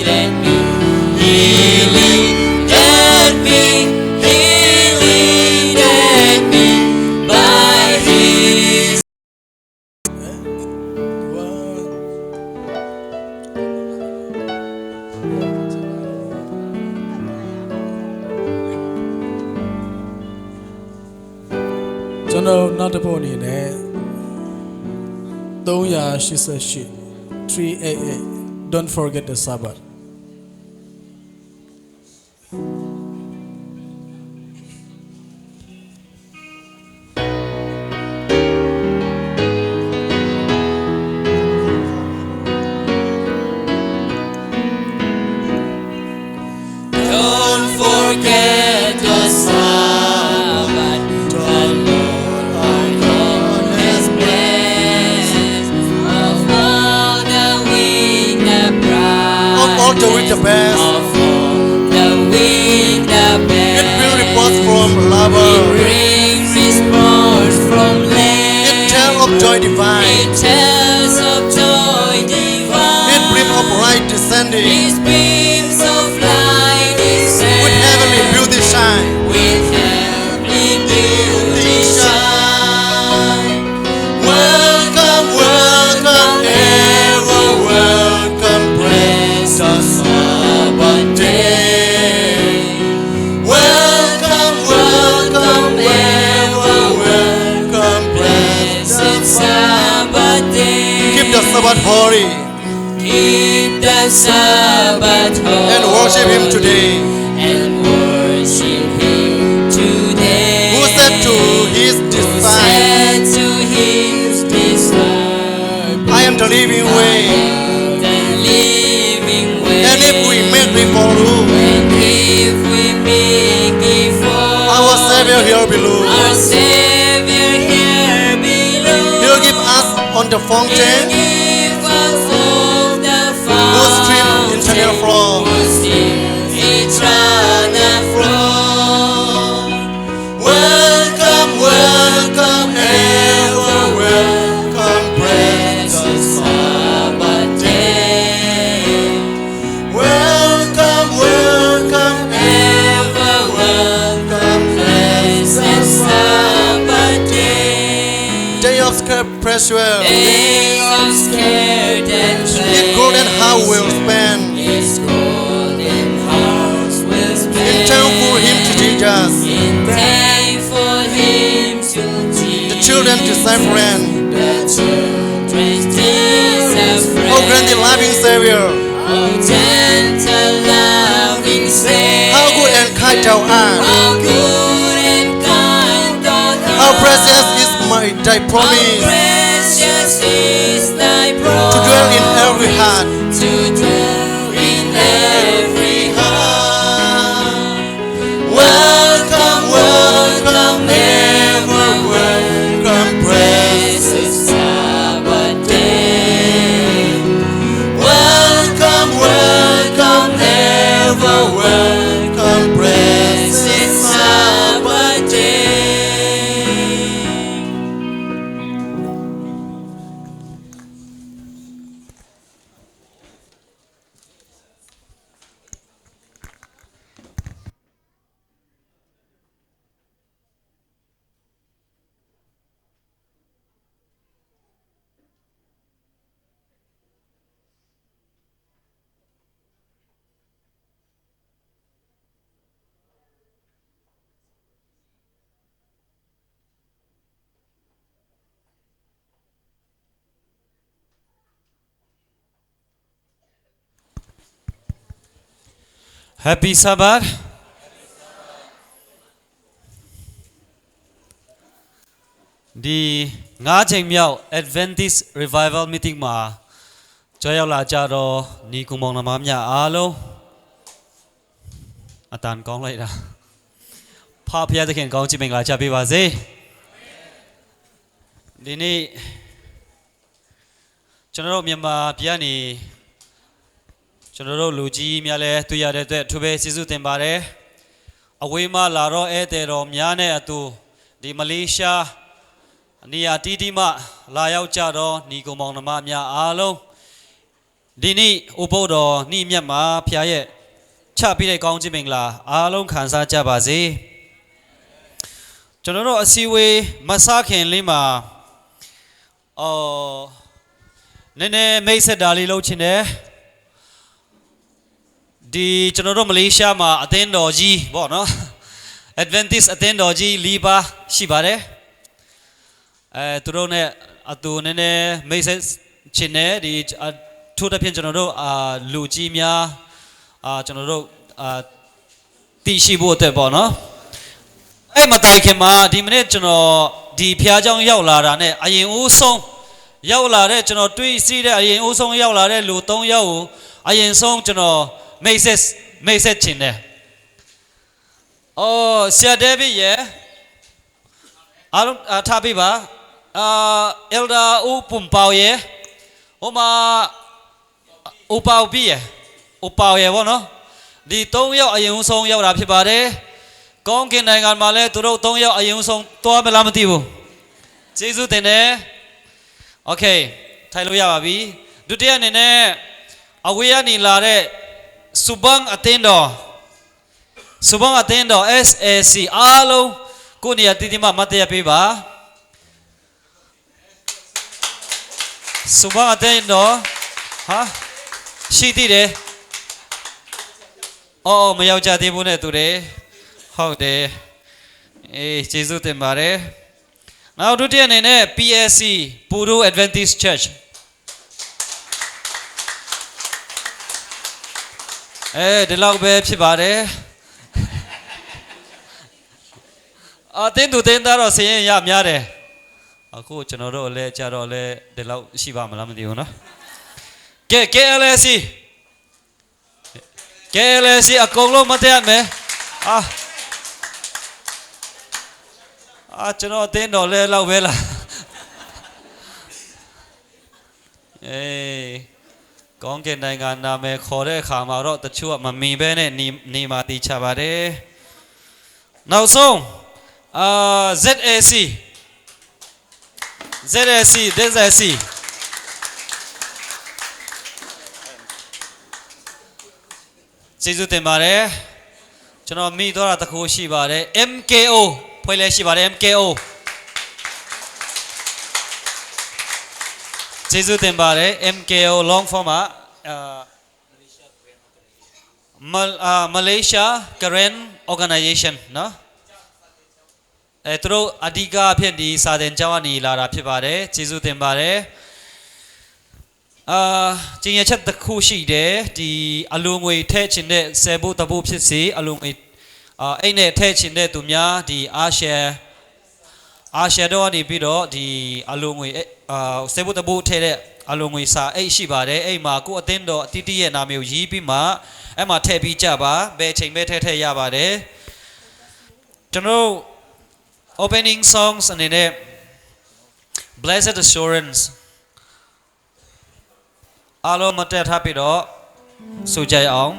Let me, He leaded me, He leaded me by His.ကျွန်တော်နောက်တစ်ပုတ်အနေနဲ့388 388 Don't forget the Sabbath. Don't forget the Sabbath, the Lord our God has blessed. Of all the weak, the bright, Of all the weak, the best. Of all the weak, the best. It will report from It labor. brings response from land. It tells of joy It divine. tells of joy divine. It brings of light descending. His beams of light descend. With heavenly beauty shine. With heavenly beauty shine. Welcome, welcome, ever welcome, praise the Sabbath day. Welcome, welcome, ever welcome, blessed Sabbath day. Keep the Sabbath holy Keep the Sabbath holy. and worship Him today. And worship Him today. Who said to His disciples, Said to His disciples, I am the living way. the living way. And if we make before you, And if we make before our Savior here below, our Savior here below, He'll give us on the He'll fountain give us of the whose stream eternal flow. whose stream eternal flow. Welcome, welcome, ever welcome, precious Sabbath day. Welcome, welcome, ever welcome, blessed Sabbath day. Day of pressure, Day of scared and in gold and how we'll spend. His golden house will spend. In time for Him to teach us, In time for Him to teach the children to sign friend. the children Jesus friend. Oh, grant the loving Savior, Oh, gentle loving Savior. how good and kind thou art. How good and kind thou art. How precious is thy How promise precious is thy promise. to dwell in every heart. To dwell in every heart. Welcome, welcome, ever welcome, precious Sabbath day. Welcome, welcome, ever welcome, precious Sabbath day. Happy Sabbath. The 5 ချိန်မြောက် Adventist Revival Meeting မှာကြွရောက်လာကြတော့ညီကောင်မောင်နှမများအားလုံးအတန်ကောင်းလိုက်တာဖဖျားသခင်ကောင်းချီးမင်္ဂလာချပေးပါစေဒီနေ့ကျွန်တော်တို့မြန်မာပြည်ကနေကျွန်တော်တို့လူကြီးများလည်းတွေ့ရတဲ့အတွက်အထူးပဲကျေးဇူးတင်ပါတယ်အဝေးမှလာတော့ဧည့်သည်တော်များနဲ့အတူဒီမလေးရှားနေရာတီးတီးမှလာရောက်ကြတော့ညီကောင်မောင်နှမများအားလုံး ဒီနေ့ဥပုသ်တော်နေ့မြတ်မှာဖျားရဲ့ချပြီးတဲ့ကောင်းခြင်းမင်္ဂလာအားလုံးခံစားကြပါစေကျွန်တော်တို့အစည်းအဝေးမစခင်လေးမှာနည်းနည်းမိတ်ဆက်တာလေးလုပ်ချင်တယ်ဒီကျွန်တော်တို့မလေးရှားမှာအသင်းတော်ကြီးပေါ့နော် Adventist အသင်းတော်ကြီး၄ပါးရှိပါတယ်သူတို့ ਨੇ အတူနည်းနည်းမိတ်ဆက်ချင်တယ်ဒီထို့တစ်ဖြင့်ကျွန်တော်တို့လူကြီးများကျွန်တော်တို့တည်ရှိဖို့အတွက်ပေါ့နော်အဲ့မတိုင်ခင်မှာဒီမိနစ်ကျွန်တော်ဒီဖျားเจ้าရောက်လာတာနဲ့အရင်ဦးဆုံးရောက်လာတဲ့ကျွန်တော်တွေးစီးတဲ့အရင်ဦးဆုံးရောက်လာတဲ့လူ၃ယောက်ကိုအရင်ဆုံးကျွန်တော်မိတ်ဆက်ချင်တယ်ဆရာဒေးဗစ်ရဲ့အားလုံးထားပြပါElder ဦးပုံပေါရဲ့ဟိုမှာဦးပေါပြီးရဲ့ဦးပေါရဲ့ပေါ့နော်ဒီ၃ယောက်အရင်ဆုံးရောက်တာဖြစ်ပါတယ်ကောင်းကင်နိုင်ငံမှာလဲသူတို့၃ယောက်အရင်ဆုံးသွားမလားမသိဘူးကျေးဇူးတင်တယ်โอเคထိုင်လို့ရပါပြီဒုတိယအနေနဲ့အဝေးကနေလာတဲ့စူဘန်အသင်းတော် SAC အားလုံးကိုနေရာတည်တည်မှမတ်တရားပေးပါစူဘန်အသင်းတော်ဟာရှိသေးတယ်မရောက်ကြသေးဘူးနဲ့သူတွေဟုတ်တယ်ကျေးဇူးတင်ပါတယ်နောက်ဒုတိယအနေနဲ့ PSC Puro Adventist Church ဒီလောက်ပဲဖြစ်ပါတယ်တင်းသူတင်းသားတော့ဆင်းရင်ရများတယ်အခုကျွန်တော်တို့လည်းကြတော့လည်းဒီလောက်ရှိပါမလားမသိဘူးနော်ကဲ KLC အကုန်လုံးမတည့်ရမယ်ကျွန်တော်တင်းတော်လဲလောက်ပဲလားကောင်းကင်နိုင်ငံနာမည်ခေါ်တဲ့အခါမှာတော့တချို့ကမမီပဲနဲ့နေမှာတည်ချပါတယ်နောက်ဆုံးZAC ကျေးဇူးတင်ပါတယ်ကျွန်တော်မိတော့တခုရှိပါတယ် MKO ဖွဲ့လဲရှိပါတယ် MKO ကျေးဇူးတင်ပါတယ် MKO long form Malaysia Karen Organization နော်သူတို့အဓိကအဖြစ်ဒီစာသင်ကျောင်းကနေလာတာဖြစ်ပါတယ်ကျေးဇူးတင်ပါတယ်ကျင်းရချက်တစ်ခုရှိတယ်ဒီအလူငွေထဲချင်တဲ့ဆယ်ဖို့တဖို့ဖြစ်စေအလူငွေအဲ့နဲ့ထဲချင်တဲ့သူများဒီအာရှယ်တော့နေပြီးတော့ဒီအလူငွေဆယ်ဖို့တဖို့ထဲတဲ့အလူငွေစာအဲ့ရှိပါတယ်အဲ့မှာကိုအသင်းတော်အတီးတီးရဲ့နာမည်ကိုရေးပြီးမှအဲ့မှာထည့်ပြီးကြပါဘယ်ချိန်ပဲထည့်ရပါတယ်ကျွန်တော် opening songs အနေနဲ့ Blessed Assurance အားလုံးမတက်ထားပြီးတော့ဆိုကြအောင်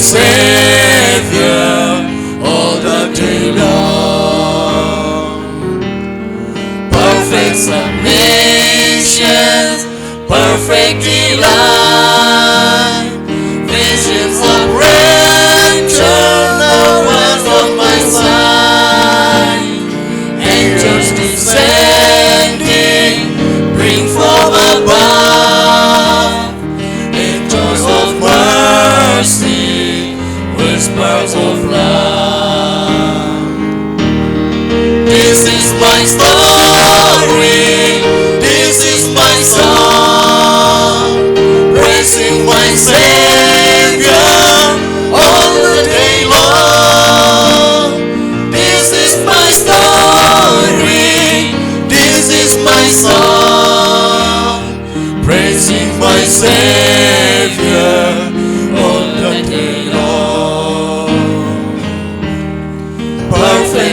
Savior all the day long. Perfect submission, perfect delight, visions of rapture.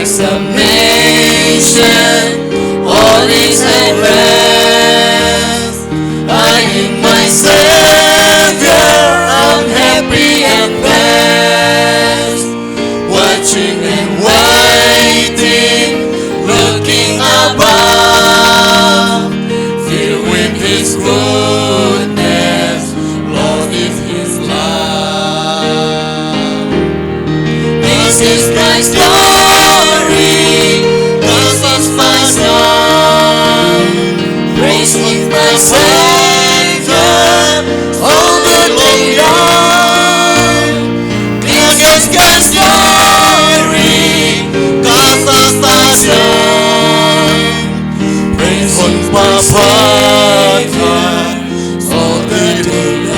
examination, all is at rest. I am my Savior, I'm happy and blessed. Watching and waiting, looking above, filled with His goodness, lost in His love. This is my story, this is my song, praising my Savior all the day long. This is my story, God's passion, praising my Father all the day long.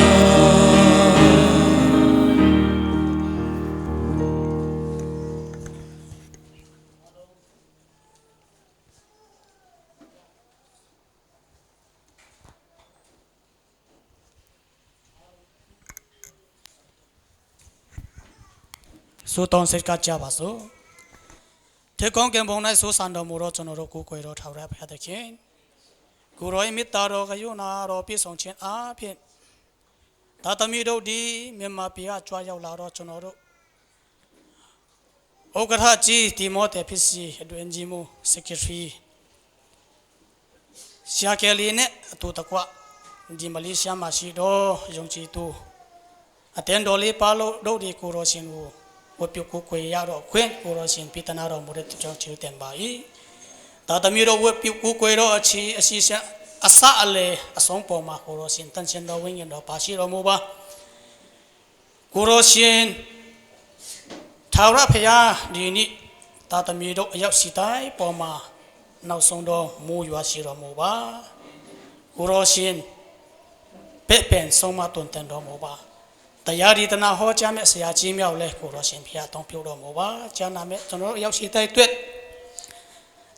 ဆိုတောင်းစိတ်ကကြပါစို့ထေကောင်းကံပုံ၌ဆိုဆန်တော်မူသောကျွန်တော်တို့ကိုယ်ကိုယ်တော်ထောက်ရဖျားသခင်ကိုရော၏မေတ္တာတော်ကရုဏာတော်ပြည့်စုံခြင်းအားဖြင့်သာသမီတို့ဒီမြန်မာပြည်ကကြွားရောက်လာတော့ကျွန်တော်တို့ဥက္ကဋ္ဌကြီးဒီမောတေဖြစ်စီအတွင်ကြီးမို့ secretary ရှာကယ်လီနဲ့အတူတကွဒီမလေးရှားမှာရှိတော့ယုံကြည်သူအတန်တော်လေးပါလို့တို့ဒီကိုရောရှင်ကိုဝတ်ပြုကိုခွေရတော့ခွင့်ကိုရောရှင်ပြတနာတော်မူတဲ့ကြောင့်ချေတင်ပါ၏သာသမီတို့ဝတ်ပြုကိုခွေတော့အစီရှာအစအလေအဆုံးပေါ်မှာကိုရောရှင်တန်ရှင်တော်ဝိညာဉ်တော်ပါရှိတော်မူပါကိုရောရှင်ထာဝရဘုရားဒီနေ့သာသမီတို့အရောက်စီတိုင်းပေါ်မှာနောက်ဆုံးတော့မူရွာရှိတော်မူပါကိုရောရှင်ပဲ့ပင်ဆုံးမတွင်တန်တော်မူပါတရားဒီတနာဟောကြားမဲ့ဆရာကြီးမြောက်လဲကိုရောရှင်ဘုရားတောင်းပြုတော်မူပါကျမ်းနာမဲ့ကျွန်တော်တို့အရောက်စီတိုင်းတွေ့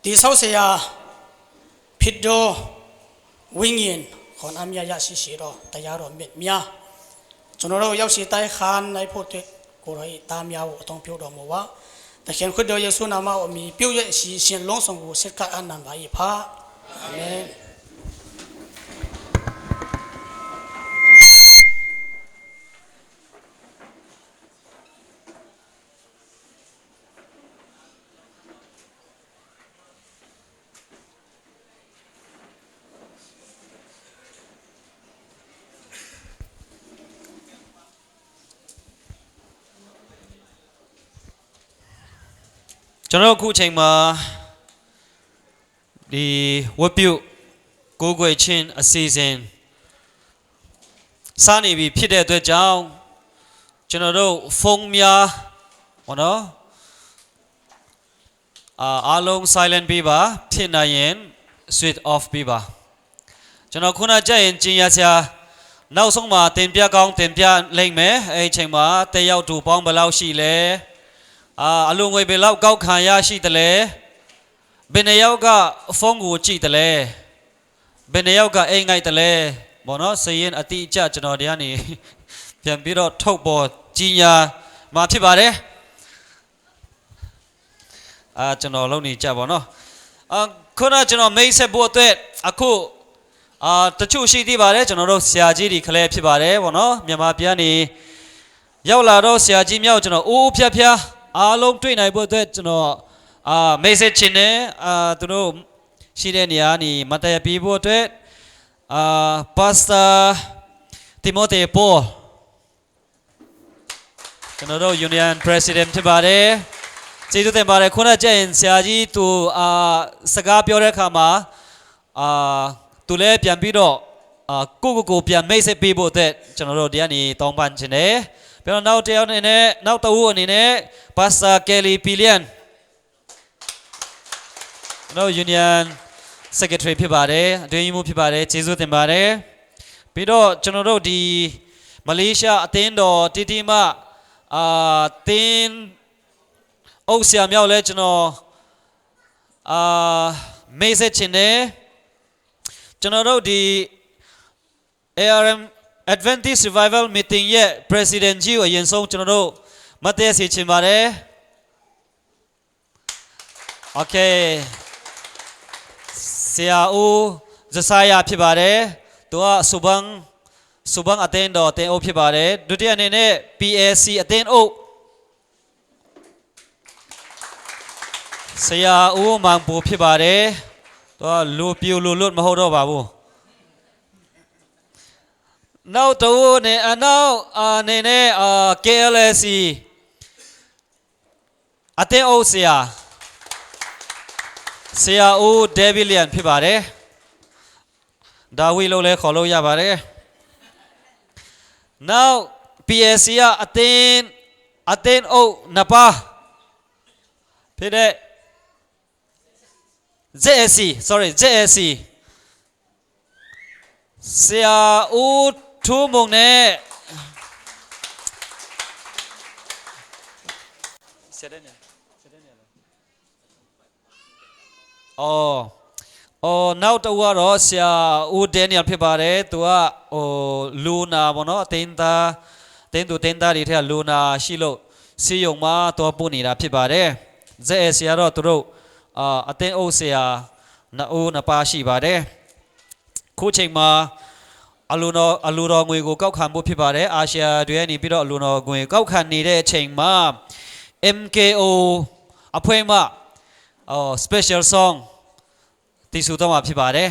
ဒီဆောက်ဆရာဖြစ်တော်ဝိညာဉ်ခွန်အမြတ်ရရှိတော်တရားတော်မြတ်များကျွန်တော်တို့ရောက်စီတိုင်းခါနိုင်ဖို့တဲ့ကိုရော၏တားများကိုအတောင်းပြုတော်မူပါတခင်ခရစ်တော်ယေရှုနာမအမည်ပြုရဲ့အစီအစဉ်လုံးစုံကိုဆက်ကအနန္တပါ၏ဖာအာမင်ကျွန်တော်အခုအချိန်မှာဒီဝတ်ပြုကိုးကွယ်ခြင်းအစီအစဉ်စနေပြီဖြစ်တဲ့အတွက်ကြောင့်ကျွန်တော်တို့ဖုန်းများဟောနော်အားလုံး silent ပေးပါဖြစ်နိုင်ရင် switch off ပေးပါကျွန်တော်ခုနကြက်ရင်ကျင်ရစရာနောက်ဆုံးမှာတင်ပြကောင်းတင်ပြလိမ့်မယ်အဲ့ဒီအချိန်မှာတက်ရောက်သူပေါင်းဘယ်လောက်ရှိလဲအလုံးငွေဘယ်လောက်ကောက်ခံရရှိတယ်လဲဘယ်နှယောက်ကဖုန်းကိုကြည့်တယ်လဲဘယ်နှယောက်ကအိမ်ငိုက်တယ်လဲဘောနော်စရင်အတိအကျကျွန်တော်တရားနေပြန်ပြီးတော့ထုတ်ပေါ်ကြီးညာမှာဖြစ်ပါတယ်ကျွန်တော်လုံးနေကြပါနော်ခုနကျွန်တော်မိတ်ဆက်ဖို့အတွက်အခုတချို့ရှိသေးပါတယ်ကျွန်တော်တို့ဆရာကြီးတွေခလဲဖြစ်ပါတယ်ဘောနော်မြန်မာပြည်နေရောက်လာတော့ဆရာကြီးမြောက်ကျွန်တော်အိုးဖြတ်ဖြားအားလုံးတွေ့နိုင်ဖို့အတွက်ကျွန်တော်message ချင်းနဲ့သူတို့ရှိတဲ့နေရာနေမတရားပြဖို့အတွက်pastor Timothy Paul ကျွန်တော်တို့ union president ဖြစ်ပါတယ်ကျေးဇူးတင်ပါတယ်ခုနကကြရင်ဆရာကြီးသူစကားပြောတဲ့အခါမှာသူလည်းပြန်ပြီးတော့ကိုပြန် message ပေးဖို့အတွက်ကျွန်တော်တို့တရားနေတောင်းပန်ခြင်းနဲ့ပြီးတော့နောက်တစ်ယောက်အနေနဲ့နောက်တစ်ဦးအနေနဲ့ Pastor Kelly Pillian ကျွန်တော် Union Secretary ဖြစ်ပါတယ်အတွင်းရေးမှူးဖြစ်ပါတယ်ကျေးဇူးတင်ပါတယ်ပြီးတော့ကျွန်တော်တို့ဒီမလေးရှားအသင်းတော်တီမတင်းအုပ်ဆရာမြောက်လဲကျွန်တော်message ချင်တယ်ကျွန်တော်တို့ဒီ ARM Adventist Revival Meeting ရဲ့ President ကြီးကိုအရင်ဆုံးကျွန်တော်တို့မတ်သက်စီချင်ပါတယ် โอเคเสียอูจะสายาဖြစ်ပါတယ်ตัวสุบังအသင်းတော်တင်အုပ်ဖြစ်ပါတယ်ဒုတိယအနေနဲ့ PLC အသင်းအုပ်ဆရာဦးမောင်ပူဖြစ်ပါတယ်ตัวလူပြူလူလွတ်မဟုတ်တော့ပါဘူးနောက်တော့နေအနောက်အနေနဲ့KLC အသင်းအုပ်ဆရာဦးဒေးဗီလျံဖြစ်ပါတယ်ဒါဝီလို့လည်းခေါ်လို့ရပါတယ်နောက် PLC ကအသင်းအုပ်နှစ်ပါးဖြစ်တဲ့ JSC ဆရာဦးထူးမုံနဲ့နောက်တော့ကတော့ဆရာဦးဒဲနီယယ်ဖြစ်ပါတယ်သူကလူနာပေါ့နော်တင်းသူတင်းသားတွေထက်လူနာရှိလို့စီယုံမှာတော့ပို့နေတာဖြစ်ပါတယ် JSC ကတော့သူတို့အသင်းအုပ်ဆရာနှစ်ပါးရှိပါတယ်ခုချိန်မှာအလူတော်ငွေကိုကောက်ခံဖို့ဖြစ်ပါတယ်အာရှယာတွေကနေပြီးတော့အလူတော်ငွေကောက်ခံနေတဲ့အချိန်မှာ MKO အဖွဲ့မှspecial song တည်ဆူတော့မှာဖြစ်ပါတယ်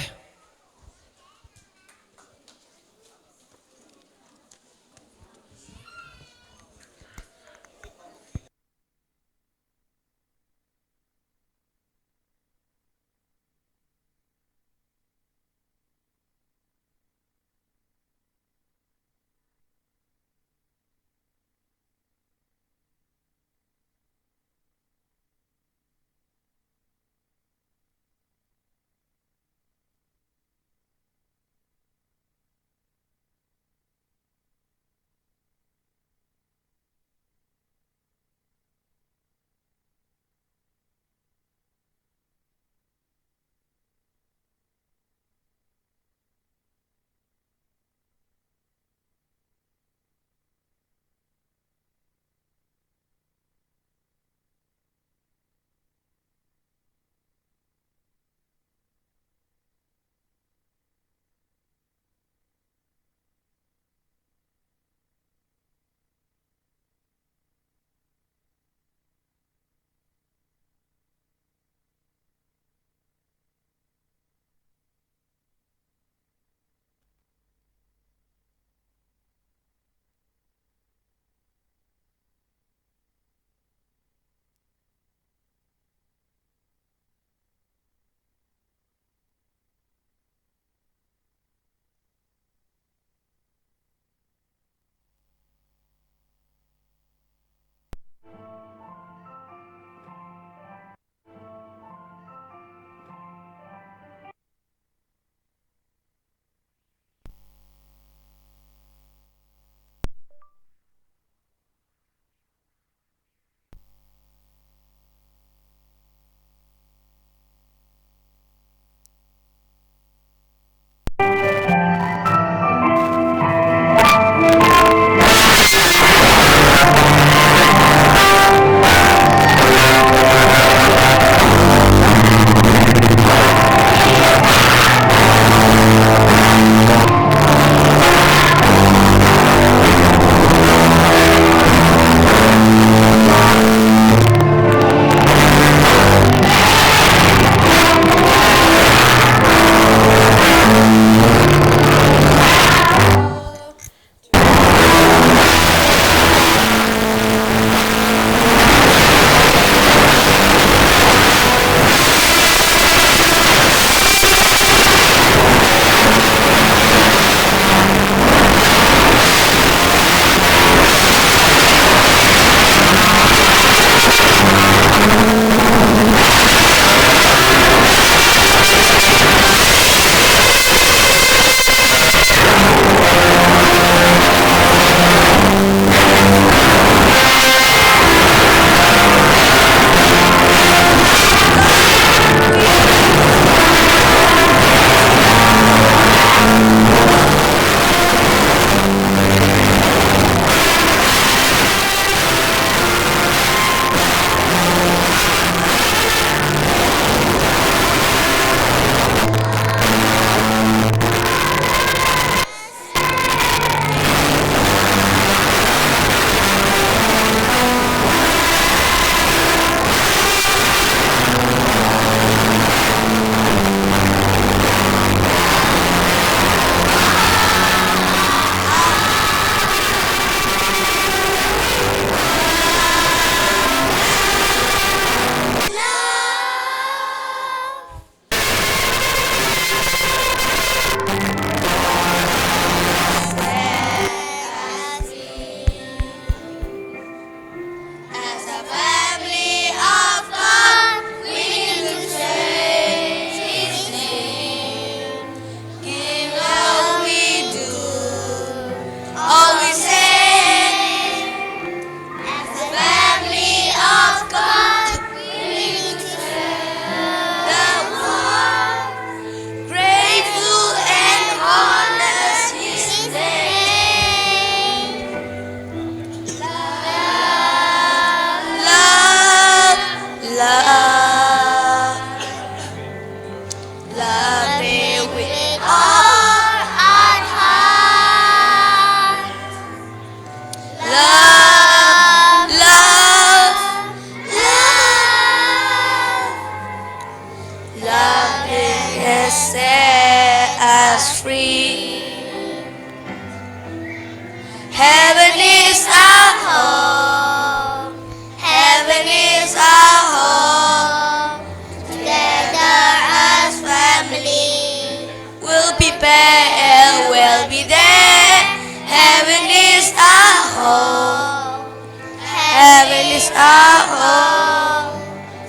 Heaven is our home. Heaven is our home. Together as family, we'll prepare, we'll be there. Heaven is our home. Heaven is our home.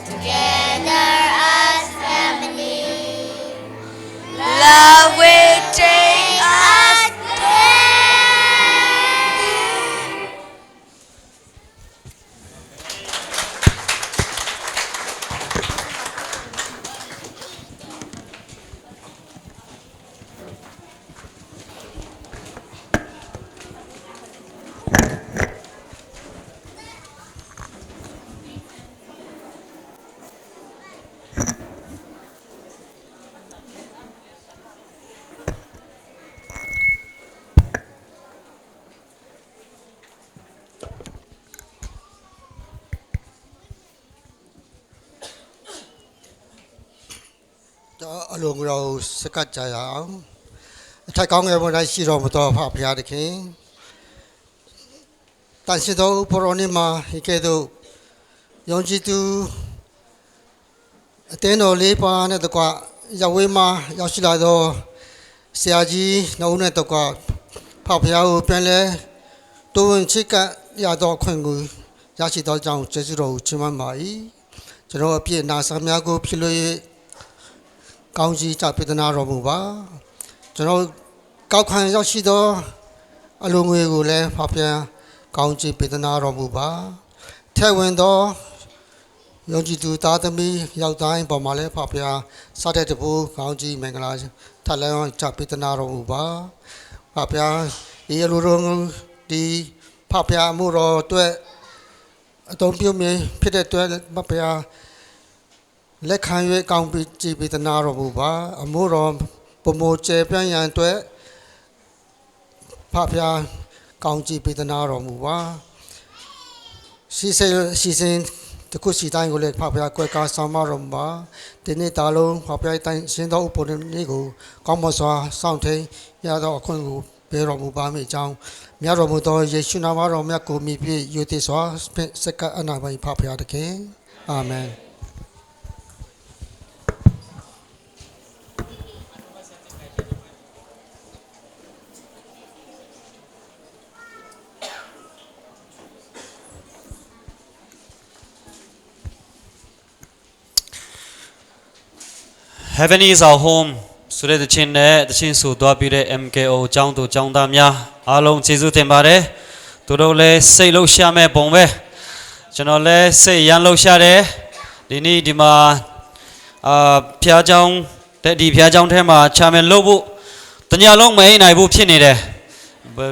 Together as family, love will take us there. A long row, Sakajaya. Take on everyone I see over the Papa the King. Tansido, Poronima, Hikedo, Yonjitu, Ateno Lipan at the Qua, Yawima, Yoshilado, Siaji, Nona to Qua, Papa Pele, Doing Chica, Yado Kungu, Yashido Jang, Jesuro, Chimamai, General P. Nasamiago, Pilo. ကောင်းကြီးကြပြဒနာတော်မူပါကျွန်တော်ကောက်ခံရောက်ရှိသောအလုံးငွေကိုလည်းဖော်ပြကောင်းကြီးပြဒနာတော်မူပါထဲဝင်သောယုံကြည်သူသားသမီးရောက်တိုင်းပေါ်မှာလည်းဖော်ပြစတဲ့တပူကောင်းကြီးမင်္ဂလာထပ်လောင်းကြပြဒနာတော်မူပါဖော်ပြဒီအလိုတော်ဒီဖော်ပြမှုတော်အတွက်အတော်ပြုမြင်ဖြစ်တဲ့အတွက်ဖော်ပြ လက်ခံ၍ကောင်းကြည်ပေးသနာတော်မူပါအမှုတော်ပုံမကျေပြန့်ရန်အတွက်ဖဖျားကောင်းကြည်ပေးသနာတော်မူပါစီစဉ်တခုစီတိုင်းကိုလည်းဖဖျားကွယ်ကာဆောင်မတော်မူပါဒီနေ့တာလုံးဖဖျားတိုင်းရှင်းသောဥပဒေလေးကိုကောင်းမစွာစောင့်ထိန်ရသောအခွင့်ကိုပေးတော်မူပါမိအကြောင်းမြတ်တော်မူသောယေရှုနာမတော်မြတ်ကိုမြည်ပြည့်ယူတည်စွာစက္ကအနာပိုင်ဖဖျားတခင်အာမင် Heaven is our home ဆိုတဲ့တခြင်းနဲ့တခြင်းဆိုသွားပြီးတဲ့ MKO အကြောင်းသူအကြောင်းသားများအားလုံးကျေးဇူးတင်ပါတယ်သူတို့လည်းစိတ်လှုပ်ရှားမဲ့ပုံပဲကျွန်တော်လည်းစိတ်ရမ်းလှုပ်ရှားတယ်ဒီနေ့ဒီမှာဖျားเจ้าဒီဖျားเจ้าထဲမှာချာမယ်လို့ဖို့တညလုံးမအိမ်နိုင်ဘူးဖြစ်နေတယ်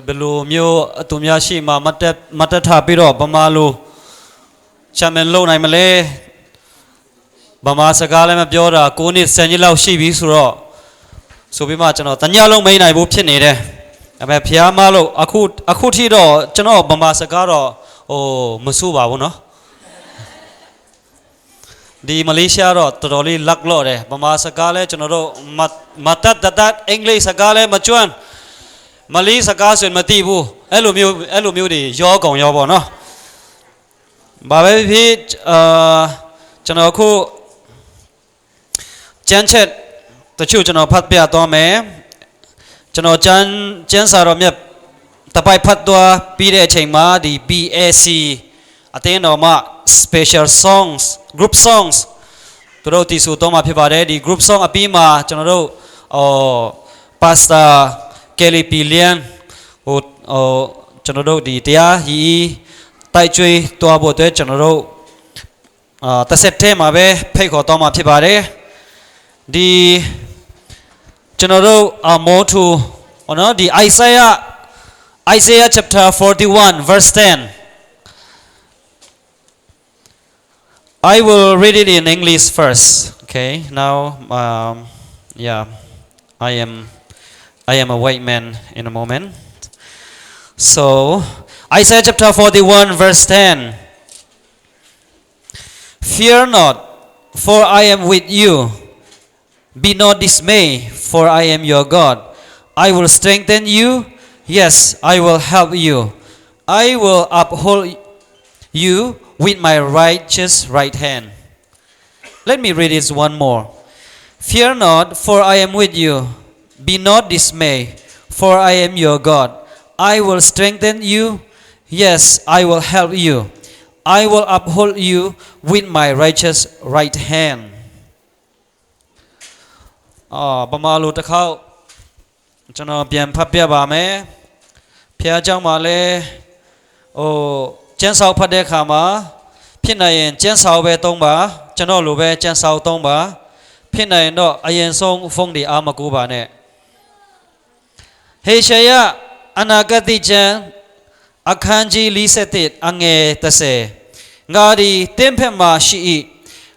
ဘယ်လိုမျိုးအတူများရှိမှမတက်ထပြီးတော့ဗမာလိုချာမယ်လို့နိုင်မလဲဗမာစကားလည်းမပြောတာ9နှစ်10နှစ်လောက်ရှိပြီဆိုတော့ဆိုပြီးမှကျွန်တော်တညလုံးမနိုင်ဘူးဖြစ်နေတယ်ဒါပေမဲ့ဖျားမလို့အခုထိတော့ကျွန်တော်ဗမာစကားတော့မစိုးပါဘူးเนาะဒီမလေးရှားတော့တော်တော်လေးလက်လော့တယ်ဗမာစကားလည်းကျွန်တော်တို့မတတ်အင်္ဂလိပ်စကားလည်းမကျွမ်းမလေးစကားဆိုရင်မသိဘူးအဲ့လိုမျိုးတွေရောကောင်ရောပေါ့เนาะဘာပဲဖြစ်ကျွန်တော်အခုကျန်းချက်တချို့ကျွန်တော်ဖတ်ပြသွားမယ်ကျွန်တော်ကျန်းစာတော်မြတ်တပိုက်ဖတ်သွားပြီးတဲ့အချိန်မှာဒီ BAC အတင်းတော်မှာ special songs group songs တို့တို့တီးဆိုတော့မှာဖြစ်ပါတယ်ဒီ group song အပြီးမှာကျွန်တော်တို့pastor Kelly Pillian ကျွန်တော်တို့ဒီတရားရီတိုက်ကျွေးသွားဖို့အတွက်ကျွန်တော်တို့တစ်ဆက်တည်းမှာပဲဖိတ်ခေါ်တော့မှာဖြစ်ပါတယ်ဒီကျွန်တော်တို့more to နော်ဒီ Isaiah chapter 41 verse 10 I will read it in English first okay now yeah I am a white man in a moment so Isaiah chapter 41 verse 10 Fear not for I am with you Be not dismayed, for I am your God. I will strengthen you. Yes, I will help you. I will uphold you with my righteous right hand. Let me read this one more. Fear not, for I am with you. Be not dismayed, for I am your God. I will strengthen you. Yes, I will help you. I will uphold you with my righteous right hand. ပမာလိုတစ်ခေါက်ကျွန်တော်ပြန်ဖတ်ပြပါမယ်။ဖះเจ้าမှာလဲကျန်းစာဖတ်တဲ့အခါမှာဖြစ်နိုင်ရင်ကျန်းစာပဲသုံးပါကျွန်တော်လိုပဲကျန်းစာသုံးပါဖြစ်နိုင်တော့အရင်ဆုံးဖုန်းတွေအားမကူပါနဲ့ဟေရှာယအနာဂတိကျမ်းအခန်းကြီး47အငယ်30ငါဒီတင်းဖက်မှာရှိ၏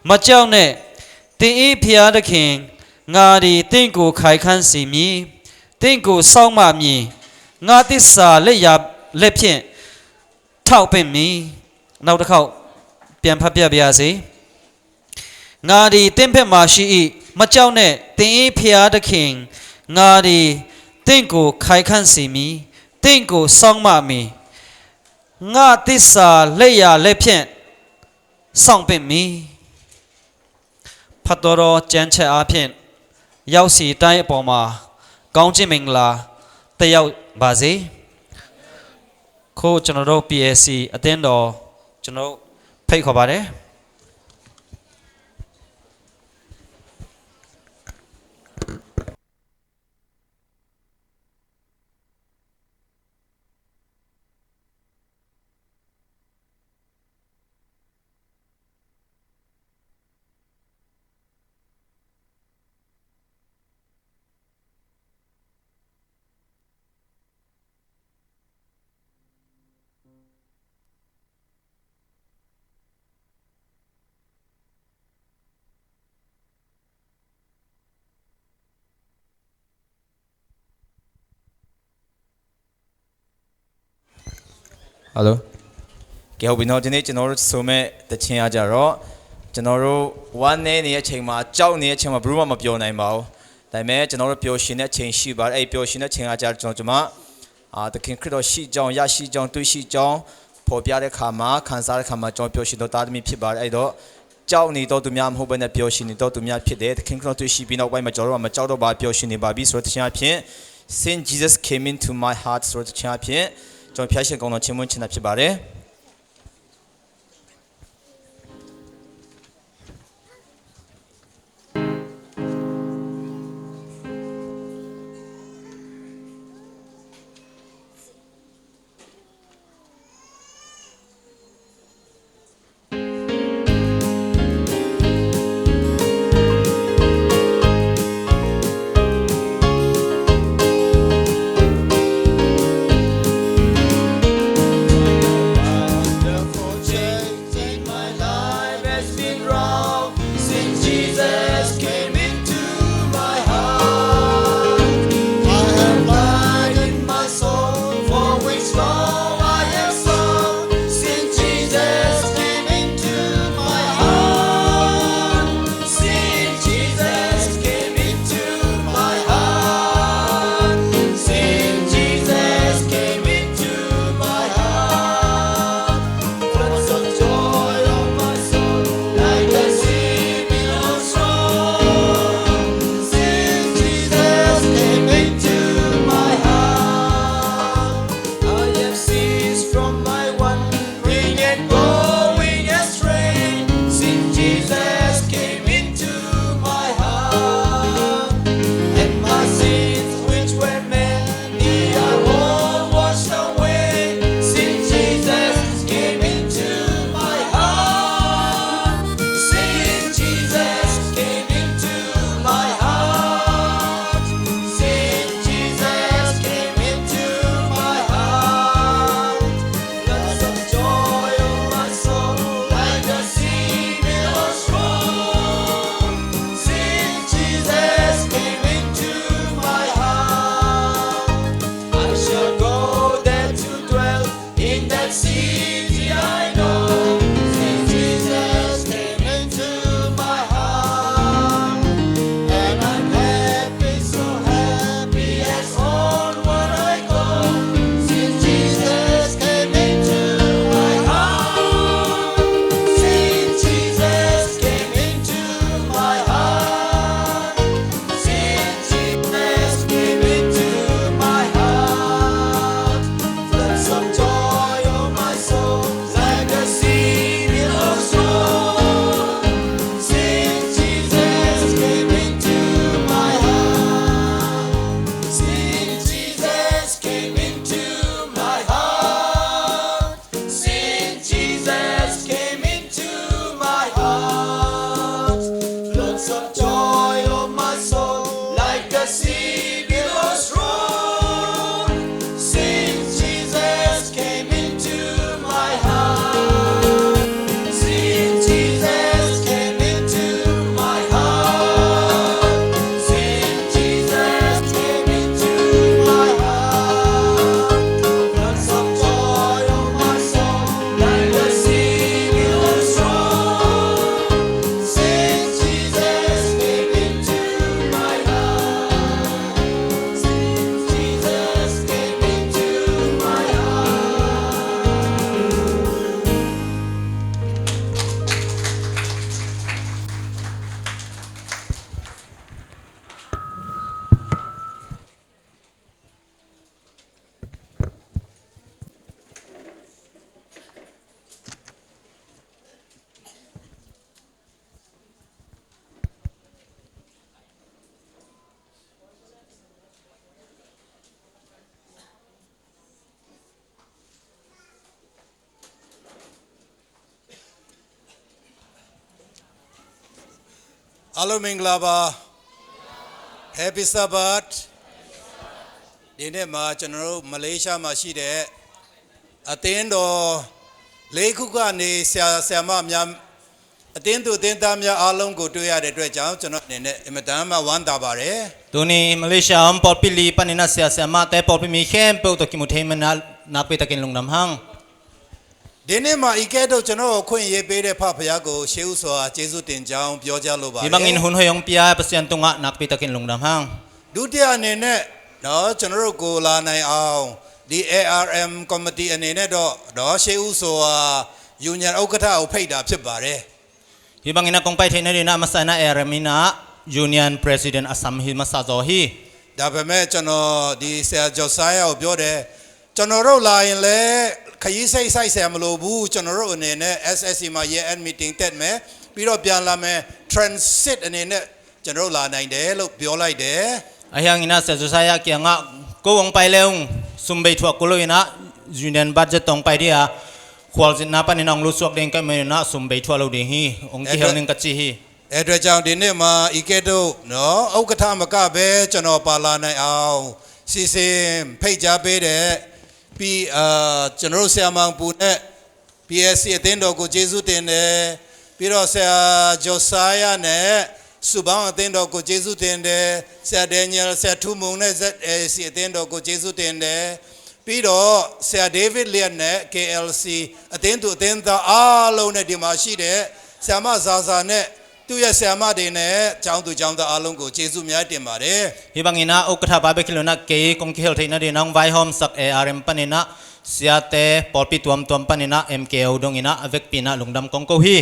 မကြောက်နဲ့တင်းဤဖျားသခင်ငါဒီတင့်ကိုခိုင်ခန့်စီမည်တင့်ကိုစောင့်မမည်ငါတစ္ဆာလက်ဖြင့်ထောက်ပင့်မည်နောက်တစ်ခေါက်ပြန်ဖတ်ပြပါရစေငါဒီတင့်ဖက်မှာရှိ၏မကြောက်နဲ့တင်းဤဖျားသခင်ငါဒီတင့်ကိုခိုင်ခန့်စီမည်တင့်ကိုစောင့်မမည်ငါတစ္ဆာလက်ဖြင့်စောင့်ပင့်မည်ဖတ်တော်ကျမ်းချက်အားဖြင့်ရောက်စီတိုင်းအပေါ်မှာကောင်းခြင်းမင်္ဂလာတက်ရောက်ပါစေခိုးကျွန်တော်တို့ PSC အသင်းတော်ကျွန်တော်ဖိတ်ခေါ်ပါတယ် Hello ကဲဟုတ်ပြီနော်ဒီနေ့ကျွန်တော်တို့ဆိုမဲ့တခြင်းအားကြတော့ကျွန်တော်တို့ဝမ်းနေနေတဲ့အချိန်မှာကြောက်နေတဲ့အချိန်မှာဘယ်မှမပြောနိုင်ပါဘူးဒါပေမဲ့ကျွန်တော်တို့ပျော်ရွှင်တဲ့အချိန်ရှိပါတယ်အဲ့ပျော်ရွှင်တဲ့အချိန်အားကြကျွန်တော်သခင်ခရစ်တော်ရှိကြောင်းရရှိကြောင်းတွေ့ရှိကြောင်းဖော်ပြတဲ့ခါမှာခံစားတဲ့ခါမှာကျွန်တော်ပျော်ရွှင်တော်သားသမီးဖြစ်ပါတယ်အဲ့တော့ကြောက်နေတော့သူများမဟုတ်ဘဲနဲ့ပျော်ရွှင်နေတော့သူများဖြစ်တယ်သခင်ခရစ်တော်တွေ့ရှိပြီးနောက်ပိုင်းမှာကျွန်တော်တို့မကြောက်တော့ပါပျော်ရွှင်နေပါပြီဆိုတော့တခြင်းအဖြစ် Since Jesus came into my heart ဆိုတော့တခြင်းအဖြစ်ကျွန်တော်ဖျားရှင်ကောင်းတော်ချင်းမွန်းချင်တာဖြစ်ပါတယ် Alo Minglaba Happy Sabbath ဒီနေ့မှာကျွန်တော်တို့မလေးရှားမှာရှိတဲ့အသင်းတော်လေးခုကနေဆရာမများအသင်းသူအသင်းသားများအားလုံးကိုတွေ့ရတဲ့အတွက်ကြောင့်ကျွန်တော်အနေနဲ့အမတန်မှဝမ်းသာပါတယ် Tuni Malaysia am popili panina sia sama te popimi khem pe to kimuthei mana na pe takin lungnam hang ဒီနေ့မှာဤကဲ့သို့ကျွန်တော်အခွင့်အရေးပေးတဲ့ဖဖရားကိုရှေးဥစွာကျေးဇူးတင်ကြောင်းပြောကြားလိုပါတယ် Ibangin hun hoyong pia pasyan tunga na pe takin lungnam hang ဒုတိယအနေနဲ့နော်ကျွန်တော်တို့ကိုလာနိုင်အောင်ဒီ ARM committee အနေနဲ့တော့ရှေးဥစွာ union ဥက္ကဋ္ဌကိုဖိတ်တာဖြစ်ပါတယ် Ibangin na kong pai thei na ri na masana eramina union president Assam hi masazo hi ဒါပေမဲ့ကျွန်တော်ဒီဆရာဂျော့ဆိုင်ယာကိုပြောတယ်ကျွန်တော်တို့လာရင်လည်းခရီးစိတ်ဆိုင်ဆရာမလိုဘူးကျွန်တော်တို့အနေနဲ့ SSC မှာ year end meeting တက်မယ်ပြီးတော့ပြန်လာမယ် transit အနေနဲ့ကျွန်တော်တို့လာနိုင်တယ်လို့ပြောလိုက်တယ် Ayang ina sa saya kya nga ko wong pai leung sumbei thua ko loina union budget tong pai dia khwal jin na panin ong lu suak ding ka me na sumbei thua lo ding hi ong ki hel ning ka chi hi အဲ့အတွက်ကြောင့်ဒီနေ့မှာဤကဲ့သို့နော်ဥက္ကဋ္ဌမကပဲကျွန်တော်ပါလာနိုင်အောင်စီစဉ်ဖိတ်ကြားပေးတဲ့ပြီးကျွန်တော်ဆရာမောင်ပူနဲ့ PSC အသင်းတော်ကိုကျေးဇူးတင်တယ်ပြီးတော့ဆရာဂျိုဆိုင်ယာနဲ့စုပေါင်းအသင်းတော်ကိုကျေးဇူးတင်တယ်ဆရာဒန်နီယယ်ဆရာထူမုံနဲ့ ZAC အသင်းတော်ကိုကျေးဇူးတင်တယ်ပြီးတော့ဆရာဒေးဗစ်လျက်နဲ့ KLC အသင်းသူအသင်းသားအားလုံးနဲ့ဒီမှာရှိတဲ့ဆရာမဇာဇာနဲ့သူရဲ့ဆရာမတွေနဲ့ကျောင်းသူကျောင်းသားအားလုံးကိုကျေးဇူးများတင်ပါတယ် Ibangin na ukatha ba be kilona ke kong ki hel thei na ri nang vai hom sak ARM panina sia te polpi tuam panina MKO dong ina avek pina lungdam kong ko hi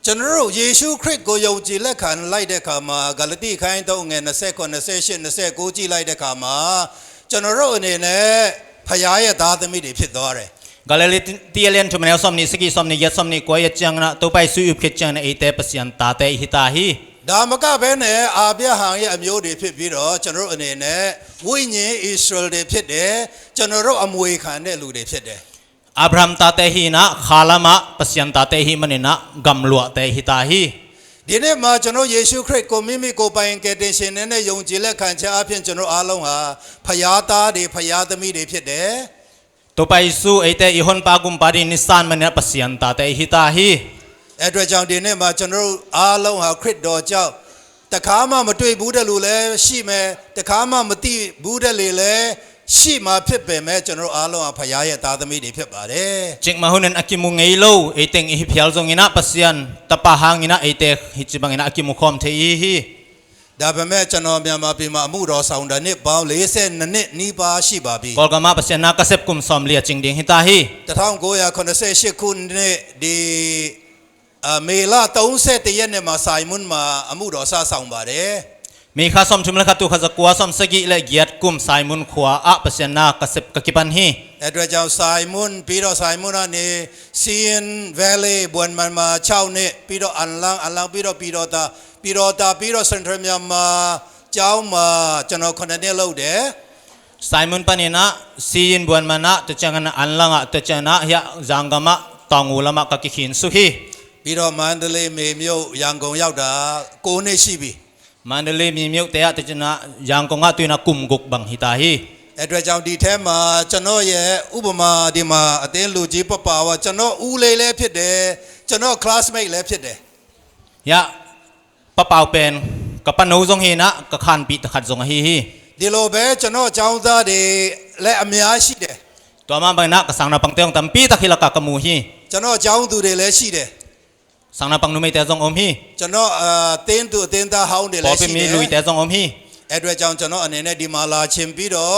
ကျွန်တော်တို့ယေရှုခရစ်ကိုယုံကြည်လက်ခံလိုက်တဲ့အခါမှာဂလတိခိုင်း3ငယ်29 28 29ကြည့်လိုက်တဲ့အခါမှာကျွန်တော်တို့အနေနဲ့ဖခင်ရဲ့သားသမီးတွေဖြစ်သွားတယ် Galali tielen tu menel somni sigi somni yet somni ko yet chang na to pai su up khit chang na ite pasyan ta te hita hi ဒါမကဘဲနဲ့အာဗြဟံရဲ့အမျိုးတွေဖြစ်ပြီးတော့ကျွန်တော်တို့အနေနဲ့ဝိညာဉ်ဣသရေလတွေဖြစ်တယ်ကျွန်တော်တို့အမွေခံတဲ့လူတွေဖြစ်တယ် Abraham ta te hi na khalama pasyan ta te hi manina gamlua te hita hi ဒီနေ့မှာကျွန်တော်ယေရှုခရစ်ကိုမိမိကိုယ်ပိုင်ကယ်တင်ရှင်နဲ့ယုံကြည်လက်ခံခြင်းအပြင်ကျွန်တော်အားလုံးဟာဖခင်သားတွေဖခင်သမီးတွေဖြစ်တယ် to pai su ite ihon pagum pari nisan manina pasyan ta te hita hi အဲ့အတွက်ကြောင့်ဒီနေ့မှာကျွန်တော်တို့အားလုံးဟာခရစ်တော်ကြောင့်တခါမှမတွေ့ဘူးတဲ့လူလည်းရှိမယ်တခါမှမသိဘူးတဲ့လူလည်းရှိမှဖြစ်ပေမဲ့ကျွန်တော်တို့အားလုံးဟာဖခင်ရဲ့သားသမီးတွေဖြစ်ပါတယ် Jing mahunan akimu ngeilo iteng ihipyal zong ina pasyan tapahang ina ite hichibang ina akimu khom the hi ဒါပေမဲ့ကျွန်တော်မြန်မာပြည်မှာအမှုတော်ဆောင်တာနှစ်ပေါင်း42နှစ်နီးပါးရှိပါပြီ Kolgama pasyan na kasep kum som lia ching ding hita hi 1988ခုနှစ်ဒီမေလ31ရက်နေ့မှာဆိုင်မွန်းမှာအမှုတော်စဆောင်ပါတယ် Mi kha som chumla khatu kha zakwa som sagi le giat kum saimun khwa a pasyan na kasep kakipan hi အဲ့အတွက်ကြောင့်ဆိုင်မွန်းပြီးတော့ဆိုင်မွန်းကနေစီယန်ဗယ်လီဘွမ်မန်မှာ6နှစ်ပြီးတော့အန်လန်းပြီးတော့စင်ထရမြန်မာကျောင်းမှာကျွန်တော်9နှစ်လုပ်တယ် Simon panina sin buan mana techangana anlanga techana ya zangama tangulama kakikhin suhi ပြီးတော့မန္တလေးမေမြို့ရန်ကုန်ရောက်တာ9နှစ်ရှိပြီ Mandalay mi myok te techana yangkonga tuina kumguk bang hita hi အဲ့အတွက်ကြောင့်ဒီထဲမှာကျွန်တော်ရဲ့ဥပမာဒီမှာအသင်းလူကြီးပပဝကျွန်တော်ဦးလေးလည်းဖြစ်တယ်ကျွန်တော် classmate လည်းဖြစ်တယ် ya papaw pen kapano zong hina kakhan pi takhat zong hi hi ဒီလိုပဲကျွန်တော်အကြောင်းသားတွေလည်းအများရှိတယ် to ma bang na kasang na pangteong tampi takhila ka kamu hi ကျွန်တော်အကြောင်းသူတွေလည်းရှိတယ် sang na pang numay te zong om hi ကျွန်တော်အသင်းသူအသင်းသားဟောင်းတွေလည်း popi ရှိတ mi ယ် lui te zong om hi အဲ့အတွက်ကြောင့်ကျွန်တော်အနေနဲ့ဒီမှာလာချင်ပြီးတော့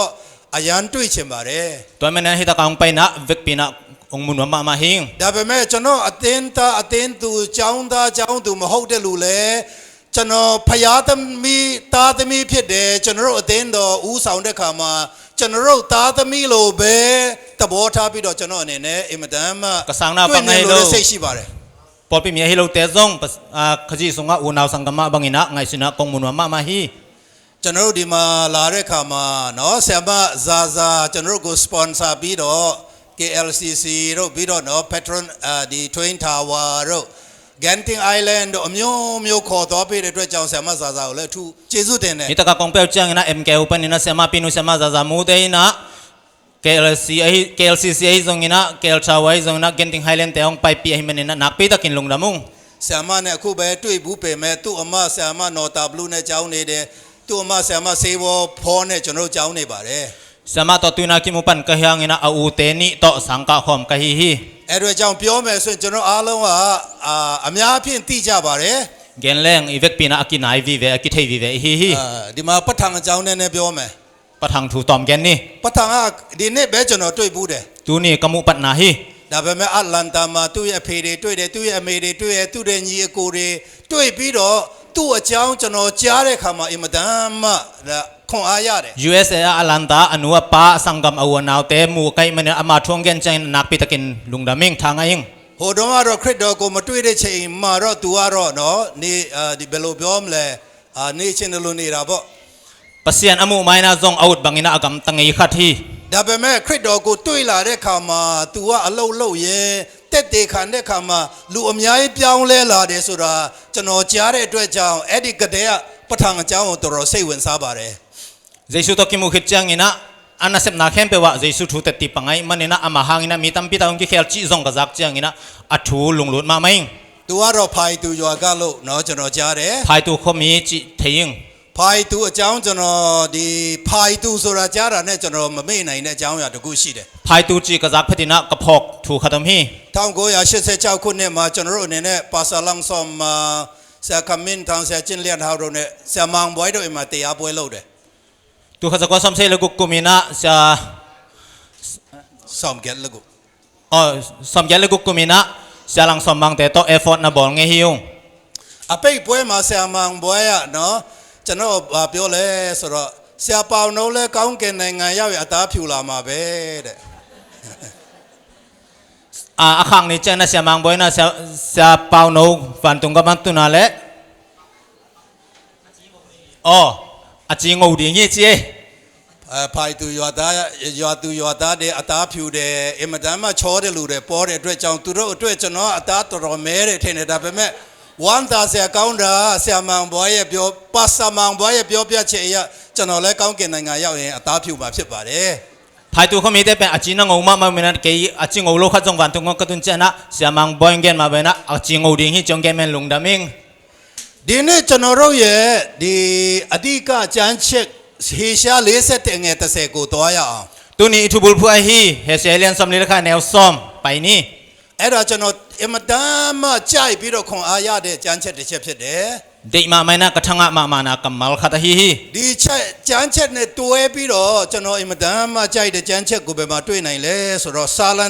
အရန်တွေ့ချင်ပါတယ် to men hita kaung pai na vek pi na ong mun ma ma hing ဒါပေမဲ့ကျွန်တော်အသင်းသားအသင်းသူအကြောင်းသားအကြောင်းသူမဟုတ်တဲ့လူလည်းကျွန်တော်ဖျားသမီးသားသမီးဖြစ်တယ်ကျွန်တော်တို့အသင်းတော်ဦးဆောင်တဲ့ခါမှာကျွန်တော်တို့သားသမီးလိုပဲသဘောထားပြီးတော့ကျွန်တော်အနေနဲ့အင်မတန်မှ kasang na pang ngai lo စိတ်ရှိပါတယ် popi mi hi lo te zong khaji sunga unaw sangama bangina ngai sina kong mun ma ma hi ကျွန်တော်တို့ဒီမှာလာတဲ့ခါမှာเนาะဆရာမဇာဇာကျွန်တော်တို့ကိုစပွန်ဆာပြီးတော့ KLCC တို့ပြီးတော့เนาะ Patron ဒီ Twin Tower တို့ Genting Island တို့အမျိုးခေါ်သွားပေးတဲ့အတွက်ကြောင့်ဆရာမဇာဇာကိုလည်းအထူးကျေးဇူးတင်တယ် Ita ka kong peo chang ina MK upan ina sema pinu sema zaza mude ina KLCC ai zong ina KL Chawai zong ina Genting Highland teong pai pi ai menina nakpi takin lungdamung ဆရာမနဲ့အခုပဲတွေ့ဘူးပေမဲ့သူ့အမဆရာမနော်တာဘလူးနဲ့ကြောင်းနေတယ်သူ့အမဆရာမဆေးဘောဖောနဲ့ကျွန်တော်ကြောင်းနေပါတယ် Sema to tuina kimupan kahyang ina aute ni to sangka khom kahihi အဲ့တော့ကြောင့်ပြောမယ်ဆိုရင်ကျွန်တော်အားလုံးကအများအဖြစ်သိကြပါတယ် Genleng ivek pina akinai vive akithei vive hihi ဒီမှာပထမအကြောင်းနဲ့ပြောမယ် patang thu tom gen ni ပထမဒီနေ့ပဲကျွန်တော်တွေ့ဘူးတယ် tu ni kamu pat na hi ဒါပေမဲ့အတ္တလန်တာမှာသူ့ရဲ့အဖေတွေတွေ့တယ်သူ့ရဲ့အမေတွေတွေ့တယ်သူ့ရဲ့ညီအကိုတွေတွေ့ပြီးတော့သူ့အကြောင်းကျွန်တော်ကြားတဲ့အခါမှာအင်မတန်မှခွန်အားရတယ် USA alanta anua pa sangam awanau te mu kai mane ama thonggen chain nakpi takin lungdaming thangaing ဟိုတော့ကတော့ခရစ်တော်ကိုမတွေ့တဲ့ချိန်မှာတော့ तू ကတော့နော်နေဒီဘယ်လိုပြောမလဲနေချင်းလို့နေတာပေါ့ pasian amu maina zong out bangina agam tangai khathi ဒါပေမဲ့ခရစ်တော်ကိုတွေ့လာတဲ့အခါမှာ तू ကအလုတ်လုတ်ရဲတက်တေခံတဲ့အခါမှာလူအများကြီးပြောင်းလဲလာတယ်ဆိုတာကျွန်တော်ကြားတဲ့အတွက်ကြောင့်အဲ့ဒီကတဲ့ပထမအကြောင်းကိုတော်တော်စိတ်ဝင်စားပါတယ် Jesu to kimu khitchang ina anasep na khempe wa Jesu thu te ti pangai manina ama hangina mitam pitaung ki khel chi zong ka jak chang ina athu lunglut ma maing तू ကတော့ဖိုင်သူရွာကလို့เนาะကျွန်တော်ကြားတယ် phai tu khomi chi theing ဖိုင်သူအကြောင်းကျွန်တော်ဒီဖိုင်သူဆိုတာကြားတာနဲ့ကျွန်တော်မမေ့နိုင်တဲ့အကြောင်းအရာတစ်ခုရှိတယ် phai tu chi ka jak phatina ka phok thu khatam hi 1986ခုနှစ်မှာကျွန်တော်တို့အနေနဲ့ပါဆာလန်ဆောမ်ဆရာကမင်းထောင်ဆရာကျင်းလျက်ဟောက်တို့နဲ့ဆရာမောင်ဘွိုင်းတို့အိမ်မှာတရားပွဲလုပ်တယ် tu kha zakwa samse le kumina sa ဆောမ်ကက်လကု oh samgyal le kumina sa lang sombang te to effort na bol nge hiung အပိတ်ပွဲမှာဆရာမောင်ဘွိုင်းကနော်ကျွန်တော်ပြောလဲဆိုတော့ဆရာပေါင်နှုံးလဲကောင်းကင်နိုင်ငံရောက်ရအသားဖြူလာမှာပဲတဲ့ akhang ni chana sa mang boy na sa pau no van tung ka man tu na le oh achi ngou di ngi chi ဖိုင်သူရွာသားတဲ့အသားဖြူတယ်အင်မတန်မှချောတယ်လူတွေပေါ်တဲ့အတွက်ကြောင့်သူတို့အတွက်ကျွန်တော်အသားတော်တော်မဲတယ်ထင်တယ်ဒါပေမဲ့ဝမ်းသာဆရာကောင်းတာဆရာမောင်ဘွားရဲ့ပြောပါဆာမောင်ဘွားရဲ့ပြောပြချက်အရကျွန်တော်လည်းကောင်းကင်နိုင်ငံရောက်ရင်အသားဖြူမှာဖြစ်ပါတယ် phai tu khomi te pe achi na ngou ma me na ke achi ngou lo kha jong van tung ka tun chana sa mang boy gen ma be na achi ngou di ngi jong gen men lung da ming ဒီနေ့ကျွန်တော်တို့ရဲ့ဒီအဓိကကြမ်းချက်ဟေရှာ40ငယ်30ကိုတွားရအောင် tu ni thu bul phu ai hi he selian som ni kha neo som pai ni အဲ့ဒါကျွန်တော်အမတန်မှကြိုက်ပြီးတော့ခွန်အားရတဲ့ကြမ်းချက်တစ်ချက်ဖြစ်တယ် de ma mai na ka thanga ma na kamal kha ta hi hi ဒီချက်ကြမ်းချက်နဲ့တွဲပြီးတော့ကျွန်တော်အမတန်မှကြိုက်တဲ့ကြမ်းချက်ကိုပဲမတွေ့နိုင်လဲဆိုတော့စာလံ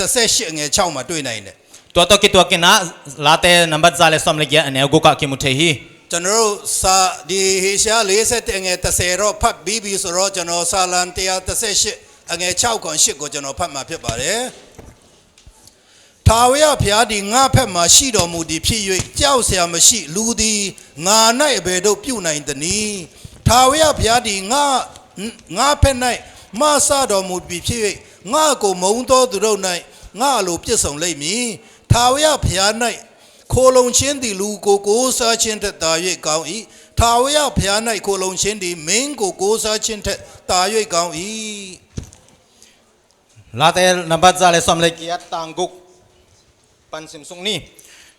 138ငယ်6မှာတွေ့နိုင်တယ် to to ki to ki na la te number za le som le ya ane go ka ki mu the hi ကျွန်တော်တို့စာဒီဟေရှာ40ငယ်30တော့ဖတ်ပြီးပြီဆိုတော့ကျွန်တော်စာလံ138အငယ်6ခွန်8ကိုကျွန်တော်ဖတ်မှာဖြစ်ပါတယ်ထာဝရဘုရားသည်ငါဖက်မှရှိတော်မူသည်ဖြစ်၍ကြောက်เสียမရှိလူသည်ငါ၌အဘယ်တို့ပြုနိုင်သနည်းထာဝရဘုရားသည်ငါဖက်၌မဆတော်မူပြီဖြစ်၍ငါကိုမုံသောသူတို့၌ငါလိုပြည့်စုံလိမ့်မည်ထာဝရဘုရား၌ခိုလုံခြင်းသည်လူကိုကိုးစားခြင်းထက်သာ၍ကောင်း၏ထာဝရဘုရား၌ခိုလုံခြင်းသည်မင်းကိုကိုးစားခြင်းထက်သာ၍ကောင်း၏ la te number za le som le ki ya tang guk pan sim sung ni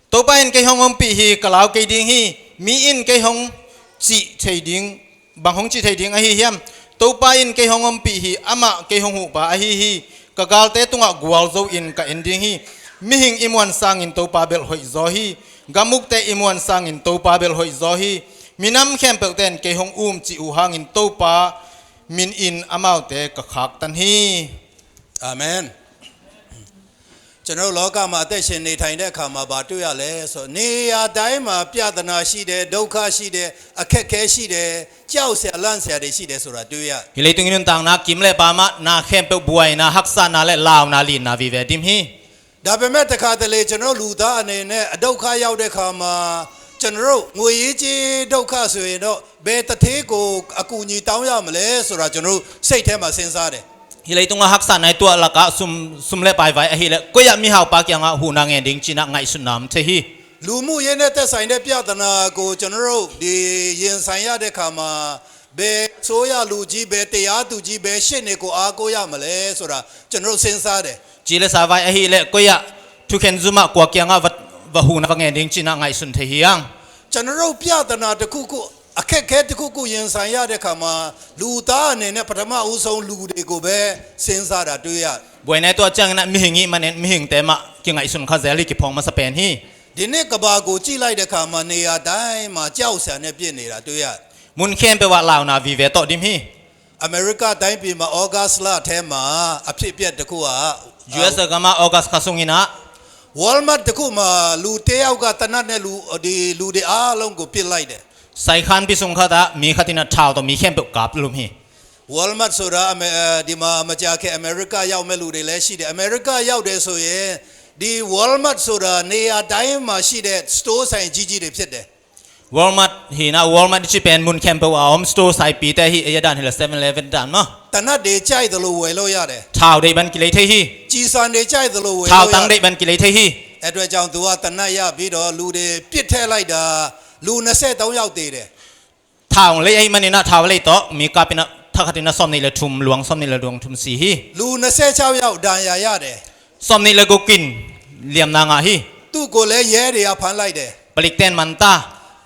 to pa in ke hong om pi hi kalau ke ding hi mi in ke hong chi thei ding bang hong chi thei ding a hi hiam to pa in ke hong om pi hi ama ke hong hu pa a hi ka gal te tunga gwal zo in ka ending hi mi hing imwan sang in to pa bel hoi zo hi gamuk te imwan sang in to pa bel hoi zo hi minam khem pe ten ke hong chi u hang in to pa min in amau te ka khak tan hi အာမင်ကျွန်တော်လောကမှာအသက်ရှင်နေထိုင်တဲ့အခါမှာဘာတွေ့ရလဲဆိုနေရာတိုင်းမှာပြဿနာရှိတယ်ဒုက္ခရှိတယ်အခက်ခဲရှိတယ်ကြောက်စရာလန့်စရာတွေရှိတယ်ဆိုတာတွေ့ရ hilai tungin tang na kim le pa ma na khem pe buai na haksa na le law na li na vi ve dim hi ဒါပေမဲ့တခါတလေကျွန်တော်လူသားအနေနဲ့အဒုက္ခရောက်တဲ့အခါမှာကျွန်တော်ငွေရေးကြီးဒုက္ခဆိုရင်တော့ဘယ်တသေးကိုအကူအညီတောင်းရမလဲဆိုတာကျွန်တော်စိတ်ထဲမှာစဉ်းစားတယ် hilai tunga haksa nai tua laka sum le pai vai a hi le ko ya mi hau pa kya nga hu na nge ding china ngai sunam the hi လူမှုရေးနဲ့သက်ဆိုင်တဲ့ပြဿနာကိုကျွန်တော်တို့ဒီရင်ဆိုင်ရတဲ့ခါမှာဘယ်ဆိုရလူကြီးဘယ်တရားသူကြီးဘယ်ရှစ်နေကိုအားကိုးရမလဲဆိုတာကျွန်တော်တို့စဉ်းစားတယ် จีเลสาวายอหิเลก็ยะทุกเข็นซุมะกว่าเกียงอ่ะวะหูนะฟังเงินดิ้งจีน่ะไงสุนเทียง ကျွန်တော်တို့ပြဿနာတစ်ခုခုအခက်ခဲတစ်ခုခုရင်ဆိုင်ရတဲ့ခါမှာလူသားအနေနဲ့ပထမဦးဆုံးလူတွေကိုပဲစဉ်းစားတာတွေ့ရ บวยในตัวจังนะมีหิงอีมันมีหิงแต่มะเกียงไงสุนคาเซลิกิพองมาสเปนฮี ဒီနေ့ကဘာကိုကြည့်လိုက်တဲ့ခါမှာနေရာတိုင်းမှာကြောက်စရာနဲ့ပြည့်နေတာတွေ့ရ มุนเข้มไปว่าลาวนาวีเวตอดิมฮี အမေရိကတိုင်းပြည်မှာဩဂတ်လထဲမှာအဖြစ်အပျက်တစ်ခုက US กามาออกัสคาซุงอินะ Walmart တစ်ခုမှာလူတယောက်ကတနတ်နဲ့လူတွေအားလုံးကိုပြစ်လိုက်တယ် ไซคันปิสุงคาตามีคตินะทาวตอมีเข้มไปกับลุมฮี Walmart ဆိုတာဒီမှာမကြာခင်အမေရိကရောက်မဲ့လူတွေလည်းရှိတယ်အမေရိကရောက်တယ်ဆိုရင်ဒီ Walmart ဆိုတာနေရာတိုင်းမှာရှိတဲ့ store ဆိုင်ကြီးကြီးတွေဖြစ်တယ် Walmart ฮีนะ Walmart ที่เป็นมุนเข้มไปว่าออมสโตร์ไซปีแต่ฮีเอยดานเฮล7-11ดานเนาะ တနတ်တွေကြိုက်တယ်လို့ဝယ်လို့ရတယ် ทาวได้บันกิเลเทฮี ကြီးစံတွေကြိုက်တယ်လို့ဝယ် ทาว လို့ရ ตัง တ ได้ ယ် บันกิเลเทฮี အဲ့အတွက်ကြောင့်သူကတနတ်ရပြီးတော့လူတွေပြစ်ထည့်လိုက်တာလူ23ယောက်သေးတယ် ทาวเลยไอ้มันนี่นะทาวเลยต่อมีกาเป็นถ้าคตินะซ่อมนี่ละทุมหลวงซ่อมนี่ละดวงทุมสีฮี လူ26ယောက်ဒဏ်ရာရတယ် ซ่อมนี่ละกูกินเหลี่ยมนางาฮี သူ့ကိုလည်းရဲတွေကဖမ်းလိုက်တယ် ปลิกเตนมันตา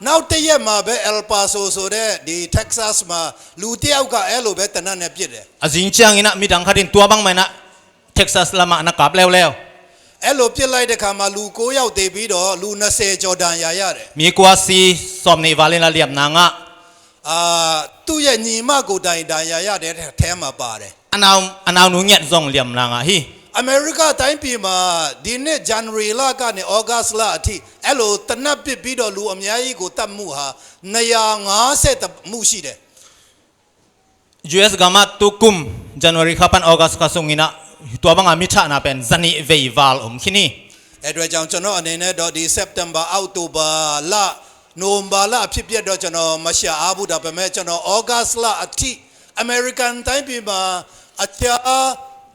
နောက်တစ်ရက်မှာပဲ El Paso ဆိုတဲ့ဒီ Texas မှာလူတစ်ယောက်ကအဲ့လိုပဲတနတ်နဲ့ပြစ်တယ် อาจินจังอินะมีดังคตินตัวบังไหมนะเท็กซัสละมานะกับแล้ว အဲ့လိုပြစ်လိုက်တဲ့ခါမှာလူ9ယောက်တည်ပြီးတော့လူ20ကျော်ဒဏ်ရာရတယ် มีกว่าซีซ่อมนี่วาเลนละเหลี่ยมนางา သူ့ရဲ့ညီမကိုတိုင်ဒဏ်ရာရတဲ့ထဲမှာပါတယ် อันเอาหนูเงียดซองเหลี่ยมนางาฮี အမေရိကတိုင်းပြည်မှာဒီနှစ် January လကနေ August လအထိအဲ့လိုတနတ်ပစ်ပြီးတော့လူအများကြီးကိုတတ်မှုဟာ250မှုရှိတယ် US กามาตุกุม January คับปันออกัสคาซุงอินะตัวบังอามิชานะเป็นซันนี่เวย์วาลอมคินี အဲ့အတွက်ကြောင့်ကျွန်တော်အနေနဲ့တော့ဒီ September October လ November လအဖြစ်ပြတော့ကျွန်တော်မရှာအားဘူးဒါပေမဲ့ကျွန်တော် August လအထိ American တိုင်းပြည်မှာအခြား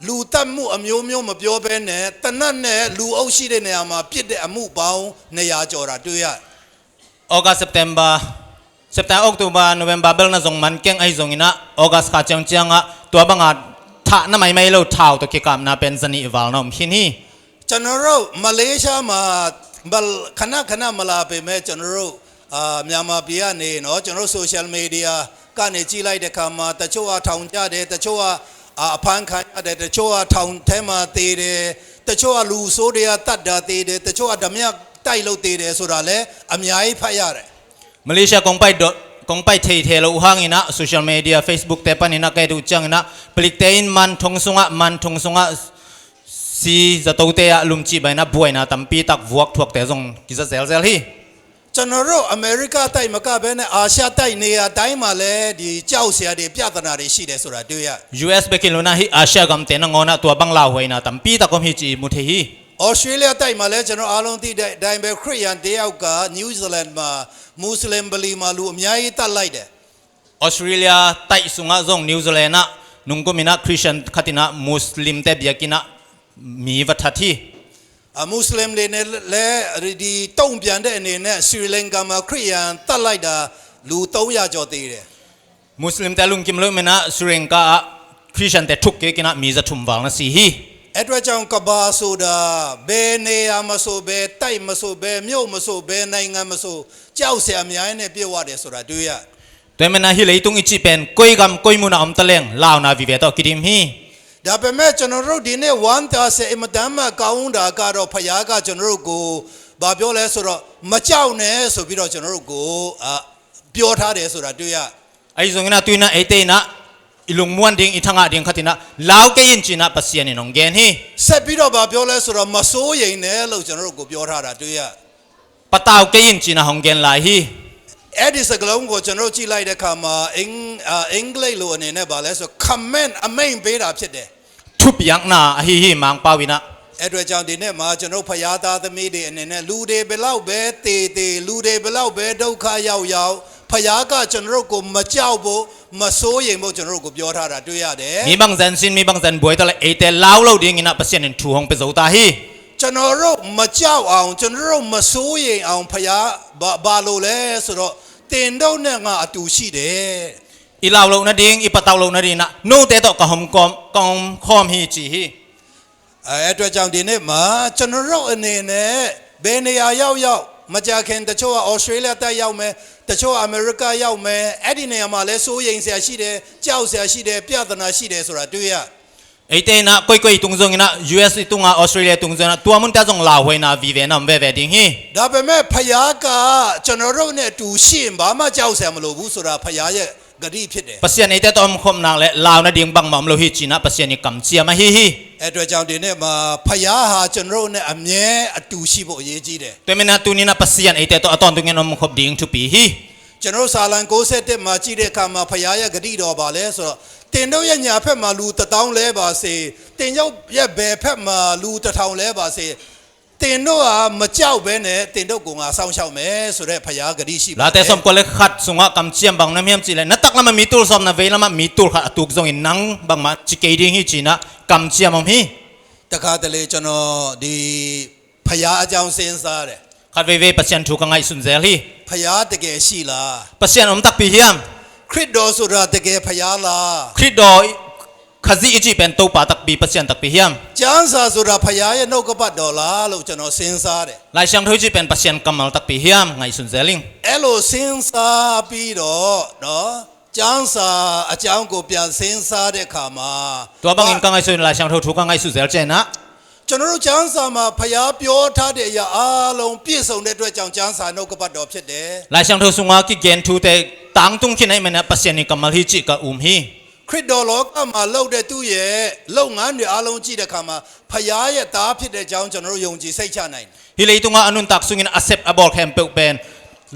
လူတတ်မှုအမျိုးမျိုးမပြောဘဲနဲ့တနတ်နဲ့လူအုပ်ရှိတဲ့နေရာမှာပြစ်တဲ့အမှုပေါင်း200ကျော်တာတွေ့ရ ออกัส September October November เบลนะซงมันเก่งไอซงอินะออกัสคาจังจังอะตัวบังอาทะนะไม่เลวทาวตัวกิกามนะเป็นซันนี่วาลนอมคินี ကျွန်တော်တို့မလေးရှားမှာခဏမလာပေမဲ့ကျွန်တော်တို့မြန်မာပြည်ကနေเนาะကျွန်တော်တို့ social media ကနေကြည့်လိုက်တဲ့ခါမှာတချို့ကထောင်ကြတယ်တချို့ကအဖမ်းခံရတယ်တချို့ကထောင်ထဲမှာသေတယ်တချို့ကလူဆိုးတွေကတတ်တာသေတယ်တချို့ကဓမြတိုက်လို့သေတယ်ဆိုတာလည်းအများကြီးဖတ်ရတယ် มาเลเซียกงไปเทโลอุฮังอินะโซเชียลมีเดีย Facebook แต่ปันอินะแกดูจังอินะปลิกเตอินมันทงซุงะซีจะโตเตะลุมจีไปนะบวยนะตัมปีตักวอกทวกแต่ซงกิจะเซลฮี ကျွန်တော်တို့အမေရိကတိုက်မကဘဲနဲ့အာရှတိုက်နေရာတိုင်းမှာလည်းဒီကြောက်စရာတွေပြဿနာတွေရှိတယ်ဆိုတာတွေ့ရ US เบกินโลนะฮีอาเซียกัมเตนะงอนะตัวบังลาวหวยนะตัมปีตักกมฮีจีมุเทฮี Australia တိုက်မှာလည်းကျွန်တော်အားလုံးသိတဲ့အတိုင်းပဲခရစ်ယာန်တယောက်က New Zealand မှာမွတ်စလင်ဗလီမှာလူအများကြီးတတ်လိုက်တယ် ออสเตรเลียไต้ซุงะซงนิวซีแลนด์นะนุงกุมินะคริสเตียนคตินะมุสลิมแต่เบียกินะมีวัฒนที่ မွတ်စလင်တွေနဲ့လည်းဒီတုံ့ပြန်တဲ့အနေနဲ့စရီလင်ကာမှာခရစ်ယာန်တတ်လိုက်တာလူ300ကျော်သေးတယ် มุสลิมแต่ลุงกิมลุมินะสุริงกาคริสเตียนแต่ทุกเกกินะมีจะทุมวาลนะสีฮี အဲ့အတွက်ကြောင့်ကဘာဆိုတာဘယ်နေရာမဆိုဘယ်တိုက်မဆိုဘယ်မြို့မဆိုဘယ်နိုင်ငံမဆိုကြောက်စရာအများကြီးနဲ့ပြည့်ဝတယ်ဆိုတာတွေ့ရ ตัวมันนะฮิเลยตุงอิจิเป็นก้อยกำก้อยมุนะอมตะเลงลาวนาวิเวตอกิดิมฮี ဒါပေမဲ့ကျွန်တော်တို့ဒီနေ့130အမတမ်းမှကောင်းတာကတော့ဖယားကကျွန်တော်တို့ကိုဘာပြောလဲဆိုတော့မကြောက်နဲ့ဆိုပြီးတော့ကျွန်တော်တို့ကိုပြောထားတယ်ဆိုတာတွေ့ရ ไอซงนะตุยนะเอเตนะอิลุงมวนดิงอิทังะดิงคตินะลาวเกยินจินะปัสยานินองเกนฮี ဆက်ပြီးတော့ဘာပြောလဲဆိုတော့မစိုးရိမ်နဲ့လို့ကျွန်တော်တို့ကိုပြောထားတာတွေ့ရ ปะตาวเกยินจินะฮองเกนลายฮี အဲ့ဒီစကလုံးကိုကျွန်တော်ကြည့်လိုက်တဲ့အခါမှာအင်္ဂလိပ်လိုအနေနဲ့ဘာလဲဆို comment အမိန်ပေးတာဖြစ်တယ် ทุบยังนาอฮีฮีมังปาวินะ အဲ့အတွက်ကြောင့်ဒီနေ့မှာကျွန်တော်ဖယားသားသမီးတွေအနေနဲ့လူတွေဘယ်လောက်ပဲတေလူတွေဘယ်လောက်ပဲဒုက္ခရောက်ဖယားကကျွန်တော်ကိုမကြောက်ဖို့မစိုးရိမ်ဖို့ကျွန်တော်ကိုပြောထားတာတွေ့ရတယ် มีบางแสนซินมีบางแสนบวยตะละเอเตลาวเราดิงอินะปัสยานินทูฮองเปโซตาฮี က ကျွန်တော်တို့မကြောက်အောင်ကျွန်တော်တို့မစိုးရိမ်အောင်ဖယားဘာလို့လဲဆိုတော့တင်တို့နဲ့ငါအတူရှိတယ် ilaw lo na ding ipataw lo na din na no te to ka hom khom hi chi hi အဲ့အတွက်ကြောင့်ဒီနေ့မှာကျွန်တော်တို့အနေနဲ့ဘယ်နေရာရောက်မကြခင်တချို့ကဩစတြေးလျတက်ရောက်မယ်တချို့အမေရိကရောက်မယ်အဲ့ဒီနေရာမှာလဲစိုးရိမ်စရာရှိတယ်ကြောက်စရာရှိတယ်ပြဿနာရှိတယ်ဆိုတာတွေ့ရ ai te na koi tung zong na US tunga Australia tung zong na tua mun ta zong la hoi na vi ve na mbe ve ding hi ဒါပေမဲ့ဖယားကကျွန်တော်တို့နဲ့တူရှိရင်ဘာမှကြောက်စရာမလိုဘူးဆိုတာဖယားရဲ့ဂတိဖြစ်တယ် pasien ai te to om khom na le law na ding bang mam lo hi chi na pasien ni kam chia ma hi hi အဲ့အတွက်ကြောင့်ဒီနေ့မှာဖယားဟာကျွန်တော်တို့နဲ့အမြဲအတူရှိဖို့အရေးကြီးတယ် te mena tu ni na pasien ai te to aton tung en om khop ding tu pi hi ကျွန်တော်စာလံ61မှာကြည့်တဲ့အခါမှာဖယားရဲ့ဂတိတော်ပါလဲဆိုတော့တင်တို့ရဲ့ညာဖက်မှာလူ1000လဲပါစေတင်ရောက်ရဲ့ဘယ်ဖက်မှာလူ1000လဲပါစေတင်တို့ဟာမကြောက်ဘဲနဲ့တင်တို့ကငါစောင့်ရှောက်မယ်ဆိုတဲ့ဖယားဂတိရှိပါ la te som ko le khat sunga kam chiam bang na miam chi le na tak la ma mi tul som na ve la ma mi tul kha atuk zong in nang bang ma chi ke ding hi chi na kam chiam om hi တခါတလေကျွန်တော်ဒီဖယားအကြောင်းစဉ်းစားတယ် khat ve ve pasien thu ka ngai sun zel hi ဖယားတကယ်ရှိလား pasien om tak pi hiam ခရစ်တော်ဆိုတာတကယ်ဖယားလား khrit do khazi ichi pen to pa tak pi pasien tak pi hiam ကျမ်းစာဆိုတာဖယားရဲ့နှုတ်ကပတ်တော်လားလို့ကျွန်တော်စဉ်းစားတယ် lai sang thoi chi pen pasien kamal tak pi hiam ngai sun zeling အဲ့လိုစဉ်းစားပြီးတော့နော်ကျမ်းစာအကြောင်းကိုပြန်စဉ်းစားတဲ့အခါမှာ to bang in ka ngai sun lai sang thoi thu ka ngai su zel che na ကျွန်တော်တို့ကျမ်းစာမှာဖယားပြောထားတဲ့အရာအလုံးပြည့်စုံတဲ့အတွက်ကြောင့်ကျမ်းစာနှုတ်ကပတ်တော်ဖြစ်တယ် lai sang thoi sunga ki gen thu te tang tung ki nai mena pasien ni kamal hi chi ka hi ခရစ်တော်လောကမှာလှုပ်တဲ့သူရဲ့လုပ်ငန်းတွေအလုံးကြည့်တဲ့အခါမှာဖယားရဲ့သားဖြစ်တဲ့အကြောင်းကျွန်တော်တို့ယုံကြည်စိတ်ချနိုင်တယ် hi lei tunga anun tak sungin accept abol khem pe pen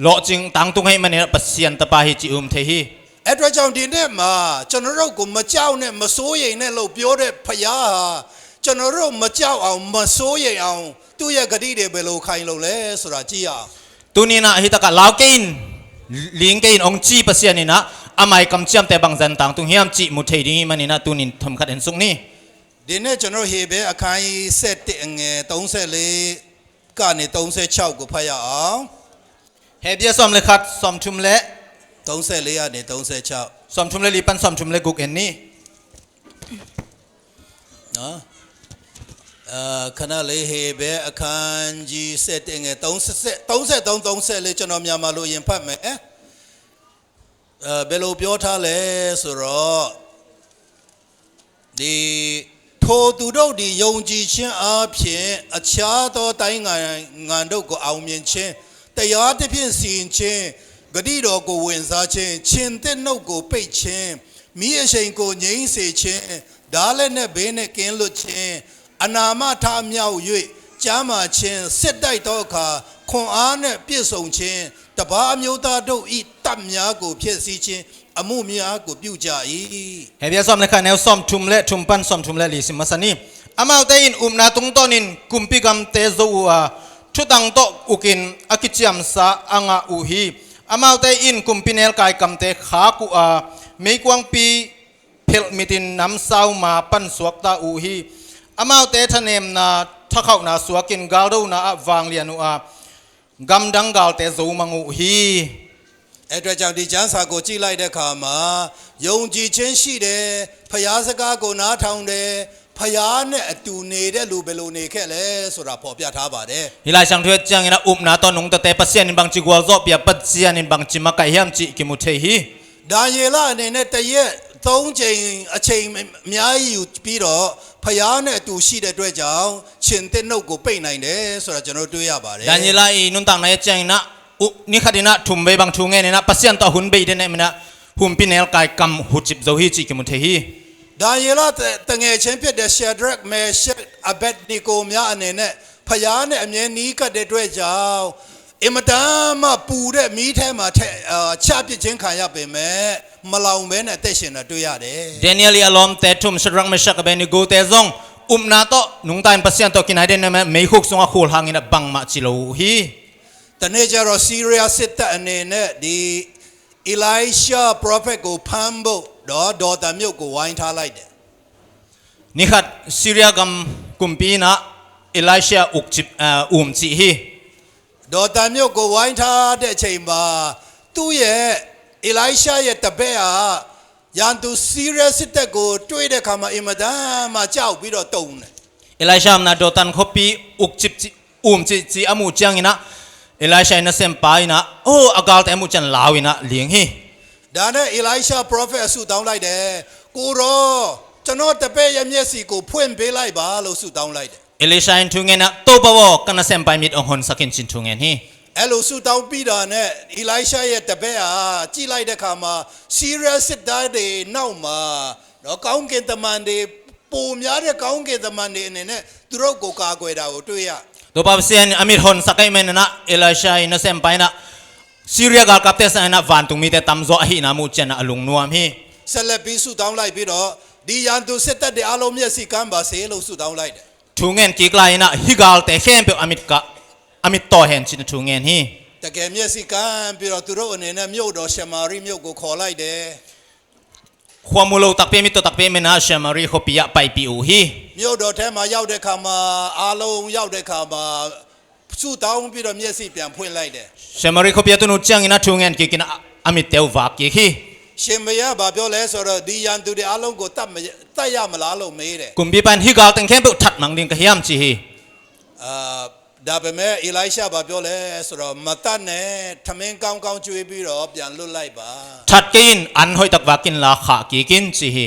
lo ching tang tung hai mane pasien ta pa hi chi the hi အဲ့အတွက်ကြောင့်ဒီနေ့မှာကျွန်တော်တို့ကိုမကြောက်နဲ့မစိုးရိမ်နဲ့လို့ပြောတဲ့ဖယားဟာကျွန်တော်တို့မကြောက်အောင်မစိုးရိမ်အောင်သူ့ရဲ့ဂတိတွေဘယ်လိုခိုင်လုံလဲဆိုတာကြည့်ရအောင် tu ni na hi ta ka law kein ling kein ong chi pasien ni na amai kam chiam te bang zan tang tung hiam chi mu thei ding mani na tu nin thom khat en sung ni ဒီနေ့ကျွန်တော်ဟေဘဲအခန်းကြီး7ငယ်34ကနေ36ကိုဖတ်ရအောင် he bia som le khat som thum le 34ကနေ36 som thum le li pan som thum le guk en ni နော်ခဏလေးဟေဘဲအခန်းကြီး7ငယ်33ကျွန်တော်မြန်မာလိုရင်ဖတ်မယ်ဘယ်လိုပြောထားလဲဆိုတော့ဒီထိုသူတို့ဒီယုံကြည်ခြင်းအပြင်အခြားသောတိုင်းငါတို့ကိုအောင်မြင်ခြင်းတရားတစ်ဖြင့်စီရင်ခြင်းဂတိတော်ကိုဝင်စားခြင်းရှင်တဲ့နှုတ်ကိုပိတ်ခြင်းမိအရှိန်ကိုငြိမ်းစေခြင်းဓာလည်းနဲ့ဘေးနဲ့ကင်းလွတ်ခြင်းအနာမထမြောက်၍ကျမ်းမာခြင်းစစ်တိုက်သောအခါခွန်အားနဲ့ပြည့်စုံခြင်းတပါးမျိုးသားတို့ဤတပ်များကိုဖျက်ဆီးခြင်းအမှုများကိုပြုကြ၏ he bia som le khat ne som thum le thum pan som thum le li sim masani amau te in na tung tonin kumpi gam te zo a thutang to ukin akichiam sa anga u hi amau te in kumpinel kai kam te kha ku a meikwang pi phel mitin nam sau ma pan suak ta u hi amau te thanem na thakau na suakin galdo na awang lianu a gam dangal te zo mangu hi အဲ့အတွက်ကြောင့်ဒီကျမ်းစာကိုကြည့်လိုက်တဲ့အခါမှာယုံကြည်ခြင်းရှိတယ်ဖယားစကားကိုနားထောင်တယ်ဖယားနဲ့အတူနေတဲ့လူဘယ်လိုနေခဲ့လဲဆိုတာဖော်ပြထားပါတယ် hilai sang thue chang ina na to nung te pasien in bang chi gwal zo pia pat sian in bang chi ma kai hiam chi ki mu the hi ဒါယေလအနေနဲ့တရက်3ချိန်အချိန်အများကြီးယူပြီးတော့ဖယားနဲ့အတူရှိတဲ့အတွက်ကြောင့်ရှင်တဲ့နှုတ်ကိုပိတ်နိုင်တယ်ဆိုတာကျွန်တော်တွေ့ရပါတယ် daniela i nun tang na chang ina ni khadina thum be bang thu nge ne na pasien to hun be de ne na hum pinel kai kam hu chip zo hi chi ki mu the hi ဒါယေလတငယ်ချင်းဖြစ်တဲ့ Shadrach Meshach Abednego များအနေနဲ့ဖယားနဲ့အမြဲနီးကပ်တဲ့အတွက်ကြောင့်အင်မတန်မှပူတဲ့မီးထဲမှာချပစ်ခြင်းခံရပေမဲ့မလောင်ဘဲနဲ့အသက်ရှင်တာတွေ့ရတယ် daniel alom te thum Shadrach Meshach Abednego te zong na to nung time pasien to kinai de ne me huk songa khol hangina bang ma chi lo hi တနေ့ကျတော့ Syria စစ်တပ်အနေနဲ့ဒီ Elisha prophet ကိုဖမ်းဖို့ဒေါ်တာမြို့ကိုဝိုင်းထားလိုက်တယ် ni khat syria gam kumpi na เอลิชาอุกจิจีฮี ดอตามิโอโกไวท่าเดชัยมาตู้เย่เอลิชาเย่ตะเบะยันตูซีเรียสเตกูช่วยเด็กขามาอิมดามาเจ้าบิดอตุงเนี่ย เอลิชานาโดตันคบปีอุกจิจีอามูจังอินะเอลิชาอินะเซมปายนะโอ้อากาลแต่อามูจันลาวินะเลี้ยงฮี ดานเอลิชาโปรเฟสสุดาวไล่เด้กูรอจะนอตะเปยยามเยสีกูพ่นเปไล่บาโลสุดาวไล่เด้ เอลิชาอินทุงเงินนะโตบาวกันนะเซมปายมิดองหอนสักินจินทุงเงินฮี เอโลสุดาวปีดานเอลิชาเยตะเปยจีไล่เด็กขามาซีเรียสได้เดน่าวมาแล้วก้าวเกณฑ์ตมันเดปูมยาเดก้าวเกณฑ์ตมันเดเนี่ยตุรกูกากวยดาวตัวย่า ตัวภาพเสียนอามิรฮอนสักไอเมนนะเอลิชาอินะเซมปายนะซีเรียกาลกับเตสันนะวันตุงมีแต่ตำโซฮีนะมูเจนะอลุงนัวมฮี เซเลปิสุดาวไล่ปีดอดียันตุเซตเดอารมณ์เยสีกันบาเซโลสุดาวไล่เด้ ทุงเงินกีกลายนะฮิกาลแต่เข้มเปอามิดต่อเห็นจินทุงเงินฮี แต่แกเมียสิกันปีดอตุโรเนี่ยมิโอดอเชมาริมิโอกูขอไล่เด้ ความมูลตักเปมิตตักเปมินะเชมารีขปิยะไปปิอูฮี มิโอดอแท้มาเย้าเด็กขามาอาลงเย้าเด็กขามาสุดาวปีดอเมียสิเปลี่ยนพ่นไล่เด้ เชมารีขปิยะตุนุจังอินะทุงเงินกีกินะอามิดเตววักกีฮี เชมเบียบาเปียวเลสระดียันตุเดอาลงกูตัดยามลาลงไม่เด้ กุมบีปันฮิกาลแต่เข้มเปทัดมังดิงกะฮิยามจีฮี ดาเปเมเอลิชาบาเปียวเลสระมาตันเนี่ยทำเองก้าวช่วยปีดอเปลี่ยนลุไล่บา ทัดกินอันหอยตักวักินลาขากีกินจีฮี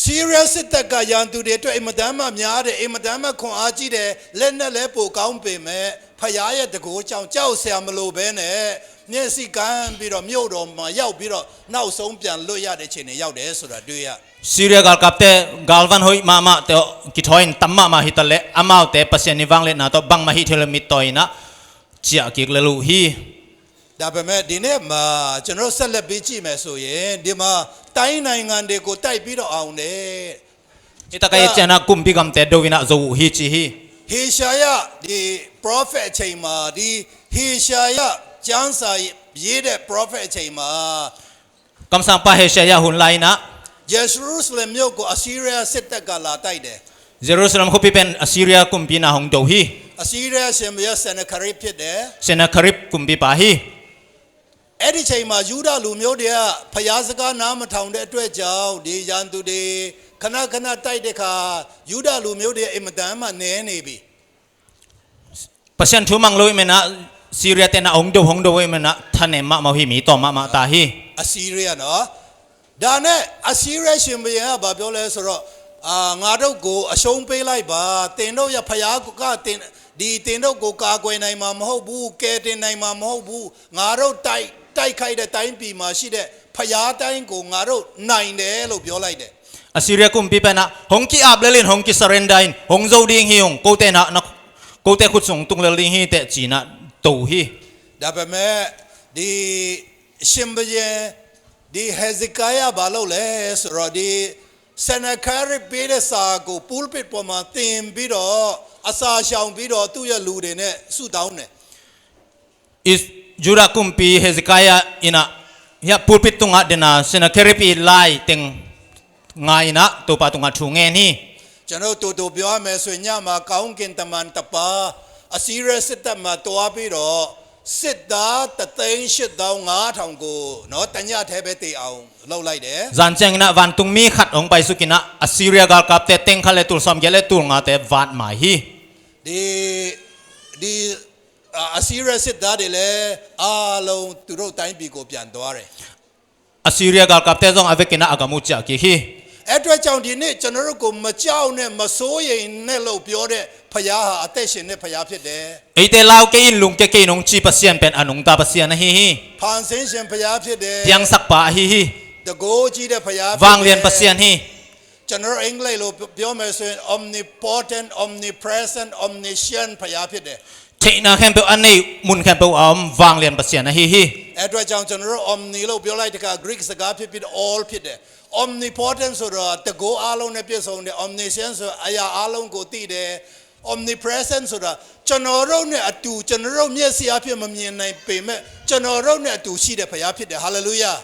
ซีเรียสแต่กายันตุเดตัวเอ็มดามามีอะไรเอ็มดามาคงอาจีเดเล่นนั่นแหละปูก้าวเปเมพยายามตะกูเจ้าเสียมโลเบเน่เนี่ยสิการปีดอมิโอดอมาเย้าปีดอน่าสงเปลี่ยนลุยาเดเชนเย้าเดสุดาด้วย ซีเรียกาลกับเตกาลวันหอยมาเตกิทอยน์ตัมมาฮิตเลอามาเตปัสยานิวังเลนะตบังมาฮิตเลมิตอยนะเจียกิกเลลูฮี ดาเปเมดีเนี่ยมาจนเราเซเลบิจิเมสุเยดีมาไต้ในงานเด็กกูไต้ปีดอเอาเนี่ย อิตาไกเจนะกุมพิกามเตโดวินะโซฮีจีฮี เฮชายะดีโปรเฟตชัยมาดีเฮชายะจังสายเยเดโปรเฟตชัยมา คำสั่งพระเฮเชียหุ่นไลนะ เยรูซาเล็มโยกูอัสซีเรียเซตตะกาลาไตเด เยรูซาเล็มเขาเป็นอัสซีเรียกุมพินาหงโดฮี อัสซีเรียเซมยาเซนคาริบพิดเด เซนาคาริบกุมพิปาฮี เอดิชัยมายูดาลูมิโอเดียพยาสกาน้ำมาทางเดด้วยเจ้าดียันตุดีคณะไตเดคายูดาลูมิโอเดียเอ็มดามาเนเนบี ปัจจัยทุ่มังลุยเมนะซีเรียเตนะหงโดเวเมนะท่านเอมะมาฮีมีต่อมาตาฮี อัสซีเรียเนาะดานเนอัสซีเรียชิมเบียบาเปียวเลสระงาดูกูอชงเปไลบาเตนโดยพยากูก็เตนดีเตนโดกูกากวยในมามหบูเกเตนในมามหบูงาดูไตใครได้ไตปีมาชิเดพยาไตกูงาดูนายเดลูเปียวไลเด อัสซีเรียกุมพิเป็นนะหงกีอับเลลินหงกีสเรนไดน์หงโจดิงฮิยงโกเตนะโกเตขุดส่งตุงเลลิงฮีเตจีนะตูฮี ดาเปเมดีชิมเบียดีเฮซิกายาบาโลเลสรอดีเซนคาริปีเดสากูปูลปิดปมาเต็มปีดออาซาชาวปีดอตุยลูเดเนสุดาวเน อิสจูรากุมปีเฮซิกายาอินะยาปูปิตุงะเดนะเซนาเคริปีไลติงไงนะตัวปาตุงะทุงเงินฮี ကျွန်တော်တူပြောရမယ်ဆိုရင်ညမှာကောင်းကင်တမန်တပါအစီရစစ်တပ်မှာတွားပြီးတော့စစ်သား3,850,000ကိုနော်တညထဲပဲတည်အောင်လှုပ်လိုက်တယ် จันเจงนะวันตุงมีขัดองไปสุกินะอัสซีเรียกาลกับเตเต็งขะเลตุลซอมเกเลตุลงาเตวันมาฮี ဒီအစီရစစ်သားတွေလည်းအားလုံးသူတို့တိုင်းပြည်ကိုပြန်သွားတယ် อัสซีเรียกาลกับเตซองอเวกินะอากามุจักกีฮี အဲ့အတွက်ကြောင့်ဒီနေ့ကျွန်တော်တို့ကိုမကြောက်နဲ့မစိုးရိမ်နဲ့လို့ပြောတဲ့ဖခင်ဟာအသက်ရှင်တဲ့ဖခင်ဖြစ်တယ် ไอเตลาวเกอินลุงเจเกนงจีปัสยันเป็นอนุงตาปัสยันนะฮีฮี ဖန်ဆင်းရှင်ဖခင်ဖြစ်တယ် เพียงสักปะฮีฮี တကိုးကြီးတဲ့ဖခင် วางเรียนปัสยันฮี ကျွန်တော်အင်္ဂလိပ်လိုပြောမယ်ဆိုရင် omnipotent omnipresent omniscient ဖခင်ဖြစ်တယ် เทนาแคมเปอันนี้มุนแคมเปอมวางเรียนปัสยันนะฮีฮี အဲ့အတွက်ကြောင့်ကျွန်တော်တို့ omni လို့ပြောလိုက်တဲ့အခါ Greek စကားဖြစ်ပြီး all ဖြစ်တယ် omnipotent ဆိုတော့တကိုးအားလုံးနဲ့ပြည့်စုံတယ် omniscient ဆိုအရာအားလုံးကိုသိတယ် omnipresent ဆိုတာကျွန်တော်တို့နဲ့အတူကျွန်တော်တို့မျက်စိအဖြစ်မမြင်နိုင်ပေမဲ့ကျွန်တော်တို့နဲ့အတူရှိတဲ့ဖခင်ဖြစ်တယ် hallelujah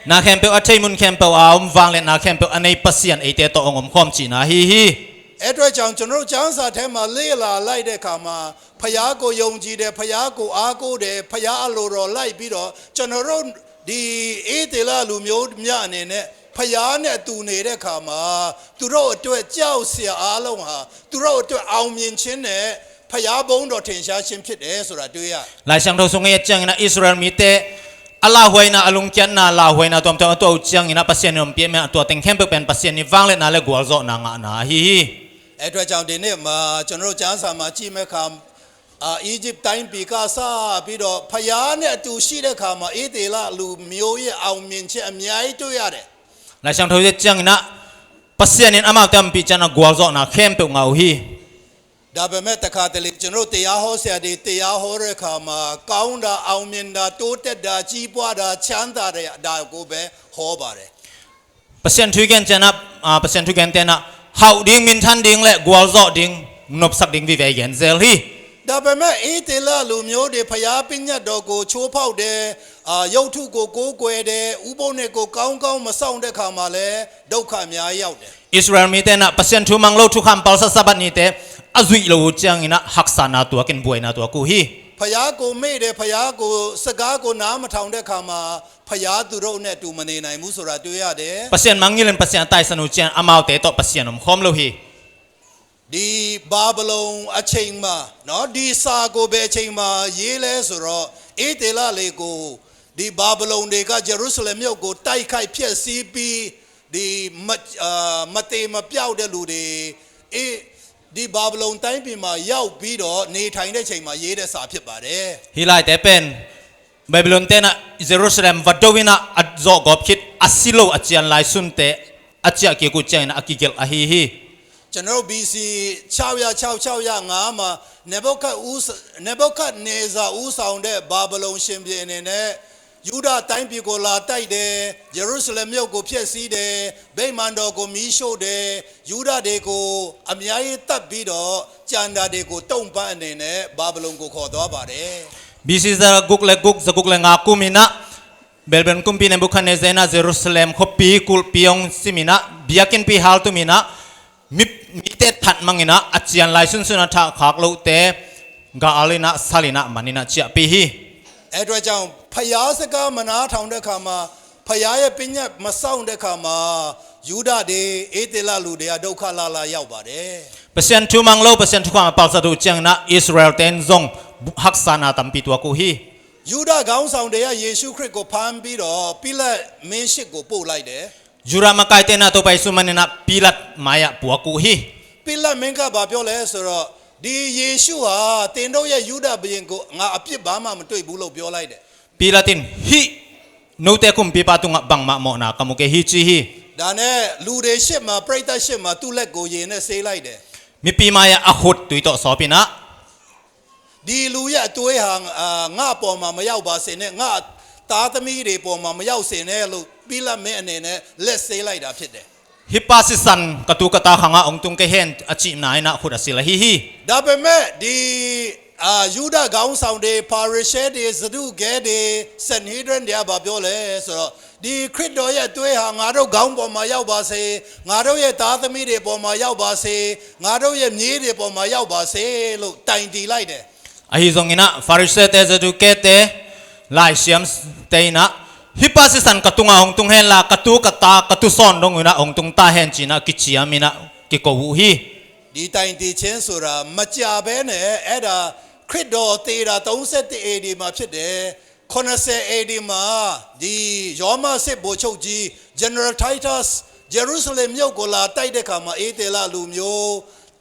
นาแคมเปออัตเทมุนแคมเปอมวางเรียนนาแคมเปออันนี้ปัสยันไอเตโตองอมคอมจีนะฮีฮี ဒ အဲ့အတွက်ကြောင့်ကျွန်တော်တို့ကျမ်းစာထဲမှာလေ့လာလိုက်တဲ့အခါမှာဖျားကိုယုံကြည်တယ်ဖျားကိုအားကိုးတယ်ဖျားအလိုတော်လိုက်ပြီးတော့ကျွန်တော်တို့ဒီအေဒေလလူမျိုးများအနေနဲ့ဖျားနဲ့တူနေတဲ့အခါမှာသူတို့အတွက်ကြောက်เสียအားလုံးဟာသူတို့အတွက်အောင်မြင်ခြင်းနဲ့ဖျားဘုံတော်ထင်ရှားခြင်းဖြစ်တယ်ဆိုတာတွေ့ရ lai sang thau sung ye chang ina Israel mi te ala huaina alung chan na la huaina tom tom to chang ina pasien nom pie me to teng khem pe pen pasien ni wang le na le gwal zo na nga na hi အဲ့အတွက်ကြောင့်ဒီနေ့မှာကျွန်တော်တို့ကျမ်းစာမှာကြည့်မဲ့အခါအီဂျစ်တိုင်းပြည်ကစားပြီးတော့ဖျားနဲ့အတူရှိတဲ့အခါမှာအေဒေလလူမျိုးရဲ့အောင်မြင်ခြင်းအများကြီးတွေ့ရတယ် lai sang thau ye chang ina pasien in ama tam pi chan na gwal zo na khem pe ngau hi ဒါပေမဲ့တခါတလေကျွန်တော်တရားဟောဆရာတွေတရားဟောတဲ့အခါမှာကောင်းတာအောင်မြင်တာတိုးတက်တာကြီးပွားတာချမ်းသာတဲ့ဒါကိုပဲဟောပါတယ် pasien thui gen chan na pasien thui gen te na hau ding min than ding le gwal zo ding nop sak ding vi ve gen zel hi ဒါပေမဲ့အေဒေလလူမျိုးတွေဖျားပညတ်တော်ကိုချိုးဖောက်တယ်ရုပ်ထုကိုကိုးကွယ်တယ်ဥပုံနဲ့ကိုကောင်းကောင်းမဆောင်တဲ့ခါမှာလဲဒုက္ခအများကြီးရောက်တယ် Israel mi te na pasien thu mang lo thu kham pal sa sabat ni te azui lo chang ina haksana tua ken buaina tua ku hi ဖျားကိုမေ့တယ်ဖျားကိုစကားကိုနားမထောင်တဲ့ခါမှာဖျားသူတို့နဲ့တူမနေနိုင်ဘူးဆိုတာတွေ့ရတယ် pasien mangilen pasien tai sanu chen amau te to pasien om khom lo hi ဒီဘာဗလုန်အချိန်မှာเนาะဒီစာကိုပဲအချိန်မှာရေးလဲဆိုတော့အေဒေလလေကိုဒီဘာဗလုန်တွေကဂျေရုဆလင်မြို့ကိုတိုက်ခိုက်ဖျက်ဆီးပြီးဒီမတေမပြောက်တဲ့လူတွေဒီဘာဗလုန်တိုင်းပြည်မှာရောက်ပြီးတော့နေထိုင်တဲ့ချိန်မှာရေးတဲ့စာဖြစ်ပါတယ် hi lai te pen babylon te na jerusalem vadowina adzo gop khit asilo achian lai sun te achia ke ku chen akigel a hi hi ကျွန်တော် BC 666မှာနေဗုခတ်နေဇာဦးဆောင်တဲ့ဘာဗလုန်ရှင်ပြည်အနေနဲ့ယူဒတိုင်းပြည်ကိုလာတိုက်တယ်ယေရုရှလင်မြို့ကိုဖျက်ဆီးတယ်ဗိမာန်တော်ကိုမီးရှို့တယ်ယူဒတွေကိုအများကြီးတတ်ပြီးတော့ကြံတာတွေကိုတုံ့ပန်းအနေနဲ့ဘာဗလုန်ကိုခေါ်သွားပါတယ် bc za guk le nga kumina belben kumpi ne bukhane zena jerusalem khopi kul piong simina biakin pi hal tu mina mi te that mangina achian lai sun suna tha khak lo te ga alina salina manina chia pi hi အဲ့အတွက်ကြောင့်ဖယားစကားမနာထောင်တဲ့ခါမှာဖယားရဲ့ပညတ်မဆောင်တဲ့ခါမှာယူဒတွေအေဒေလလူတွေကဒုက္ခလာရောက်ပါတယ် pasien thu mang lo pasien thu kham pal sa tu chang na israel ten zong haksana tampi tu ku hi ယူဒခေါင်းဆောင်တွေကယေရှုခရစ်ကိုဖမ်းပြီးတော့ပိလတ်မင်းရှိကိုပို့လိုက်တယ် jura makai te na to pai sumanina pilat maya pu ku hi ပိလတ်မင်းကဘာပြောလဲဆိုတော့ဒီယေရှုဟာတင်တို့ရဲ့ယူဒဘုရင်ကိုငါအပြစ်ဘာမှမတွေ့ဘူးလို့ပြောလိုက်တယ် pilatin hi no te kum pi patunga bang ma mo na kamuke hi chi hi ဒါနဲ့လူတွေရှစ်မှာပြိတ္တရှစ်မှာသူ့လက်ကိုရင်နဲ့ဆေးလိုက်တယ် mi pi maya akhut tui to so pina ဒီလူရဲ့အတွေးဟာငါပေါ်မှာမရောက်ပါစေနဲ့ငါသားသမီးတွေပေါ်မှာမရောက်စေနဲ့လို့ပိလတ်မင်းအနေနဲ့လက်ဆေးလိုက်တာဖြစ်တယ် hipasisan katu kata khanga ongtung ke hen achi na ina khut asila hi hi ဒါပေမဲ့ဒီယူဒခေါင်းဆောင်တွေပါရရှဲတွေဇဒုကဲတွေစန်ဟီဒရန်တွေကဘာပြောလဲဆိုတော့ဒီခရစ်တော်ရဲ့အတွေးဟာငါတို့ခေါင်းပေါ်မှာရောက်ပါစေငါတို့ရဲ့သားသမီးတွေပေါ်မှာရောက်ပါစေငါတို့ရဲ့မြေးတွေပေါ်မှာရောက်ပါစေလို့တိုင်တီလိုက်တယ် ahi zong ina farise te zadu ke te lai siam te ina hipasisan katunga ongtung hen la katu kata katu son dong ina ongtung ta hen china kichiam ina kiko hu hi ဒီတိုင်တီချင်းဆိုတာမကြဘဲနဲ့အဲ့ဒါခရစ်တော်တေတာ31 AD မှာဖြစ်တယ်80 AD မှာဒီယောမစစ်ဗိုလ်ချုပ်ကြီး General Titus ဂျေရုဆလင်မြို့ကိုလာတိုက်တဲ့ခါမှာအေဒေလလူမျိုး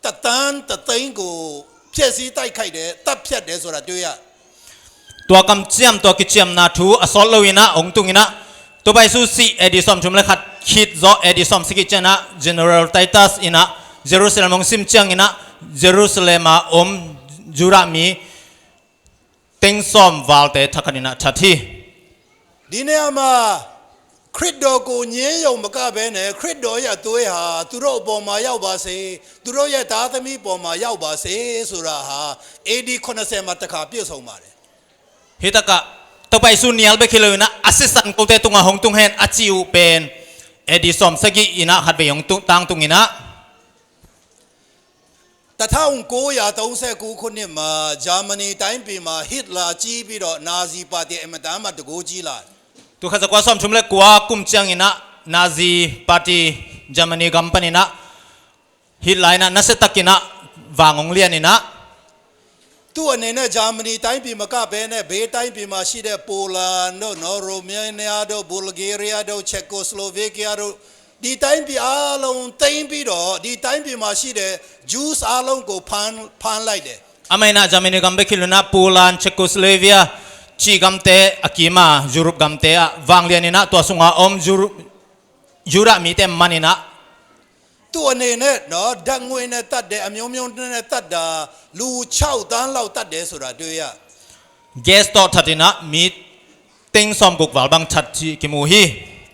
တသိန်းကိုဖျက်ဆီးတိုက်ခိုက်တယ်တပ်ဖြတ်တယ်ဆိုတာတွေ့ရ tua kam chiam tua kichiam na thu asol lo ina ongtung ina to bai su si edisom chum le khat khit zo edisom siki chana general titus ina jerusalem ong sim chang ina jerusalem om jurami teng som valte thakanina thathi ဒီနေရာမှာခရစ်တော်ကိုညင်းယုံမကဘဲနဲ့ခရစ်တော်ရဲ့အသွေးဟာသူတို့အပေါ်မှာရောက်ပါစေသူတို့ရဲ့သားသမီးပေါ်မှာရောက်ပါစေဆိုတာဟာ AD 80မှာတခါပြည့်စုံပါတယ် hitaka to bai su nial be khilo ina assistant ko te tunga hong tung hen achiu pen edisom sagi ina khat be yong tung tang tung ina တထောင်939ခုနှစ်မှာဂျာမနီတိုင်းပြည်မှာဟစ်လာကြီးပြီးတော့နာဇီပါတီအမတန်မှတကိုးကြီးလာ tu kha zakwa som thum le kwa kum chang ina nazi party germany company na hitline na se takina wangong lian ina သူ့အနေနဲ့ဂျာမနီတိုင်းပြည်မကဘဲနဲ့ဘေးတိုင်းပြည်မှာရှိတဲ့ပိုလန်တို့နော်ရိုမေးနီးယားတို့ဘူလ်ဂေးရီးယားတို့ချက်ကိုစလိုဗေးကီးယားတို့ဒီတိုင်းပြည်အားလုံးတိမ့်ပြီးတော့ဒီတိုင်းပြည်မှာရှိတဲ့ဂျူးစ်အားလုံးကိုဖမ်းလိုက်တယ် amaina germany gambe khiluna poland czechoslovakia chi gamte akima europe gamte a wanglian ina to sunga om jura mi te manina သူ့အနေနဲ့နော်ဓာတ်ငွေနဲ့တတ်တယ်အမျိုးမျိုးနဲ့တတ်တာလူ6တန်းလောက်တတ်တယ်ဆိုတာတွေ့ရ gas to thatina mi ting som guk wal bang that chi kimu hi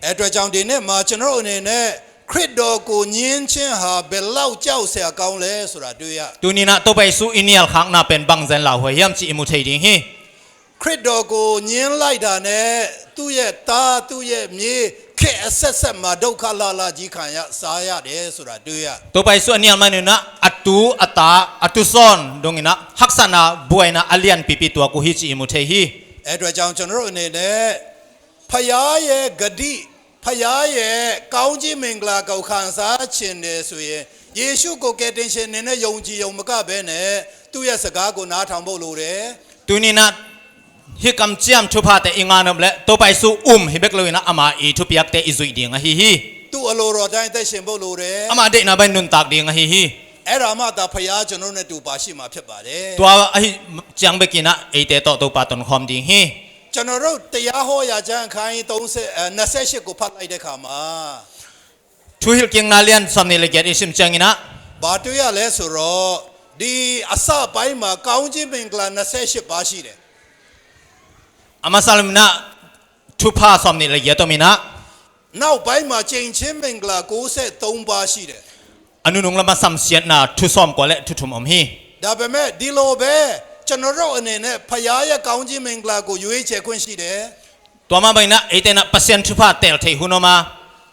အဲ့အတွက်ကြောင့်ဒီနေ့မှာကျွန်တော်အနေနဲ့ခရစ်တော်ကိုညှင်းချင်းဟာဘယ်လောက်ကြောက်စရာကောင်းလဲဆိုတာတွေ့ရ tunina to pai su inial khang na pen bang zen la hoi yam chi imu thei ding hi ခရစ်တော်ကိုညှင်းလိုက်တာနဲ့သူ့ရဲ့သားသူ့ရဲ့မြေခေအဆက်ဆက်မှာဒုက္ခလာကြီးခံရစားရတယ်ဆိုတာတွေ့ရ to pai su anial manuna atu ata atu son dongina haksana buaina alian pipi tua ku hi chi imu thei hi အဲ့အတွက်ကြောင့်ကျွန်တော်အနေနဲ့ဖယားရဲ့ဂတိဖယားရဲ့ကောင်းကြီးမင်္ဂလာကိုခံစားခြင်းတယ်ဆိုရင်ယေရှုကိုကယ်တင်ရှင်နေနဲ့ယုံကြည်ယုံမကဘဲနဲ့သူ့ရဲ့စကားကိုနားထောင်ဖို့လိုတယ် tunina hi kam chiam thu pha te inganom le to pai su hi bek loina ama i thu piak te izui ding hi hi သူ့အလိုတော်တိုင်းသက်ရှင်ဖို့လိုတယ် ama de na ban nun tak ding hi hi အဲ့ဒါမှသာဖယားကျွန်တော်နဲ့တူပါရှိမှာဖြစ်ပါတယ် tua hi chiang bekina e te to pa ton khom ding hi ကျွန်တော်တို့တရားဟောရာကျမ်းအခန်းကြီး28ကိုဖတ်လိုက်တဲ့အခါမှာ thu hil king na lian som ni le get isim changina ဘာတွေ့ရလဲဆိုတော့ဒီအစပိုင်းမှာကောင်းခြင်းမင်္ဂလာ28ပါရှိတယ် ama salimna thu pha som ni le get to mina နောက်ပိုင်းမှာကျင့်ချင်းမင်္ဂလာ93ပါရှိတယ် anunung lama sam siat na thu som ko le thu thum om hi ဒါပေမဲ့ဒီလိုပဲကျွန်တော်တို့အနေနဲ့ဖယားရဲ့ကောင်းခြင်းမင်္ဂလာကိုရွေးချယ်ခွင့်ရှိတယ် tua ma baina e te na pasien thu pha tel thei hunoma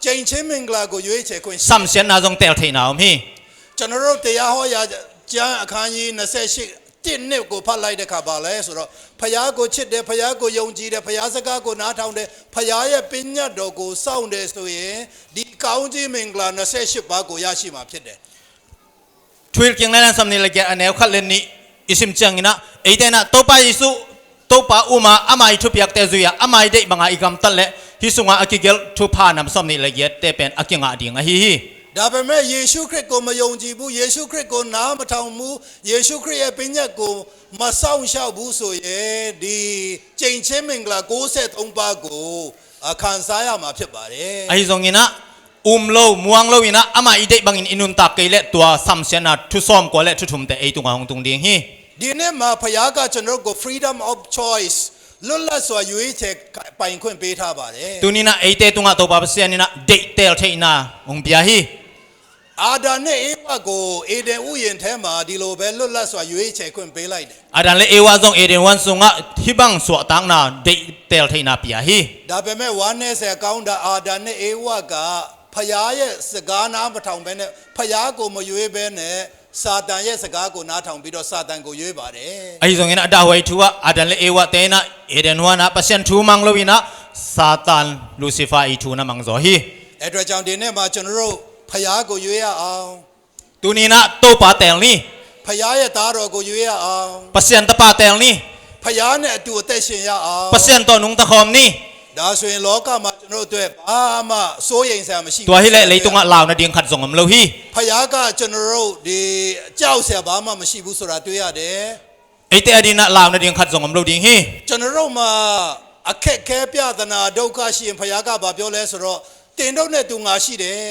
ကျင့်ချင်းမင်္ဂလာကိုရွေးချယ်ခွင့်ရှိ sam siat na jong tel thei na om hi ကျွန်တော်တို့တရားဟောရာကျမ်းအခန်းကြီး28တစ်နှစ်ကိုဖတ်လိုက်တဲ့အခါပါလဲဆိုတော့ဖယားကိုချစ်တယ်ဖယားကိုယုံကြည်တယ်ဖယားစကားကိုနားထောင်တယ်ဖယားရဲ့ပညတ်တော်ကိုစောင့်တယ်ဆိုရင်ဒီကောင်းခြင်းမင်္ဂလာ28ပါးကိုရရှိမှာဖြစ်တယ် thu hil king na lian som ni le get aneu khat len ni isim changina e te na to pai su to pa uma ama i thu piak te zuya ama i de banga i gam tal le hi sunga akigel thu pha nam som ni le get te pen akinga ding hi hi ဒါပေမဲ့ယေရှုခရစ်ကိုမယုံကြည်ဘူးယေရှုခရစ်ကိုနားမထောင်ဘူးယေရှုခရစ်ရဲ့ပညတ်ကိုမဆောင်ရှောက်ဘူးဆိုရင်ဒီကျင့်ချင်းမင်္ဂလာ93ပါးကိုခံစားရမှာဖြစ်ပါတယ် ai zongina lo muang lo ina ama i de bangin inun tak ke le tua sam sian na thu som ko le thu thum te e tunga hong tung ding hi ဒီနေ့မှာဖယားကကျွန်တော်ကို freedom of choice လွတ်လပ်စွာရွေးချယ်ပိုင်ခွင့်ပေးထားပါတယ် tunina e te tunga to pa sian ina de tel thei na ong bia hi အာဒါနဲ့အေဝါကိုအေဒင်ဥယျာဉ်ထဲမှာဒီလိုပဲလွတ်လပ်စွာရွေးချယ်ခွင့်ပေးလိုက်တယ် adan le ewa zong e den wan sunga hibang so tang na de tel thei na pia hi ဒါပေမဲ့ဝမ်းနဲ့ဆယ်ကောင်းတာအာဒါနဲ့အေဝါကဖယားရဲ့စကားနားမထောင်ဘဲနဲ့ဖယားကိုမရွေးဘဲနဲ့စာတန်ရဲ့စကားကိုနားထောင်ပြီးတော့စာတန်ကိုရွေးပါတယ် ai zongina da hoi thuwa adan le ewa te na e den wan na pasien thu mang lo ina satan lucifer i thu na mang zo hi အဲ့အတွက်ကြောင့်ဒီနေ့မှာကျွန်တော်တို့ဖယားကိုရွေးရအောင် tunina to pa tel ni ဖယားရဲ့သားတော်ကိုရွေးရအောင် pasien ta pa tel ni ဖယားနဲ့အတူအသက်ရှင်ရအောင် pasien to nung ta khom ni ဒါဆိုရင်လောကမှာကျွန်တော်တို့အတွက်ဘာမှစိုးရိမ်စရာမရှိဘူး tua hi le le tunga law na ding khat zong am lo hi ဖယားကကျွန်တော်တို့ဒီကြောက်စရာဘာမှမရှိဘူးဆိုတာတွေ့ရတယ် e te adina law na ding khat zong am lo ding hi ကျွန်တော်တို့မှာအခက်ခဲပြဿနာဒုက္ခရှိရင်ဖယားကဘာပြောလဲဆိုတော့တင်တို့နဲ့သူငါရှိတယ်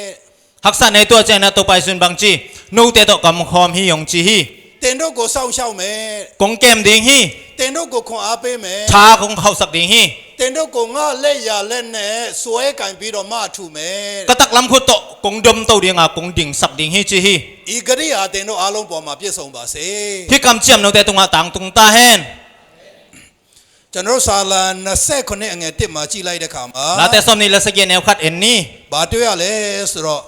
haksa nei to chen na to pai sun bang chi no te to kam khom hi yong chi hi တင်တို့ကိုစောင့်ရှောက်မယ် kong kem ding hi တင်တို့ကိုခွန်အားပေးမယ် cha kong khau sak ding hi တင်တို့ကိုငါလက်ရလက်နဲ့စွဲကင်ပြီးတော့မထူမယ် katak lam khut to kong dom to ding a kong ding sak ding hi chi hi ဤဂရိယာတင်တို့အားလုံးပေါ်မှာပြည့်စုံပါစေ hi kam chiam no te tunga tang tung ta hen ကျွန်တော်စာလံ29အငယ်1မှာကြည်လိုက်တဲ့ခါမှာ la te som ni la se ge ne khat en ni ဘာတွေ့ရလဲဆိုတော့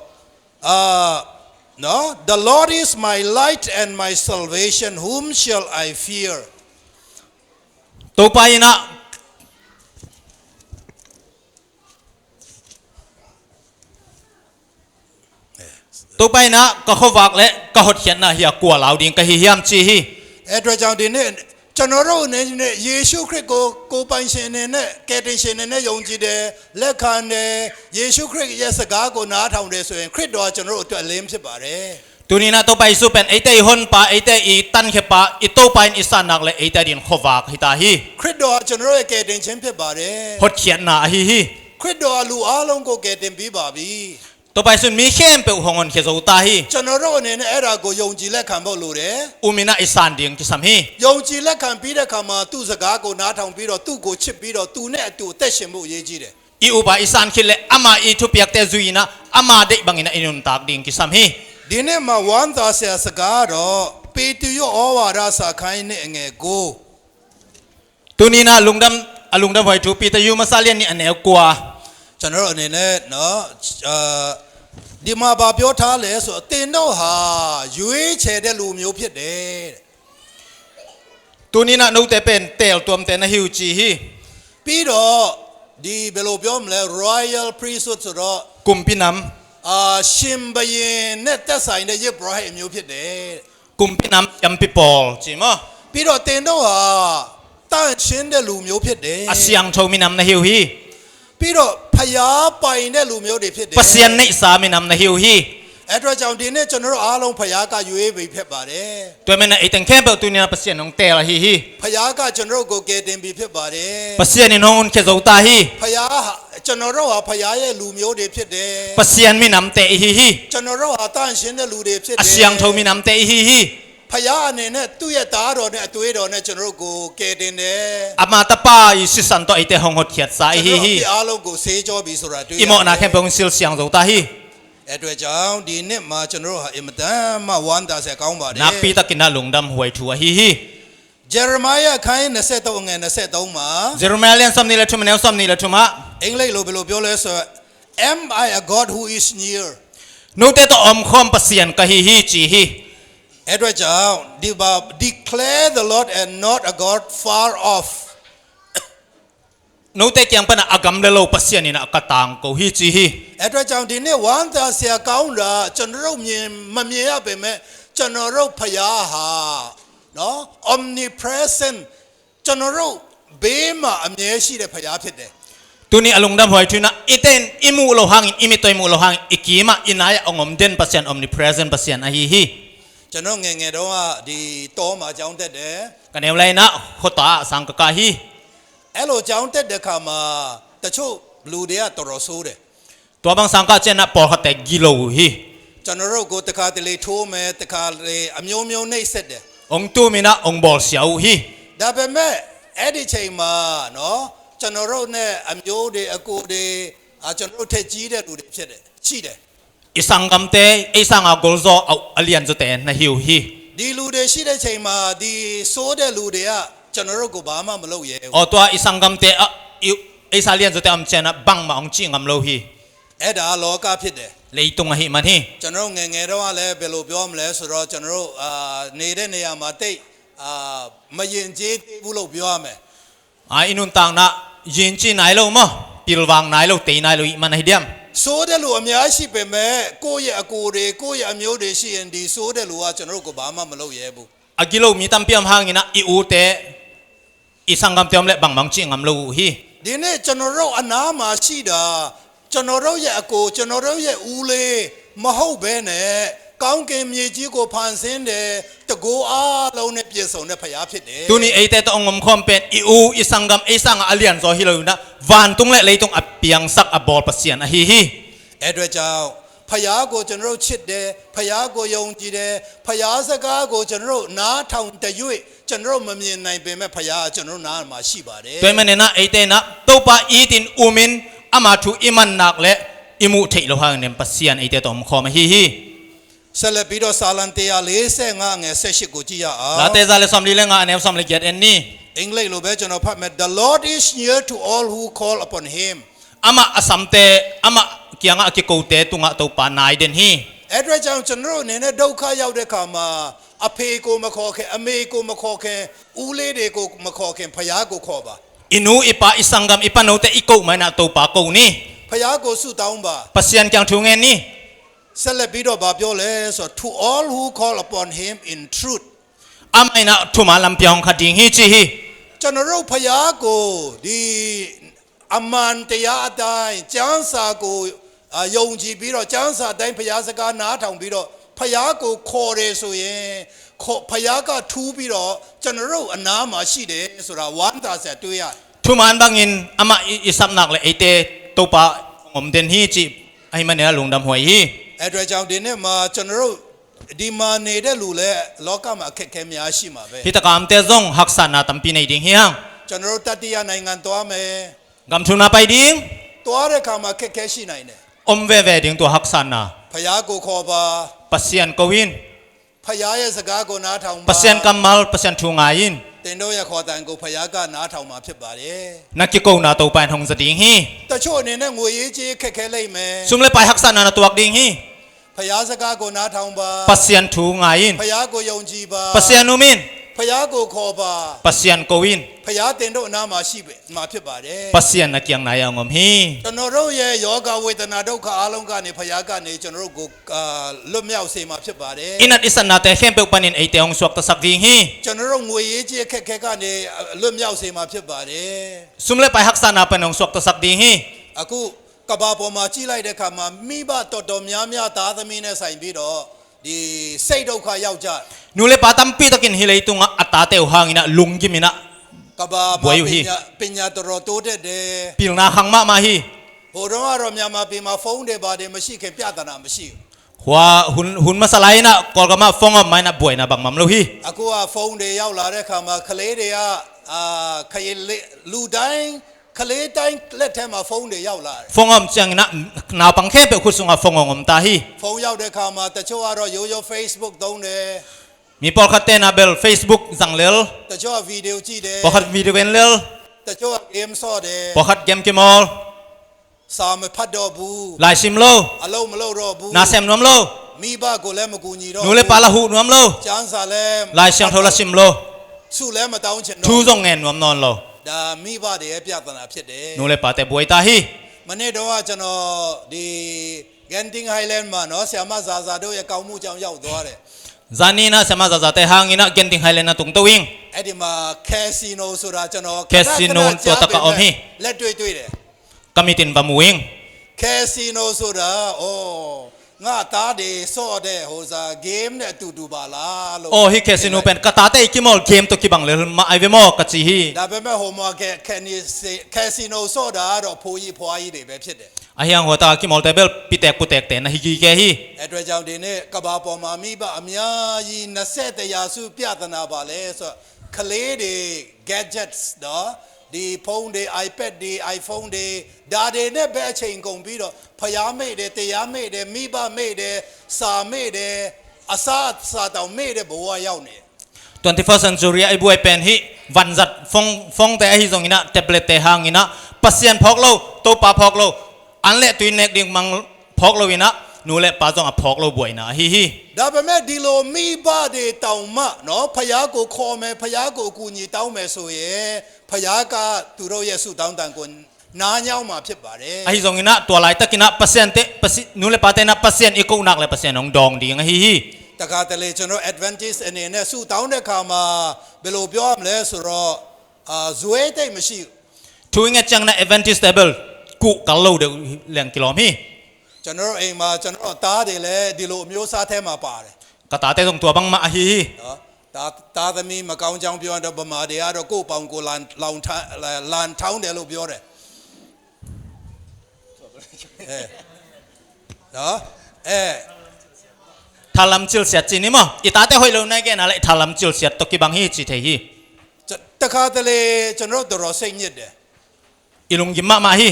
no the Lord is my light and my salvation whom shall I fear ตัวไปนะตัวไปนะก็เขาวักและก็หดเขียนนะเฮียกลัวเหล่าดิ่งก็เฮียมจีฮี အဲ့တော့ကြောင့်ဒီနေ့ကျွန်တော်တို့အနေနဲ့ယေရှုခရစ်ကိုပိုင်ရှင်အနေနဲ့ကယ်တင်ရှင်အနေနဲ့ယုံကြည်တယ်လက်ခံတယ်ယေရှုခရစ်ရဲ့စကားကိုနားထောင်တယ်ဆိုရင်ခရစ်တော်ကကျွန်တော်တို့အတွက်အလင်းဖြစ်ပါတယ် ตัวนี้นะตัวไปสู้เป็นไอเตยฮอนปาไอเตยอีตันเขปาอีตัวไปอีสานักเลยไอเตยดินขวักฮิตาฮี ခရစ်တော်ကကျွန်တော်တို့ရဲ့ကယ်တင်ခြင်းဖြစ်ပါတယ် หดเขียนนะฮีฮี ခရစ်တော်ကလူအလုံးကိုကယ်တင်ပြီးပါပြီ ตัวไปสุนมีเข้มเปียวหงอนเขสูตาฮี ကျွန်တော်တို့အနေနဲ့အဲ့ဒါကိုယုံจည်လက်ခံဖို့လိုတယ် อุมินะอีสานดิ่งกิสัมฮี ယုံကြည်လက်ခံပြီးတဲ့အခါမှာသူ့စကားကိုနားထောင်ပြီးတော့သူ့ကိုချစ်ပြီးတော့သူနဲ့အတူအသက်ရှင်ဖို့အရေးကြီးတယ် อีอุบาอีสานคิดเลยอามาอีทุเปียกเตจุยนะอามาเด็กบางอินะอินุนตากดิ่งกิสัมฮี ဒီနေ့မှာဝမ်းသာစရာစကားတော့ပေတရုဩဝါဒစာခိုင်းနဲ့အငယ်ကို ตัวนี้นะลุงดำหอยทูปีตะยูมาซาเลียนนี่อันแนวกว่า ကျွန်တော်တို့အနေနဲ့နော်ဒီမှာဗာပြောထားလဲဆိုအတင်တော့ဟာရွေးချယ်တဲ့လူမျိုးဖြစ်တယ် ตัวนี้นะนูแต่เป็นเตลตัวมแต่นะฮิวจีฮี ပြီးတော့ဒီဘယ်လိုပြောမလဲ royal priesthood ဆိုတော့ กุมพิน ရှင်ဘရင်နဲ့တက်ဆိုင်တဲ့ယေဘရဟိအမျိုးဖြစ်တယ် ำกุมพินำยัมปิปอลจีมอ ပြီးတော့တင်တော့ဟာတန့်ရှင်းတဲ့လူမျိုးဖြစ်တယ် อาเซียงโชมินำนะฮิวฮี ပြီးတော့ဖျားပိုင်တဲ့လူမျိုးတွေဖြစ်တယ် ปัสเซียนในสามินำนะฮิวฮี အဲ့တော့ကြောင့်ဒီနေ့ကျွန်တော်တို့အားလုံးဖျားကရွေးပြီးဖြစ်ပါတယ် ตัวมันนะไอตังแค่เปิลตัวนี้นะปัสเซียนน้องเตลฮีฮี ဖျားကကျွန်တော်တို့ကိုကယ်တင်ပြီးဖြစ်ပါတယ် ปัสเซียนนี่น้องเขสูตาฮี ဖျားဟာကျွန်တော်တို့ဟာဖျားရဲ့လူမျိုးတွေဖြစ်တယ် ปัสเซียนมินำเตฮีฮี ကျွန်တော်တို့ဟာတန့်ရှင်းတဲ့လူတွေဖြစ်တယ် อาเซียงโชมินำเตฮีฮี ဖျားအနေနဲ့သူ့ရဲ့သားတော်နဲ့အသွေးတော်နဲ့ကျွန်တော်တို့ကိုကယ်တင်တယ် อามาตะปาอีสิสันโตไอเตหงหดเขียดสา ကျွန် ฮี တော် ฮี တို့အားလုံးကိုဆေးကြောပြီးဆိုတာတွေ့ရ อีโมนะแค่เปิลซิลเซียงโซตาฮี အဲ့အတွက်ကြောင့်ဒီနေ့မှာကျွန်တော်တို့ဟာအင်မတန်မှဝမ်းသာစရာကောင်းပါတယ် นักปีตะกินนะลุงดำหวยทัวฮีฮี ဂျေရမိုင်ယာခိုင်း23ငယ်23မှာ เจรูเมเลียนซัมนี่ละทุมแนวซัมนี่ละทุมะ အင်္ဂလိပ်လိုဘယ်လိုပြောလဲဆိုတော့ Am I a God who is near นูเตตออมคอมปัสเซียนกะฮีฮีจีฮี အဲ့အတွက်ကြောင့်ဒီဘာ declare the Lord and not a God far off นูเตเกียงปะนะอากำเลโลปัสเซียนนี่นะกะตังโกฮีจีฮี အဲ့အတွက်ကြောင့်ဒီနေ့ဝမ်းသာစရာကောင်းတာကျွန်တော်တို့မမြင်ရပေမဲ့ကျွန်တော်တို့ဖျားဟာနော် omnipresent ကျွန်တော်တို့ဘေးမှာအမြဲရှိတဲ့ဖျားဖြစ်တယ် ตัวนี้อลุงดำหวยทุนะอีเตนอิมูโลหังอิมิตอยมูโลหังอิกีมาอินายองอมเดนปัสเซียนออมนิเพรสเซนปัสเซียนอะฮีฮี ကျွန်တော်ငယ်ငယ်တုန်းကဒီတောမှာကြောင်းတက်တယ် กันแนวไรนะโคตาสังกะกะฮี အဲ့လိုကြောင်းတက်တဲ့ခါမှာတချို့လူတွေကတော်တော်ဆိုးတယ် ตัวบางสังกะเจนะปอลคเตกิโลฮี ကျွန်တော်တို့ကိုတခါတလေထိုးမယ်တခါလေအမျိုးမျိုးနှိပ်စက်တယ် องตูมินะองบอลเสียวฮี ဒါပေမဲ့အဲ့ဒီချိန်မှာနော်ကျွန်တော်တို့နဲ့အမျိုးတွေအကိုတွေကျွန်တော်တို့ထက်ကြီးတဲ့လူတွေဖြစ်တယ်ရှိတယ် อีสังกัมเตไอสังอากอลโซเอาอเลียนโซเตนะฮิวฮี ဒီလူတွေရှိတဲ့ချိန်မှာဒီဆိုးတဲ့လူတွေကကျွန်တော်တို့ကိုဘာမှမလုပ်ရဲဘူး อ๋อตัวอีสังกัมเตไอซาเลียนโซเตอัมเจนะบังมาองจิงอัมโลฮี အဲ့ဒါလောကဖြစ်တယ် เลยตุงฮีมันฮี ကျွန်တော်ငယ်ငယ်တော့လည်းဘယ်လိုပြောမလဲဆိုတော့ကျွန်တော်တို့နေတဲ့နေရာမှာတိတ်မရင်ကျေးသေးဘူးလို့ပြောရမယ် อ่าอินุนตังนะยินจีไหนโลมอปิลวังไหนโลตีไหนโลอีมันให้เดียม ဆိုးတဲ့လူအများရှိပေမဲ့ကိုယ့်ရဲ့အကိုတွေကိုယ့်ရဲ့အမျိုးတွေရှိရင်ဒီဆိုးတဲ့လူကကျွန်တော်တို့ကိုဘာမှမလုပ်ရဲဘူး อากิโลมีตัมเปียมหางอินะอีอูเตอีสังกัมเตียมเลบังบังจิงอัมโลฮี ဒီနေ့ကျွန်တော်တို့အနာမှာရှိတာကျွန်တော်တို့ရဲ့အကိုကျွန်တော်တို့ရဲ့ဦးလေးမဟုတ်ဘဲနဲ့ကောင်းကင်မြေကြီးကိုဖန်ဆင်းတယ်တကူအားလုံးနဲ့ပြည့်စုံတဲ့ဖရားဖြစ်တယ် ตัวนี้ไอเตตองอมคอมเป็นอีอูอีสังกัมไอสังอเลียนโซฮีโลนะวันตุงเลเลยตุงอเปียงสักอบอลปัสเซียนอะฮีฮี အဲ့အတွက်ကြောင့်ဖရားကိုကျွန်တော်တို့ချစ်တယ်ဖရားကိုယုံကြည်တယ်ဖရားစကားကိုကျွန်တော်တို့နားထောင်တရွေ့ကျွန်တော်တို့မမြင်နိုင်ပေမဲ့ဖရားကကျွန်တော်တို့နားမှာရှိပါတယ် ตัวมันเนี่ยนะไอเตนะตัวปาอีตินอูมินอามาทูอิมันนักและอิมูเทโลหางเนี่ยปัสเซียนไอเตตอมคอมฮีฮี ဆက်လက်ပြီးတော့စာလံ145ငယ်18ကိုကြည့်ရအောင် ลาเตซาเลซัมลีเลงาเนฟซัมเลเกตเอนนี่ အင်္ဂလိပ်လိုပဲကျွန်တော်ဖတ်မယ် The Lord is near to all who call upon him ama asamte ama kianga akikote tunga to panay din hi အဲ့အတွက်ကြောင့်ကျွန်တော်တို့အနေနဲ့ဒုက္ခရောက်တဲ့ခါမှာအဖေကိုမခေါ်ခင်အမေကိုမခေါ်ခင်ဦးလေးတွေကိုမခေါ်ခင်ဖယားကိုခေါ်ပါ inu ipa isanggam ipanaw te ikaw man na to pa ko ni ဖယားကိုဆုတောင်းပါ pasyan kyang thungen ni ဆက်လက်ပြီးတော့ဗာပြောလဲဆိုတော့ to all who call upon him in truth amay na thumalam pyong khading hi chi hi ကျွန်တော်တို့ဖယားကိုဒီအမှန်တရားအတိုင်းကျမ်းစာကိုယုံကြည်ပြီးတော့ကျမ်းစာတိုင်းဖယားစကားနားထောင်ပြီးတော့ဖယားကိုခေါ်တယ်ဆိုရင်ဖယားကထူးပြီးတော့ကျွန်တော်တို့အနားမှာရှိတယ်ဆိုတာဝမ်းသာစရာတွေ့ရတယ် thuman bangin ama isap nak le ite to pa ngom den hi chi ai man ya lungdam hoi hi အဲ့အတွက်ကြောင့်ဒီနေ့မှာကျွန်တော်တို့ဒီမှာနေတဲ့လူလည်းလောကမှာအခက်အခဲများရှိမှာပဲ hi takam te zong haksan na tampi nei ding hi hang ကျွန်တော်တို့တတိယနိုင်ငံသွားမယ် gam thuna pai ding သွားတဲ့အခါမှာအခက်အခဲရှိနိုင်တယ် om ve ve ding to haksan na ဖယားကိုခေါ်ပါ pasyan kowin ဖယားရဲ့စကားကိုနားထောင်ပါ pasyan kamal pasyan thungain တင်တို့ရဲ့ခေါ်တန်ကိုဖယားကနားထောင်မှာဖြစ်ပါတယ် nakiko na to pan hong zading hi တချို့အနေနဲ့ငွေရေးကြေးခက်ခဲလိမ့်မယ် sumle pai haksan na tuak ding hi ဖယားစကားကိုနားထောင်ပါ pasyan thungain ဖယားကိုယုံကြည်ပါ pasyan umin ဖယားကိုခေါ်ပါ pasyan kowin ဖယားတင်တို့အနားမှာရှိပဲမှာဖြစ်ပါတယ် pasyan na kyang na yang om hi ကျွန်တော်တို့ရဲ့ယောဂဝေဒနာဒုက္ခအလုံးကနေဖယားကနေကျွန်တော်တို့ကိုလွတ်မြောက်စေမှာဖြစ်ပါတယ် inat isan na te khempe panin ite ong suak ta sak ding hi ကျွန်တော်တို့ငွေရေးကြေးခက်ခဲကနေလွတ်မြောက်စေမှာဖြစ်ပါတယ် sumle pai haksan na panong suak ta sak ding hi အခုကဘာပေါ်မှာကြီးလိုက်တဲ့အခါမှာမိဘတော်တော်များများသားသမီးနဲ့ဆိုင်ပြီးတော့ဒီစိတ်ဒုက္ခရောက်ကြ nule patam pi takin hilai tunga atate hangina lunggimina ကဘာမှာပညာတော်တိုးတက်တယ် pilna hangma ma hi ဟိုတော့ကတော့မြန်မာပြည်မှာဖုန်းတွေပါတယ်မရှိခင်ပြဿနာမရှိဘူး hwa hun masalai na kolgama fonga mai na boy na bang mam lo hi အခုကဖုန်းတွေရောက်လာတဲ့အခါမှာကလေးတွေကခရင်လူတိုင်းကလေးတိုင်းလက်ထဲမှာဖုန်းတွေရောက်လာတယ် fongom chang na na pang khempe khusunga fongongom ta hi ဖုန်းရောက်တဲ့အခါမှာတချို့ကတော့ရိုးရိုး Facebook သုံးတယ် mi pol khatte na bel facebook zanglel တချို့ကဗီဒီယိုကြည့်တယ် pokhat video wen lel တချို့က game ဆော့တယ် pokhat game kimol စာမဖတ်တော့ဘူး lai sim lo အလုံးမလုပ်တော့ဘူး na sem nom lo မိဘကိုလည်းမကူညီတော့ nule pala hu nom lo ကျန်းစာလည်း lai siang thola sim lo စုလည်းမတောင်းချင် thu တော့ zong ngen nom non lo ဒါမိဘတွေရဲ့ပြဿနာဖြစ်တယ် nule pate boy ta hi မနေ့တော့ကျွန်တော်ဒီ Genting Highland မှာနော်ဆရာမဇာဇာတို့ရဲ့ကောင်းမှုကြောင့်ရောက်သွားတယ် zanina sama za za te hangina genting highland na tung tawing အဲ့ဒီမှာ Casino ဆိုတာကျွန်တော် Casino ตัวตะกะอมฮิ လက်တွေ့တွေ့တယ် kamitin bamuing Casino ဆိုတာငါသားတွေစော့တဲ့ဟိုစား game နဲ့အတူတူပါလားလို့ oh hi casino pen katate ikimol game to kibang le ma aive mo kachi hi ဒါပေမဲ့ဟိုမှာ Casino စော့တာကတော့ဖိုးကြီးဖွားကြီးတွေပဲဖြစ်တယ် ahyang hota kimol tebel pitek putek te na higi ke hi အဲ့အတွက်ကြောင့်ဒီနေ့ကဘာပေါ်မှာမိဘအများကြီး20ရာစုပြဿနာပါလဲဆိုတော့ကလေးတွေ gadgets တော့ဒီဖုန်းတွေ iPad တွေ iPhone တွေဒါတွေနဲ့ပဲအချိန်ကုန်ပြီးတော့ဖျားမေ့တယ်တရားမေ့တယ်မိဘမေ့တယ်စာမေ့တယ်အစာတောင်မေ့တယ်ဘဝရောက်နေ 21st century ai buai pen hi vanzat phong te hi zongina tablet te hangina pasien phok lo to pa phok lo anle tuin nek ding mang phok lo ina nule pa zong a phok lo buai na hi hi ဒါပေမဲ့ဒီလိုမိဘတွေတောင်မှနော်ဖျားကိုခေါ်မယ်ဖျားကိုအကူအညီတောင်းမယ်ဆိုရင်ဖျားကသူတို့ရဲ့ဆုတောင်းတန်ကိုနားညောင်းမှာဖြစ်ပါတယ် ai zongina to lai takina pasien te nule pa te na pasien iko nak le pasien ong dong ding hi hi တခါတလေကျွန်တော် advantage အနေနဲ့ဆုတောင်းတဲ့ခါမှာဘယ်လိုပြောရမလဲဆိုတော့ဇွဲတိတ်မရှိဘူး tuing a chang na advantage table ku kallo de leng kilom hi ကျွန်တော်အိမ်မှာကျွန်တော်သားတွေလည်းဒီလိုအမျိုးအစားထဲမှာပါတယ် katate zong tua bang ma hi hi နော်သားသမီးမကောင်းကြောင်ပြောတော့ဗမာတွေကတော့ကိုယ့်ပေါင်ကိုလန်ထောင်းတယ်လို့ပြောတယ်နော်thalam chil siat chini mo itate hoi lo na ge na le thalam chil siat to ki bang hi chi the hi တခါတလေကျွန်တော်တော်တော်စိတ်ညစ်တယ် ilung gi ma ma hi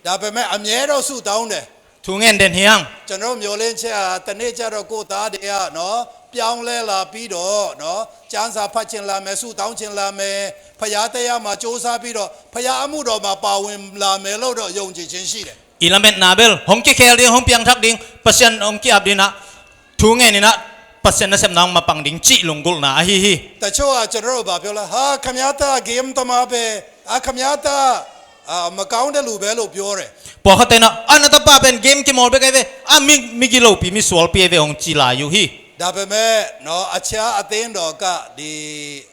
ဒါပေမဲ့အမြဲတော့ဆုတောင်းတယ် thu ngen den hiang ကျွန်တော်မျောလင်းချက်ဟာတနေ့ကျတော့ကိုသားတွေကနော်ပြောင်းလဲလာပြီးတော့နော်ကျမ်းစာဖတ်ခြင်းလာမယ်ဆုတောင်းခြင်းလာမယ်ဖျားတရားမှာစ조사ပြီးတော့ဖျားအမှုတော်မှာပါဝင်လာမယ်လို့တော့ယုံကြည်ခြင်းရှိတယ် ilamet nabel hong ki khel ding hong piang thak ding pasien hong ki ab dina ทูเงินนี่นะเปอร์เซ็นต์นะเซมน้องมาปังดิ่งจีลงกุลนะฮิฮิ แต่ชั่วကျွန်တော်တို့ဘာပြောလဲဟာခမရတာဂိမ်းသမားပဲခမရတာမကောင်းတဲ့လူပဲလို့ပြောတယ် พอเขาเต้นนะอันนั้นตบเป็นเกมกี่โมงไปกันเว้ยมิกิโลปีมิสวอลปีเว้ยองจีลาอยู่ฮิ ဒါပေမဲ့နော်အခြားအသင်းတော်ကဒီ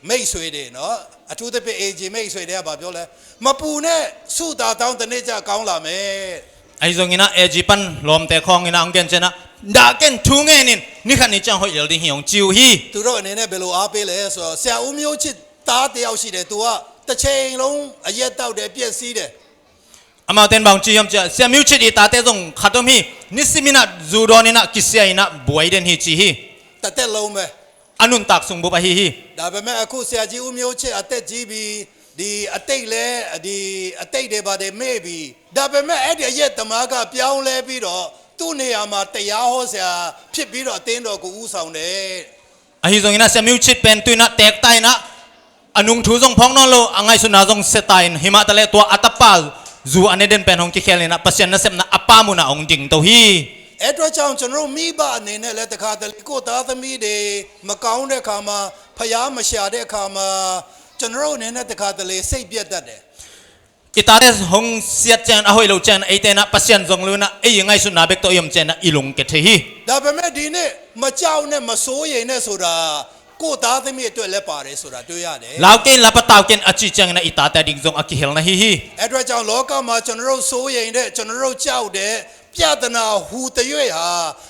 မိတ်ဆွေတွေနော်အထူးသဖြင့် AG မိတ်ဆွေတွေကဘာပြောလဲမပူနဲ့စုတာတောင်းတနေ့ကျကောင်းလာမယ် ไอ้ตรงนี้นะเอจิปันลมแต่คลองนี่นะองเกนเจนะด่าเกนทูเงินนี่ขันนี่จังหอยเดี๋ยวดิหิองจิวฮี သူတို့အနေနဲ့ဘယ်လိုအားပေးလဲဆိုတော့ဆရာဦးမျိုးချစ်သားတယောက်ရှိတယ်သူကတစ်ချိန်လုံးအရက်တောက်တယ်ပြက်စီးတယ် อามาเต้นบางจียมจะเสียมิวชิดอีตาเต้ตรงขัดตรงฮีนิสิมินะจูดอนี่นะกิเซียนะบวยเดนฮีจีฮี တစ်သက်လုံးပဲ อันนุนตักสุงบุบะฮีฮี ဒါပေမဲ့အခုဆရာကြီးဦးမျိုးချစ်အသက်ကြီးပြီးဒီအတိတ်လဲဒီအတိတ်တွေပါတယ်မေ့ပြီးဒါပေမဲ့အဲ့ဒီအရက်သမားကပြောင်းလဲပြီးတော့သူ့နေရာမှာတရားဟောဆရာဖြစ်ပြီးတော့အသင်းတော်ကိုဦးဆောင်တယ် ไอ้ตรงนี้นะเสียมิวชิดเป็นตุยนะแตกไตนะอันนุงทูซงพองนอนโลอังไงสุนาซงเซตายหิมะตะเลตัวอัตปาจูอันนี้เดินเป็นของกิเคลนะเปอร์เซ็นต์นะเซมนะอปามุนะองดิ่งตัวฮี အဲ့တော့ကြောင့်ကျွန်တော်မိဘအနေနဲ့လည်းတခါတလေကိုသားသမီးတွေမကောင်းတဲ့ခါမှာဖျားမရှာတဲ့ခါမှာကျွန်တော်အနေနဲ့တခါတလေစိတ်ပြတ်တတ်တယ် อิตาเตหงเสียเจนอหอยโลเจนไอเตนะเปอร์เซ็นต์ซงลุนะไอ้ยังไงสุนาเบกตัวยมเจนนะอีลงเกตฮี ဒါပေမဲ့ဒီနေ့မကြောက်နဲ့မစိုးရိမ်နဲ့ဆိုတာကိုသားသမီးအတွက်လည်းပါတယ်ဆိုတာတွေ့ရတယ် ลาวเกนลาปะตาวเกนอจิจังนะอิตาเตดิ่งซงอกิเฮลนะฮีฮี အဲ့တော့ကြောင့်လောကမှာကျွန်တော်စိုးရိမ်တဲ့ကျွန်တော်ကြောက်တဲ့ပြဒနာဟူတရွေ့ဟာ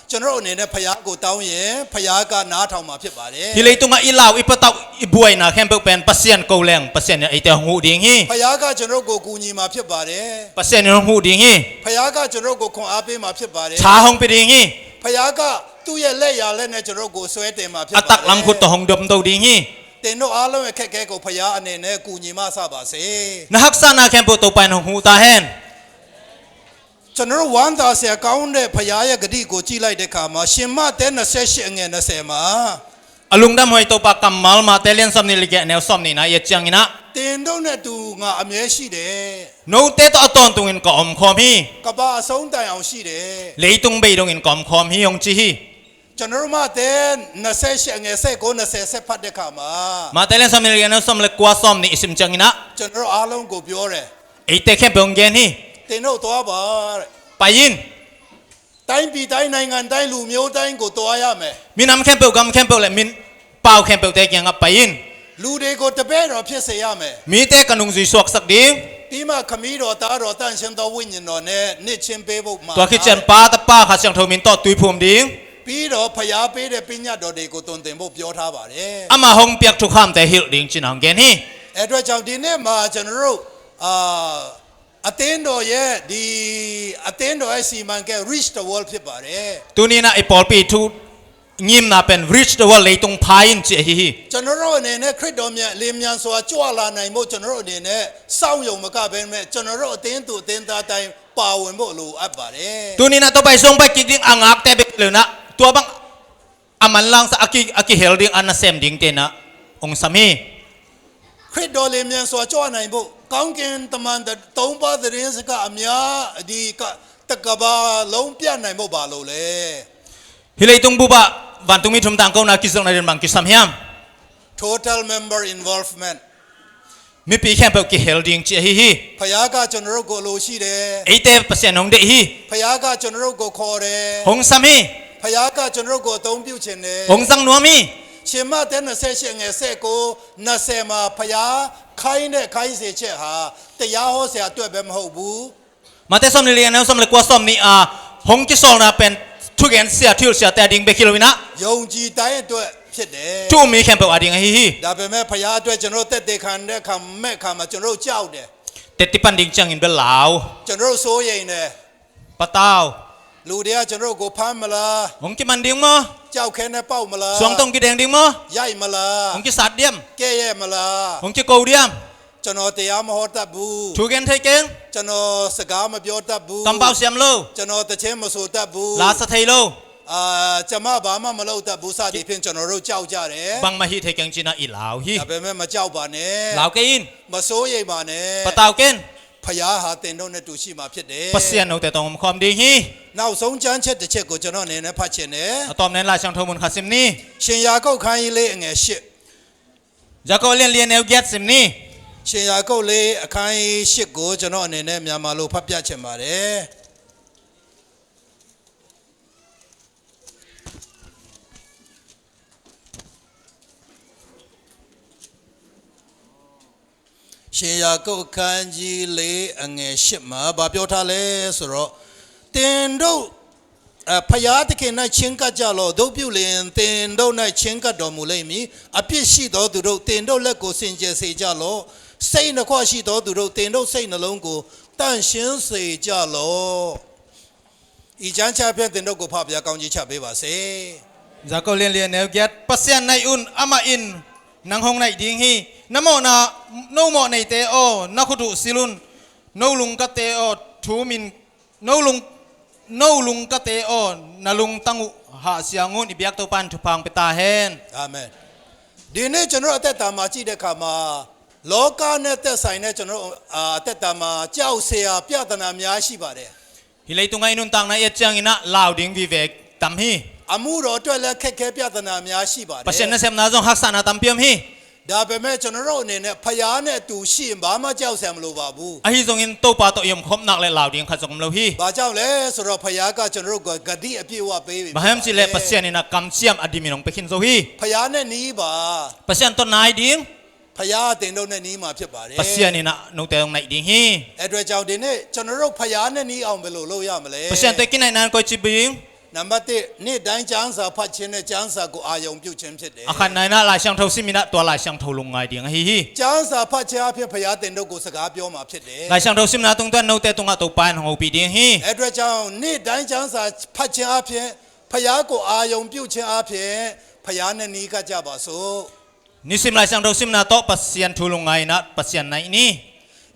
ကျွန်တော်အနေနဲ့ဖျားကိုတောင်းရင်ဖျားကနားထောင်မှာဖြစ်ပါတယ် ฮิเลยตุงอีลาวอีปะตาวอีบวยนะแคมเปเป็นเปอร์เซ็นต์โกแรงเปอร์เซ็นต์ไอเตหงดิ่งฮี ဖျားကကျွန်တော်ကိုကူညီမှာဖြစ်ပါတယ် เปอร์เซ็นต์หงดิ่งฮี ဖျားကကျွန်တော်ကိုခွန်အားပေးမှာဖြစ်ပါတယ် ชาหงไปดิ่งฮี ဖျားကသူ့ရဲ့လက်ရလက်နဲ့ကျွန်တော်ကိုဆွဲတင်မှာဖြစ် อั ပါ ตักลำขุดตหงดมตัวดิ่งฮี တင်တို့အားလုံးရဲ့ခက်ခဲကိုဖျားအနေနဲ့ကူညီမဆပါစေ นะฮักษานาแคมเปตัวไปหงตาแฮน ကျွန်တော်ဝမ်းသာဆရာကောင်းတဲ့ဖျားရဲ့ဂတိကိုကြည်လိုက်တဲ့အခါမှာရှင်မတဲ28အငယ်20မှာ อลุงดำหอยตัวปากกำมัลมาเตเลียนซัมนิลิเกแนวซัมนี่นะเยจังนี่นะ တင်တို့နဲ့တူငါအမြဲရှိတယ် โนเตตอตอนตุงอินกอมคอมฮี ကဘာအဆုံးတိုင်အောင်ရှိတယ် เลยตุงเบยตุงอินกอมคอมฮียงจีฮี ကျွန်တော်မတဲ28အငယ်19 20ဆက်ဖတ်တဲ့အခါမှာ มาเตเลียนซัมนิลิเกแนวซัมเลกัวซัมนี่อิสิมจังนี่นะ ကျွန်တော်အားလုံးကိုပြောတယ် ไอเตแค่เปงเกนฮี တင်တို့သွားပါတဲ့ ไปยิน တိုင်းပြည်တိုင်းနိုင်ငံတိုင်းလူမျိုးတိုင်းကိုတွားရမယ် มินำแค่เปกำแค่เปเลยมินเป่าแค่เปเตยังกับไปยิน လူတွေကိုတပည့်တော်ဖြစ်စေရမယ် มีเตกนุงซุยสวกสักดิง ပြီးမှခမီးတော်သားတော်တန့်ရှင်တော်ဝိညာဉ်တော်နဲ့နှစ်ချင်းပေးဖို့မှာ ตัวคิดเจนป้าตะป้าขาเสียงโทมินต่อตุยพวมดิง ပြီးတော့ဖျားပေးတဲ့ပညာတော်တွေကိုတုံတင်ဖို့ပြောထားပါတယ် อามาหงเปียกทุกคำแต่ฮิลดิงจินหังเกนฮี အဲ့အတွက်ကြောင့်ဒီနေ့မှာကျွန်တော်တို့အသင်းတော်ရဲ့ဒီအသင်းတော်ရဲ့စီမံကဲ reach the world ဖြစ်ပါတယ် ตัวนี้นะไอปอลปีทูงิมนาเป็น reach the world เลยตรงพายินเจฮีฮี ကျွန်တော်တို့အနေနဲ့ခရစ်တော်မြတ်လင်းမြန်စွာကြွလာနိုင်ဖို့ကျွန်တော်တို့အနေနဲ့စောင့်ယုံမကဘဲနဲ့ကျွန်တော်တို့အသင်းသူအသင်းသားတိုင်းပါဝင်ဖို့လိုအပ်ပါတယ် ตัวนี้นะตัวไปส่งไปกิดิงอ่างอักแต่เบกเลยนะตัวบังอามันลังสะอากิเฮลดิงอันน่ะเซมดิงเตนะองสามี ခရစ်တော်လင်းမြန်စွာကြွနိုင်ဖို့ကောင်းကင်တမန်သုံးပါးသတင်းစကားအများဒီတကဘာလုံးပြနိုင်ဖို့ပါလို့လေ ฮิเลยตรงบุบะวันตุงมีทุมตังเขานากิสงนาเดินบังกิสามยาม total member involvement มีปีแค่เปกิเฮลดิงเจฮีฮี ဖျားကကျွန်တော်တို့ကိုလိုရှိတယ် ไอเตเปอร์เซ็นต์ของเดฮี ဖျားကကျွန်တော်တို့ကိုခေါ်တယ် หงสามี ဖျားကကျွန်တော်တို့ကိုအသုံးပြုခြင်းတယ် หงสังนัวมี ရှင်မတဲ့28ငယ်19 20မှာဖျားခိုင်းတဲ့ခိုင်းစေချက်ဟာတရားဟောဆရာအတွက်ပဲမဟုတ်ဘူး มาแต่ซัมนี่เลียนแล้วซัมเลกัวซัมนี่หงกิสงนาเป็นทุกอย่างเสียทิวเสียแต่ดิงเบกิโลวินะ ယုံကြည်တိုင်းအတွက်ဖြစ်တယ် จู่มีแค่เปอดิงฮีฮี ဒါပေမဲ့ဖျားအတွက်ကျွန်တော်တက်တဲ့ခံတဲ့ခံမဲ့ခံမှာကျွန်တော်ကြောက်တယ် เตติปันดิงจังอินเบลลาว ကျွန်တော်စိုးရိမ်တယ် ปะตาว လူတွေကကျွန်တော်ကိုဖမ်းမလား หงกิมันดิงมั้ ကြောက်ခဲနဲ့ပေါက်မလား สวงตรงกิแดงดิงมั้ ရိုက်မလား หงกิสัตเดียม ကဲ့ရဲ့မလား หงกิโกเดียม ကျွန်တော်တရားမဟောတတ်ဘူး ถูกเกนไทเกง ကျွန်တော်စကားမပြောတတ်ဘူး กำเปาเสียมโล ကျွန်တော်တခြင်းမဆိုတတ်ဘူး ลาสะไทโล ကျမဘာမှမလုပ်တတ်ဘူးစသည်ဖြင့်ကျွန်တော်တို့ကြောက်ကြတယ် บังมาฮีไทเกงจินะอีลาวฮี ဒါပေမဲ့မကြောက်ပါနဲ့ ลาวเกอิน မစိုးရိမ်ပါနဲ့ ปะตาวเกน ဖယားဟာတင်တို့နဲ့တူရှိမှာဖြစ်တယ် ปัสเซียนเอาแต่ตองคอมดีฮี နောက်ဆုံးကျမ်းချက်တစ်ချက်ကိုကျွန်တော်အနေနဲ့ဖတ်ချင်တယ် ตอมเนลาช่างทมุนคาซิมนี่ ရှင်ယာကုပ်ခန်းကြီးလေးအငယ်၈ ยาโกเลียนเลียนเอลเกตซิมนี่ ရှင်ယာကုပ်လေးအခန်းကြီး၈ကိုကျွန်တော်အနေနဲ့မြန်မာလိုဖတ်ပြချင်ပါတယ်ရှင်ယာကုပ်ခန်းကြီးလေးအငယ်၈မှာဗာပြောထားလဲဆိုတော့တင်တို့ဖယားတခင်၌ချင်းကပ်ကြလောဒုပြုလင်တင်တို့၌ချင်းကပ်တော်မူလိမ့်မည်အပြစ်ရှိသောသူတို့တင်တို့လက်ကိုစင်ကြယ်စေကြလောစိတ်နှခွရှိသောသူတို့တင်တို့စိတ်နှလုံးကိုတန့်ရှင်းစေကြလောဤချမ်းချဖြင့်တင်တို့ကိုဖဖျားကောင်းကြီးချပေးပါစေ ยาโกเลียนเลียนเอลเกตปัสเซียนในอุนอามาอินนังฮงในดิงฮีนโมนาโนโมในเตโอนักขุดุซิลุนโนลุงกะเตโอทูมินโนลุงกะเตโอนาลุงตังหาเสียงุนอิบยักโตปันทุพังเปตาเฮน အာမင်ဒီနေ့ကျွန်တော်အသက်တာမှာကြည့်တဲ့အခါမှာလောကနဲ့သက်ဆိုင်တဲ့ကျွန်တော်အသက်တာမှာကြောက်เสียပြဿနာများရှိပါတယ် ฮิเลยตุงไงนุนตังนะเอจังอินะลาวดิงวิเวกตัมฮี အမှုတော်အတွက်လည်းခက်ခဲပြဿนาများရှိပါတယ် ปัสเซียนนะเซมนาซองฮักษานาตัมเปียมฮี ဒါပေမဲ့ကျွန်တော်တို့အနေနဲ့ဖယားနဲ့အတူရှိရင်ဘာမှကြောက်စရာမလိုပါဘူး อาฮิซงอินโตปาโตยมคมนักและลาวดิงขัดสงโลฮี ဘာကြောင့်လဲဆိုတော့ဖယားကကျွန်တော်တို့ကဂတိအပြည့်အဝပေးပြီ บาเฮมซิเลปัสเซียนอินะกัมเซียมอดิมินองเปคินโซฮี ဖယားနဲ့နီးပါ ปัสเซียนต้นนายดิง ဖယားတင်တို့နဲ့နီးမှာဖြစ်ပါတယ် ปัสเซียนอินะนุเตองไนดิงฮี အဲ့အတွက်ကြောင့်ဒီနေ့ကျွန်တော်တို့ဖယားနဲ့နီးအောင်ဘယ်လိုလုပ်ရမလဲ ปัสเซียนเตกินไนนานโกจิบิง နံပါတ်1နေ့တိုင်းကျမ်းစာဖတ်ခြင်းနဲ့ကျမ်းစာကိုအာယုံပြုခြင်းဖြစ်တယ် อาคันไนนะลายช่างเท่าซิมินะตัวลายช่างเท่าลุงไงดิงฮีฮี ကျမ်းစာဖတ်ခြင်းအဖြစ်ဖယားတင်တို့ကိုစကားပြောမှာဖြစ်တယ် ลายช่างเท่าซิมินะตุงตันโนเตตุงอะโตปานของปีดิงฮี အဲ့အတွက်ကြောင့်နေ့တိုင်းကျမ်းစာဖတ်ခြင်းအဖြစ်ဖယားကိုအာယုံပြုခြင်းအဖြစ်ဖယားနဲ့နီးကပ်ကြပါစို့ นิสิมลายช่างเท่าซิมินะโตปัสเซียนทุลุงไงนะปัสเซียนไนนี่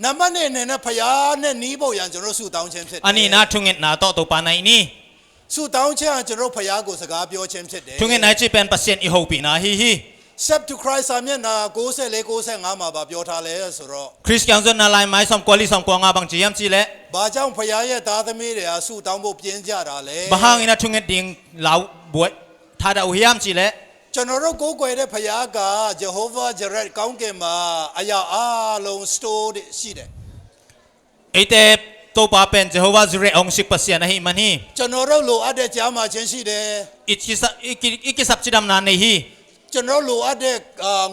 နံပါတ်2အနေနဲ့ဖယားနဲ့နီးဖို့ရန်ကျွန်တော်ဆုတောင်းခြင်းဖြစ်တယ် อันนี้นะทุงเงินนะโตโตปานไนนี่ ဆုတောင်းခြင်းကကျွန်တော်ဖယားကိုစကားပြောခြင်းဖြစ်တယ် ทุงเงินไหนจีเป็นปัสเซียนอีโฮปีนะฮีฮี Step to Christ အမျက်နှာ94 95မှာပြောထားလဲဆိုတော့ คริสยังจนนาลายไม้สอมกวลีสอมกวงอาบังจียมจีเล ဘာကြောင့်ဖယားရဲ့သားသမီးတွေကဆုတောင်းဖို့ပြင်းကြတာလဲ บะฮางอินะทุงเงินดิงลาวบวยทาดาอุฮิยามจีเล ကျွန်တော်တို့ကိုးကွယ်တဲ့ဖယားက Jehovah Jireh ကောင်းကင်မှာအရာအလုံး store ရှိတယ် ไอเตโตปาเป็นเจโฮวาซิเรองซิกปัสเซียนนะฮีมันฮี ကျွန်တော်တို့လိုအပ်တဲ့ကြားမှာခြင်းရှိတယ် อิกิสับจิดำนานในฮี ကျွန်တော်လိုအပ်တဲ့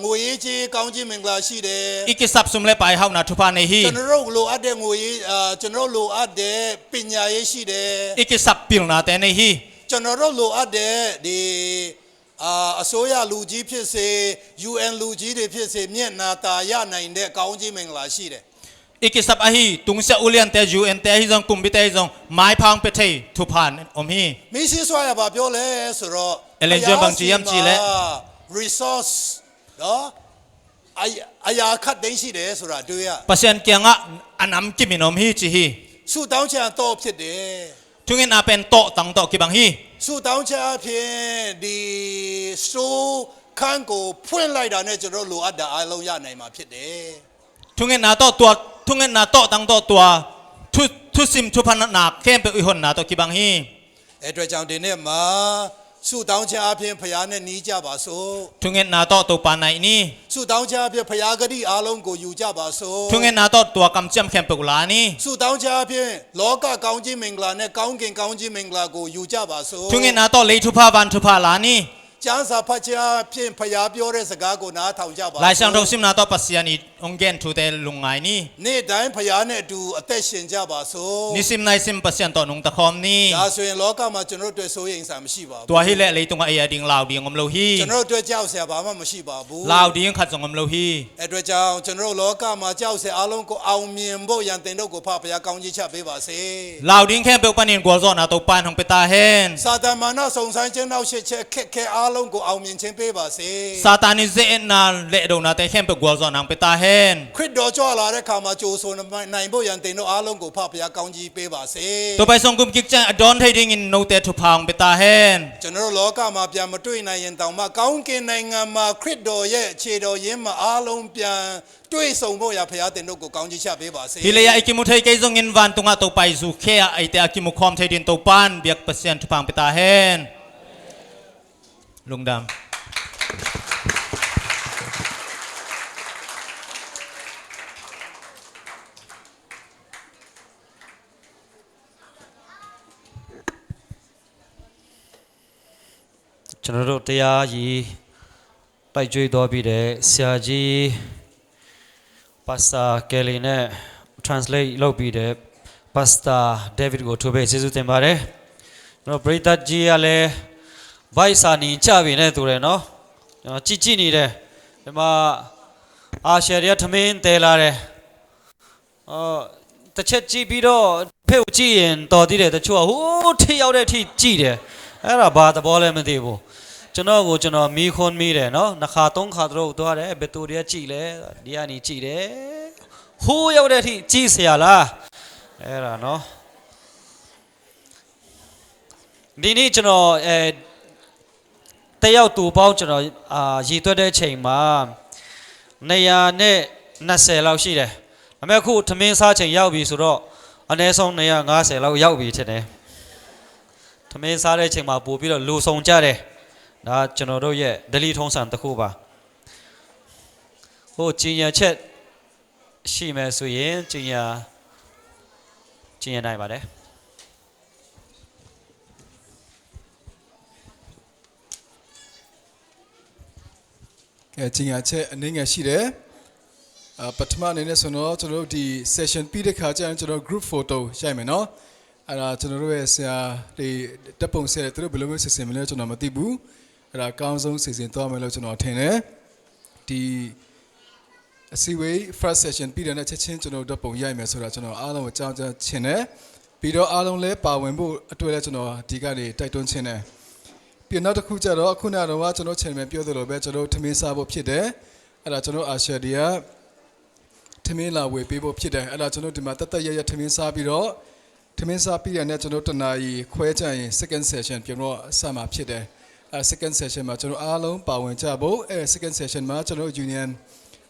ငွေရေးကြီးကောင်းခြင်းမင်္ဂလာရှိတယ် อิกิสับซุมเลไปเฮานาทุพาในฮี ကျွန်တော်တို့လိုအပ်တဲ့ငွေရေးကျွန်တော်လိုအပ်တဲ့ပညာရေးရှိတယ် อิกิสับปิลนาแต่ในฮี ကျွန်တော်တို့လိုအပ်တဲ့ဒီအစိုးရလူကြီးဖြစ်စေ UN လူကြီးတွေဖြစ်စေမျက်နာတာရနိုင်တဲ့ကောင်းခြင်းမင်္ဂလာရှိတယ် อิกิสับอะฮีตุงเซอุเลียนเตยูเอ็นเตฮิซองกุมบิเตฮิซองไม้พังเปเททุพานอมฮี မင်းစီးစွာရပါပြောလဲဆိုတော့ Elijah ဘန်ကြီးယမ်ကြီးလဲ resource နော်အရာခတ်သိမ်းရှိတယ်ဆိုတာတွေ့ရ ปัสเซียนเกียงอะอันนำกิมินอมฮีจีฮี ဆုတောင်းချင်တော့ဖြစ်တယ် ทุงเงินอาเป็นโตตังโตกิบังฮี ဆုတောင်းချင်အဖြစ်ဒီ store ခန်းကိုဖွင့်လိုက်တာနဲ့ကျွန်တော်လိုအပ်တာအားလုံးရနိုင်မှာဖြစ်တယ် ทุงเงินนาโตตัวทุงเงินนาโตตังโตตัวทุซิมทุพันนาเข้มไปอุหนนาโตกิบังฮี အဲ့အတွက်ကြောင့်ဒီနေ့မှာဆုတောင်းချင်အဖြစ်ဖခင်နဲ့နီးကြပါစို့ ทุงเงินนาโตตัวปานไหนนี่ ဆုတောင်းချင်အဖြစ်ဖခင်ဂတိအားလုံးကိုယူကြပါစို့ ทุงเงินนาโตตัวกำจำเข้มไปกุลานี่ ဆုတောင်းချင်အဖြစ်လောကကောင်းခြင်းမင်္ဂလာနဲ့ကောင်းကင်ကောင်းခြင်းမင်္ဂလာကိုယူကြပါစို့ ทุงเงินนาโตเลยทุพาวันทุพาลานี่ ကျမ်းစာဖတ်ခြင်းအဖြစ်ဖခင်ပြောတဲ့စကားကိုနားထောင်ကြပါ ลายช่าง စို့ ทุซิมนาโตปัสเซียนีองเกนทุเตลุงไงนี่ နေ့တိုင်းဖခင်နဲ့အတူအသက်ရှင်ကြပါစို့ นิซิมไนซิมปัสเซียนโตนุงตะคอมนี่ ဒါဆိုရင်လောကမှာကျွန်တော်တို့တွေ့ဆိုရင်စာမရှိပါ ตัว ဘူး ฮิเลเลยตุงไอดิงลาวดิงอมโลฮี ကျွန်တော်တို့တွေ့ကြောက်စရာဘာမှမရှိပါဘူး ลาวดิงขัดจงอมโลฮี အဲ့အတွက်ကြောင့်ကျွန်တော်တို့လောကမှာကြောက်စရာအလုံးကိုအောင်မြင်ဖို့ရန်တင်တို့ကိုဖခင်ကောင်းကြီးချပေးပါစေ ลาวดิงเข้มไปปันินกัวซอนาโตปานของเปตาเฮน စာတမန်နာစုံဆိုင်ခြင်းနောက်ရှစ်ချက်ခက်ခဲအား လုံးကိုအောင်မြင်ခြင်းပေးပါစေ ซาตานิเซนาเลโดนาเตเข้มไปกัวซอนังไปตาเฮน ခရစ်တော်ကြွလာတဲ့ခါမှာကြိုးဆိုနိုင်ဖို့ရန်တင်တို့အားလုံးကိုဖဖျားကောင်းကြီးပေးပါစေ ตัวไปส่งกุมกิกจังอดอนไทดิงินโนเตทุพังไปตาเฮน ကျွန်တော်တို့လောကမှာပြန်မတွေ့နိုင်ရင်တောင်မှကောင်းကင်နိုင်ငံမှာခရစ်တော်ရဲ့ခြေတော်ရင်းမှာအားလုံးပြန်တွေ့ဆုံဖို့ရဖျားတင်တို့ကိုကောင်းကြီးချပေးပါစေ ฮิเลยาอิกิมุไทเกซงอินวันตุงะตัวไปสุเคไอเตอกิมุคอมไทดินตัวปานเบียกเปอร์เซ็นต์ทุพังไปตาเฮนลุงดำကျွန်တော်တို့တရားကြီးတိုက်ကြွေးတော်ပြီးတဲ့ဆရာကြီးပါစတာကယ်လီနဲ့ translate လုပ်ပြီးတဲ့ပါစတာဒေးဗစ်ကိုထိုးပေးကျေးဇူးတင်ပါတယ်ကျွန်တော်ပရိသတ်ကြီးကလည်းဗိုက်စာနီချပြီနဲ့တူတယ်နော်ကျွန်တော်ကြည့်နေတယ်ဒီမှာအာရှရီယာထမင်းတဲလာတယ်တစ်ချက်ကြည့်ပြီးတော့ဖေ့ကိုကြည့်ရင်တော်သေးတယ်တချို့ကဟိုးထိရောက်တဲ့အထိကြည့်တယ်အဲ့ဒါဘာသဘောလဲမသိဘူးကျွန်တော်မီခွန်မီတယ်နော်နှစ်ခါသုံးခါတော့သွားတယ်ဘယ်သူတွေကကြည့်လဲဒီကနေကြည့်တယ်ဟိုးရောက်တဲ့အထိကြည့်เสียလားအဲ့ဒါနော်ဒီနေ့ကျွန်တော်တယောက်တူပေါင်းကျွန်တော်ရည်သွက်တဲ့အချိန်မှာ120လောက်ရှိတယ်ဒါပေမဲ့အခုသမင်းစားချိန်ရောက်ပြီဆိုတော့အနည်းဆုံး150လောက်ရောက်ပြီထင်တယ်သမင်းစားတဲ့အချိန်မှာပို့ပြီးတော့လူဆောင်ကြတယ်ဒါကျွန်တော်တို့ရဲ့ဒလီထုံးစံတစ်ခုပါဟိုကျင်ရချက်ရှိမယ်ဆိုရင်ကျင်ရနိုင်ပါတယ် ကျင်ရချက်အနေငယ်ရှိတယ်ပထမအနေနဲ့ဆိုတော့ကျွန်တော်တို့ဒီ session ပြီးတဲ့ခါကျရင်ကျွန်တော် group photo ရိုက်မယ်နော်အဲ့ဒါကျွန်တော်တို့ရဲ့ဆရာတွေတက်ပုံဆရာတွေသူတို့ဘယ်လိုမျိုးစီစဉ်မလဲကျွန်တော်မသိဘူးအဲ့ဒါအကောင်းဆုံးစီစဉ်သွားမယ်လို့ကျွန်တော်ထင်တယ်ဒီအစည်းအဝေး first session ပြီးတဲ့နေ့ချက်ချင်းကျွန်တော်တက်ပုံရိုက်မယ်ဆိုတာကျွန်တော်အားလုံးကိုကြောင်းချင်တယ်ပြီးတော့အားလုံးလည်းပါဝင်ဖို့အတွက်လည်းကျွန်တော်ဒီကနေတိုက်တွန်းချင်တယ်ပြီးနောက်တစ်ခုကျတော့အခုနကတော့ကျွန်တော် channel ပြောသလိုပဲကျွန်တော်ထမင်းစားဖို့ဖြစ်တယ်အဲ့ဒါကျွန်တော်အာရှဒီယာထမင်းလာဝေပေးဖို့ဖြစ်တယ်အဲ့ဒါကျွန်တော်ဒီမှာတက်ရထမင်းစားပြီးတော့ထမင်းစားပြီးရတဲ့ကျွန်တော်တနာရီခွဲကြရင် second session ပြန်တော့အစမှာဖြစ်တယ်အဲ second session မှာကျွန်တော်အားလုံးပါဝင်ကြဖို့အဲ second session မှာကျွန်တော် union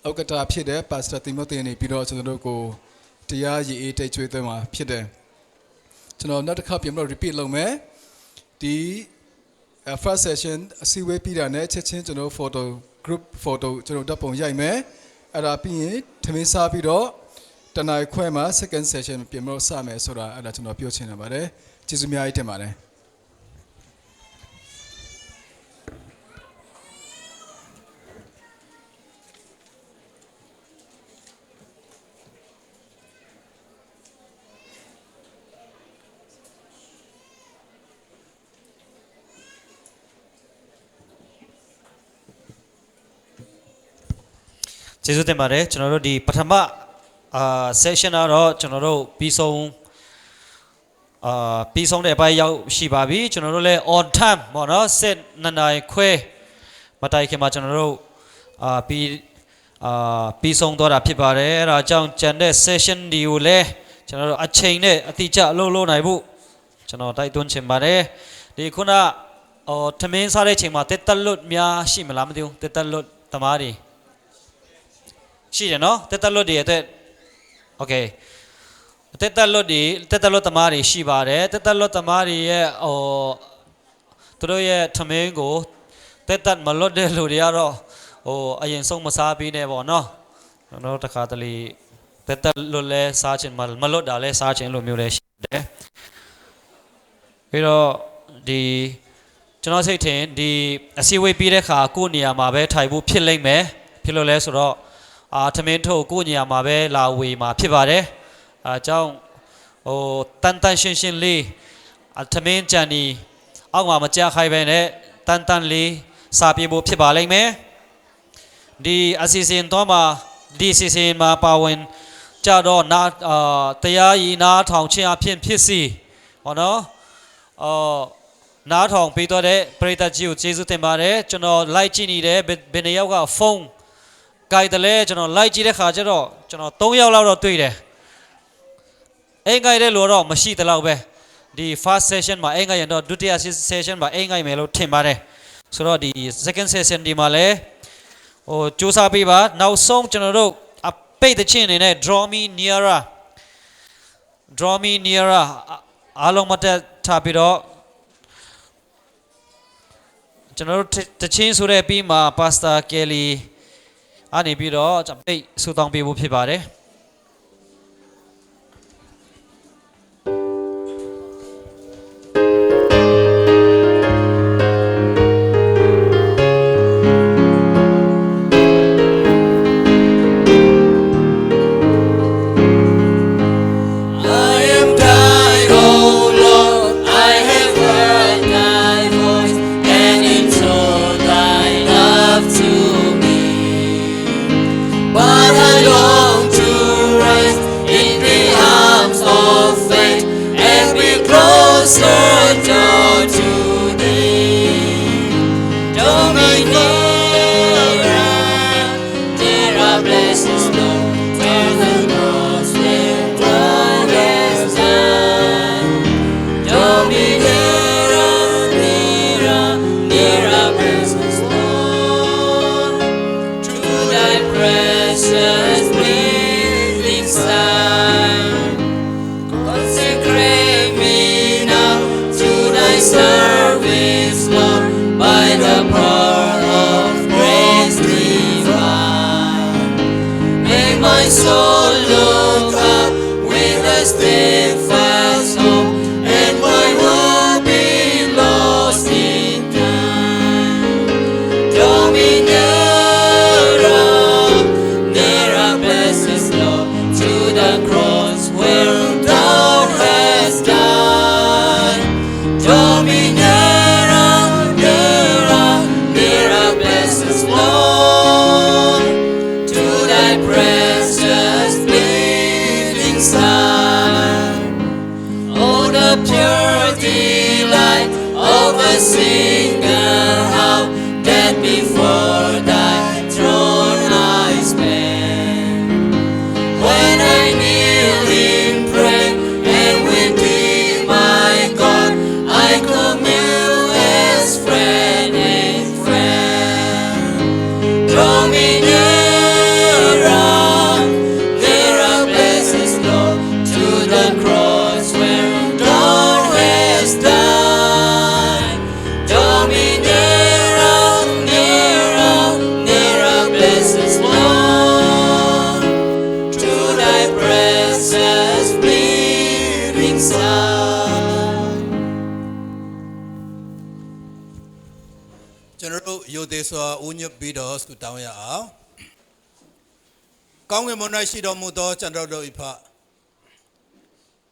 ဥက္ကဋ္ဌဖြစ်တဲ့ Pastor Timothy နေပြီးတော့ကျွန်တော်တို့ကိုတရားရည်အေးတိတ်ကျွေးသွင်းမှာဖြစ်တယ်ကျွန်တော်နောက်တစ်ခါပြန်တော့ repeat လုပ်မယ်ဒီ first session အစည်းအဝေးပြီးတာနဲ့ချက်ချင်းကျွန်တော် photo group photo ကျွန်တော်တပ်ပုံရိုက်မယ်အဲ့ဒါပြီးရင်ထမင်းစားပြီးတော့တနင်္လာခွဲမှာ second session ပြန်လို့စမယ်ဆိုတာအဲ့ဒါကျွန်တော်ပြောချင်တာပါတယ်ကျေးဇူးအများကြီးတင်ပါတယ်ကျေးဇူးတင်ပါတယ်ကျွန်တော်တို့ဒီပထမsession တော့ကျွန်တော်တို့ပြီးဆုံးတဲ့အပိုင်းရောက်ရှိပါပြီကျွန်တော်တို့လည်း on time ပေါ့နော်7နာရီခွဲမတိုင်ခင်မှာကျွန်တော်တို့ပြီးဆုံးသွားတာဖြစ်ပါတယ်အဲဒါကြောင့်ကျန်တဲ့ session တွေကိုလည်းကျွန်တော်တို့အချိန်နဲ့အတိအကျအလုပ်လုပ်နိုင်ဖို့ကျွန်တော်တိုက်တွန်းချင်ပါတယ်ဒီခုနထမင်းစားတဲ့ချိန်မှာတက်တက်လွတ်များရှိမလားမသိဘူးတက်တက်လွတ်သမားတွေရှိတယ်နော်တက်တက်လွတ်တွေအတွက်โอเคတက်တက်လွတ်သမားတွေရှိပါတယ်တက်တက်လွတ်သမားတွေရဲ့သူတို့ရဲ့ထမင်းကိုတက်တက်မလွတ်တဲ့လူတွေကတော့အရင်ဆုံးမစားပြီးနေပေါ့နော်ကျွန်တော်တခါတလေတက်တက်လွတ်လဲစားခြင်းမလွတ်တာလဲစားခြင်းလိုမျိုးလဲရှိတယ်ပြီးတော့ဒီကျွန်တော်စိတ်ထင်ဒီအစည်းအဝေးပြီးတဲ့ခါကိုယ့်နေရာမှာပဲထိုင်ဖို့ဖြစ်လိမ့်မယ်ဖြစ်လို့လဲဆိုတော့ထမင်းထုတ်ကိုယ့်နေရာမှာပဲလာဝေမှာဖြစ်ပါတယ်အကြောင်းတန်ရှင်းလေးထမင်းကြံဒီအောက်မှာမကြားခိုင်းပဲနဲ့တန်လေးစားပြဖို့ဖြစ်ပါလိမ့်မယ်ဒီအစီအစဉ်တော့မှာဒီအစီအစဉ်မှာပါဝင်ကြတော့တရားရည်နာထောင်ခြင်းအဖြစ်ဖြစ်စီဟောနော် နားထောင်ပေးတော့တဲ့ပရိသတ်ကြီးကိုကျေးဇူးတင်ပါတယ်ကျွန်တော်လိုက်ကြည့်နေတယ်ဘယ်နှစ်ယောက်ကဖုန်းကိုင်တယ်လဲကျွန်တော်လိုက်ကြည့်တဲ့ခါကျတော့ကျွန်တော်3ယောက်လောက်တော့တွေ့တယ်အိမ်ကိုင်တဲ့လူတော့မရှိတလောက်ပဲဒီ first session မှာအိမ်ကိုင်ရတော့ဒုတိယ session မှာအိမ်ကိုင်မယ်လို့ထင်ပါတယ်ဆိုတော့ဒီ second session ဒီမှာလဲဟိုစူးစမ်းပေးပါနောက်ဆုံးကျွန်တော်တို့အပိတ်တဲ့ချင်းအနေနဲ့ draw me nearer အားလုံးမတက်ထားပြီးတော့ကျွန်တော်တို့တချင်းဆိုတဲ့ပြီးမှာ Pastor Kelly အနေပြီးတော့ပိတ်ဆူတောင်းပေးဖို့ဖြစ်ပါတယ် ကျွန်တော်တို့ရိုသေစွာဦးညွတ်ပြီးတော့ဆုတောင်းရအောင်ကောင်းကင်ဘုံ၌ရှိတော်မူသောကျွန်တော်တို့၏ဖ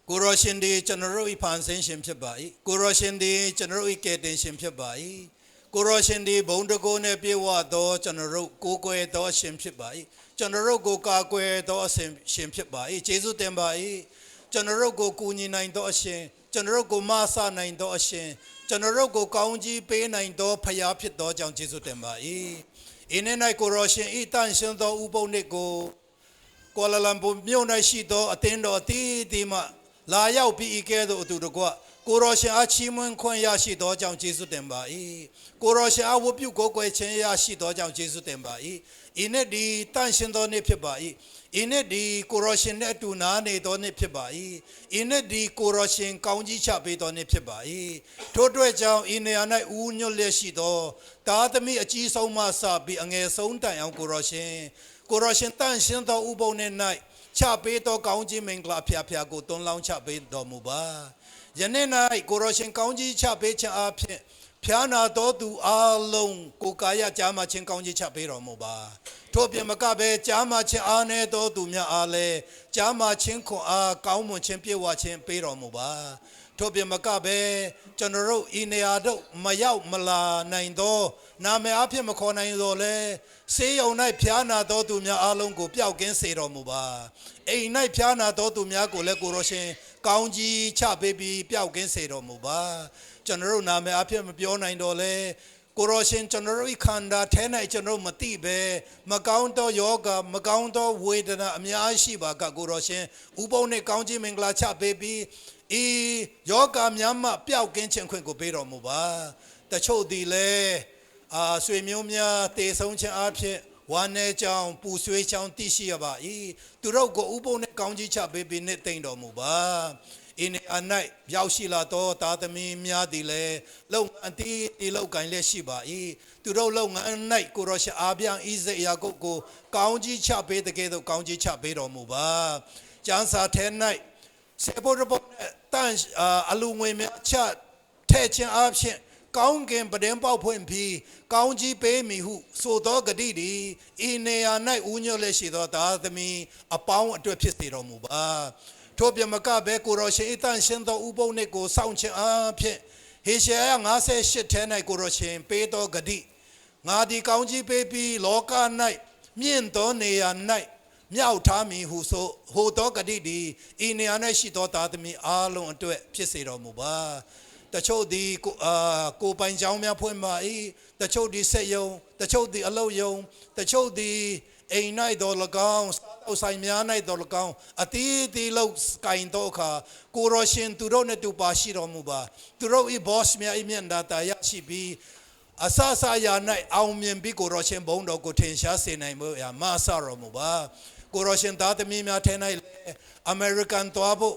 ကိုရောရှင်ဒီကျွန်တော်တို့၏ဖန်ဆင်းရှင်ဖြစ်ပါ၏ကိုရောရှင်ဒီကျွန်တော်တို့၏ကယ်တင်ရှင်ဖြစ်ပါ၏ကိုရောရှင်ဒီဘုံတကိုးနှင့်ပြေဝသောကျွန်တော်တို့ကိုးကွယ်သောရှင်ဖြစ်ပါ၏ကျွန်တော်တို့ကိုကာကွယ်သောရှင်ဖြစ်ပါ၏ယေရှုတင်ပါ၏ကျွန်တော်တို့ကိုကူညီနိုင်သောအရှင်ကျွန်တော်တို့ကိုမဆနိုင်သောအရှင်ကျွန်တော်တို့ကိုကောင်းကြီးပေးနိုင်သောဖခင်ဖြစ်သောကြောင့်ယေရှုတင်ပါ၏အင်း၌ကိုရောရှင်ဤတန်ရှင်သောဥပုံနှင့်ကိုကွာလာလမ်ပူမြို့၌ရှိသောအသင်းတော်တီးမှလာရောက်ပြီးဤကဲ့သို့အတူတကွကိုရောရှင်အားချီးမွမ်းခွင့်ရရှိသောကြောင့်ယေရှုတင်ပါ၏ကိုရောရှင်အားဝတ်ပြုကိုးကွယ်ခြင်းရရှိသောကြောင့်ယေရှုတင်ပါ၏ဤနေ့ဒီတန်ရှင်သောနေ့ဖြစ်ပါ၏ဤနေ့ဒီကိုရောရှင်နဲ့အတူနာနေသောနေ့ဖြစ်ပါ၏ဤနေ့ဒီကိုရောရှင်ကောင်းကြီးချပေးသောနေ့ဖြစ်ပါ၏ထို့အတွက်ကြောင့်ဤနေရာ၌ဦးညွတ်လျက်ရှိသောတာသမီအကြီးဆုံးမှစပြီးအငယ်ဆုံးတိုင်အောင်ကိုရောရှင်တန်ရှင်သောဥပုံနဲ့၌ချပေးသောကောင်းကြီးမင်္ဂလာဖျားဖျားကိုတွန်းလောင်းချပေးတော်မူပါယနေ့၌ကိုရောရှင်ကောင်းကြီးချပေးခြင်းအပြင်ဖျားနာတော်သူအလုံးကိုကာယကြားမှချင်းကောင်းကြီးချပေးတော်မူပါထို့ပြင်မကပဲကြားမှချင်းအားနေတော်သူများအားလည်းကြားမှချင်းခွန်အားကောင်းမွန်ခြင်းပြည့်ဝခြင်းပေးတော်မူပါထို့ပြင်မကပဲကျွန်တော်တို့ဤနေရာတို့မရောက်မလာနိုင်သောနာမည်အဖြစ်မခေါ်နိုင်သောလဲဆေးရုံ၌ဖျားနာတော်သူများအားလုံးကိုပျောက်ကင်းစေတော်မူပါအိမ်၌ဖျားနာတော်သူများကိုလည်းကိုရောရှင် ကောင်းကြီးချပေးပြီးပျောက်ကင်းစေတော်မူပါကျွန်တော်တို့နာမည်အဖြစ်မပြောနိုင်တော့လေကိုရောရှင်ကျွန်တော်တို့ခန္ဓာထဲ၌ကျွန်တော်မသိပဲမကောင်းသောယောဂမကောင်းသောဝေဒနာအများရှိပါကကိုရောရှင်ဥပုံနဲ့ကောင်းခြင်းမင်္ဂလာချပေးပြီးဤယောဂများမှပျောက်ကင်းခြင်းခွင့်ကိုပေးတော်မူပါတချို့ဒီလေဆွေမျိုးများတေဆုံးခြင်းအဖြစ်ဝမ်းနေကြောင်းပူဆွေးကြောင်းသိရှိရပါ၏သူတို့ကိုဥပုံနဲ့ကောင်းကြီးချပေးပြီးနှစ်သိမ့်တော်မူပါအင်းအ၌ရောက်ရှိလာသောသားသမီးများသည်လည်းလုံအတီးဒီလောက်ကိုင်းလက်ရှိပါ၏သူတို့လုံအ၌ကိုရောရှအာပြန်ဣဇယာကုတ်ကိုကောင်းကြီးချပေးတဲ့ကဲ့သို့ကောင်းကြီးချပေးတော်မူပါကျမ်းစာထဲ၌စေဖို့ရဖို့တန်အလူငွေများချထဲ့ခြင်းအဖြစ်ကောင်းကင်ပဒင်းပေါက်ဖွင့်ပြီးကောင်းကြီးပေးမိဟုဆိုသောဂတိသည်ဤနေရာ၌ဦးညွတ်လက်ရှိသောသားသမီးအပေါင်းအတွက်ဖြစ်စေတော်မူပါထို့ပြမကပဲကိုရောရှင်အတန်ရှင်သောဥပုံနှင့်ကိုစောင့်ခြင်းအဖြစ်ဟေရှာယ58ထဲ၌ကိုရောရှင်ပေးသောဂတိငါသည်ကောင်းကြီးပေးပြီးလောက၌မြင့်သောနေရာ၌မြောက်ထားမည်ဟုဆိုဟိုသောဂတိသည်ဤနေရာ၌ရှိသောသားသမီးအားလုံးအတွက်ဖြစ်စေတော်မူပါတချို့ဒီကိုပိုင်ကြောင်းများဖွင့်ပါ၏တချို့ဒီဆက်ယုံတချို့ဒီအလုပ်ယုံတချို့ဒီအိမ်၌တော်၎င်းစောက်ဆိုင်များ၌တော်၎င်းအတီးတီလောက်ကိုင်တော့ခါကိုရောရှင်သူတို့နဲ့တူပါရှိတော်မူပါသူတို့ဤ boss များဤမြတ်တာရရှိပြီးအဆဆရာ၌အောင်မြင်ပြီးကိုရောရှင်ဘုန်းတော်ကိုထင်ရှားစေနိုင်မှုရမဆတော်မူပါကိုရောရှင်သားသမီးများထဲ၌အမေရိကန်သွားဖို့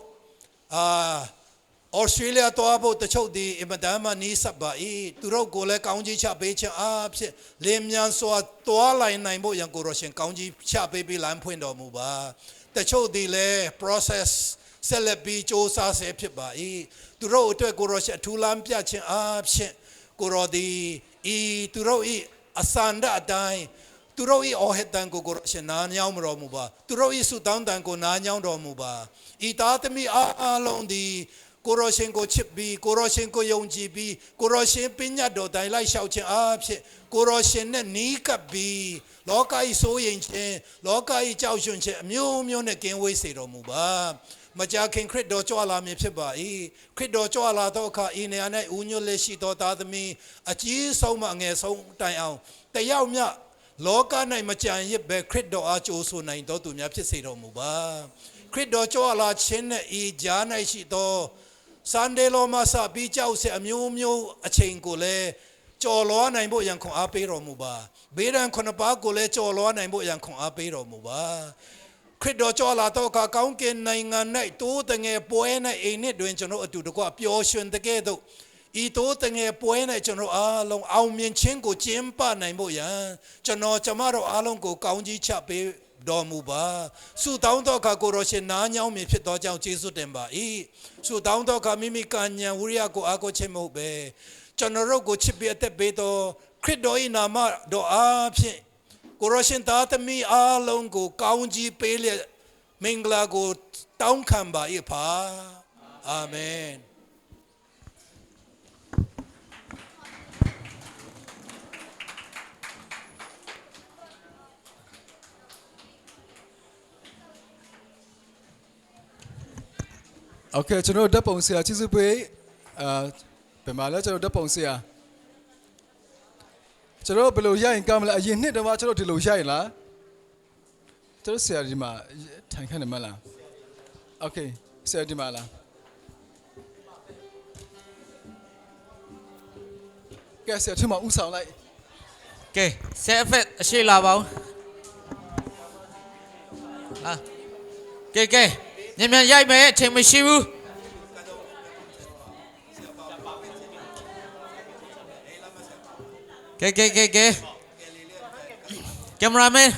ဩစတြေးလျသွားဖို့တချို့ဒီအမတန်မှနီးစပ်ပါ၏သူတို့ကိုလည်းကောင်းကြီးချပေးခြင်းအားဖြင့်လင်းမြန်စွာသွားလိုက်နိုင်ဖို့ရန်ကိုရောရှင်ကောင်းကြီးချပေးပြီးလမ်းဖွင့်တော်မူပါတချို့ဒီလည်း process ဆက်လက်ပြီးစ조사ဆဲဖြစ်ပါ၏သူတို့အတွက်ကိုရောရှင်အထူးလမ်းပြခြင်းအားဖြင့်ကိုရောဒီဤသူတို့ဤအစန္ဒအတိုင်းသူတို့ဤအော်ဟက်တန်ကိုကိုရောရှင်နားညောင်းတော်မူပါသူတို့ဤဆုတောင်းတန်ကိုနားညောင်းတော်မူပါဤသားသမီးအားလုံးဒီကိုရောရှင်ကိုချစ်ပြီးကိုရောရှင်ကိုယုံကြည်ပြီးကိုရောရှင်ပညာတော်တိုင်လိုက်လျှောက်ခြင်းအားဖြင့်ကိုရောရှင်နဲ့နီးကပ်ပြီးလောကဤဆိုးရင်ခြင်းလောကဤကြောက်ရွံ့ခြင်းအမျိုးမျိုးနဲ့ကင်းဝေးစေတော်မူပါမကြာခင်ခရစ်တော်ကြွလာမည်ဖြစ်ပါ၏ခရစ်တော်ကြွလာသောအခါဤနေရာ၌ဦးညွတ်လက်ရှိသောသားသမီးအကြီးဆုံးမှအငယ်ဆုံးတိုင်အောင်တယောက်မျှလောက၌မကြံရစ်ပဲခရစ်တော်အားကြိုးဆိုနိုင်တော်သူများဖြစ်စေတော်မူပါခရစ်တော်ကြွလာခြင်းနဲ့ဤကြား၌ရှိသောစန်ဒေလိုမဆာပြီးကြောက်စေအမျိုးမျိုးအချိန်ကိုလည်းကြော်လွားနိုင်ဖို့ရန်ခွန်အားပေးတော်မူပါဘေးရန်ခုနှစ်ပါးကိုလည်းကြော်လွားနိုင်ဖို့ရန်ခွန်အားပေးတော်မူပါခရစ်တော်ကြွလာတော့ကကောင်းကင်နိုင်ငံ၌တိုးတငယ်ပွဲ၌အိမ်နှစ်တွင်ကျွန်တော်အတူတကွပျော်ရွှင်တဲ့ကဲ့သို့ဤတိုးတငယ်ပွဲ၌ကျွန်တော်အားလုံးအောင်မြင်ခြင်းကိုကျင်းပနိုင်ဖို့ရန်ကျွန်တော်ကျမတို့အားလုံးကိုကောင်းကြီးချပေးတော်မူပါဆုတောင်းတော်ခါကိုရောရှင်နားညောင်းမြင်ဖြစ်သောကြောင့်ကျေးဇူးတင်ပါ၏ဆုတောင်းတော်ခါမိမိကဉ္ဉံဝိရိယကိုအားကိုးခြင်းမဟုတ်ပဲကျွန်တော်တို့ကိုချစ်ပြီးအသက်ပေးတော်ခရစ်တော်၏နာမတော်အားဖြင့်ကိုရောရှင်သားသမီးအားလုံးကိုကောင်းကြီးပေးလျက်မင်္ဂလာကိုတောင်းခံပါ၏ပါအာမင် โอเคကျွန်တော်ဓာတ်ပုံဆရာကျေးဇူးပေးဘယ်မှာလဲကျွန်တော်ဓာတ်ပုံဆရာကျွန်တော်ဘယ်လိုရရင်ကောင်းမလဲအရင်နှစ်တော့ကျွန်တော်ဒီလိုရရင်လားကျွန်တော်ဆရာဒီမှာထိုင်ခန့်နေမလားโอเคဆရာဒီမှာလားကဲဆရာဒီမှာဥဆောင်လိုက်ကဲ ဆက်ဖက်အရှိလာပါဦးကဲမြန်ရိုက်မယ်အချိန်မရှိဘူးကဲကင်မရာမန်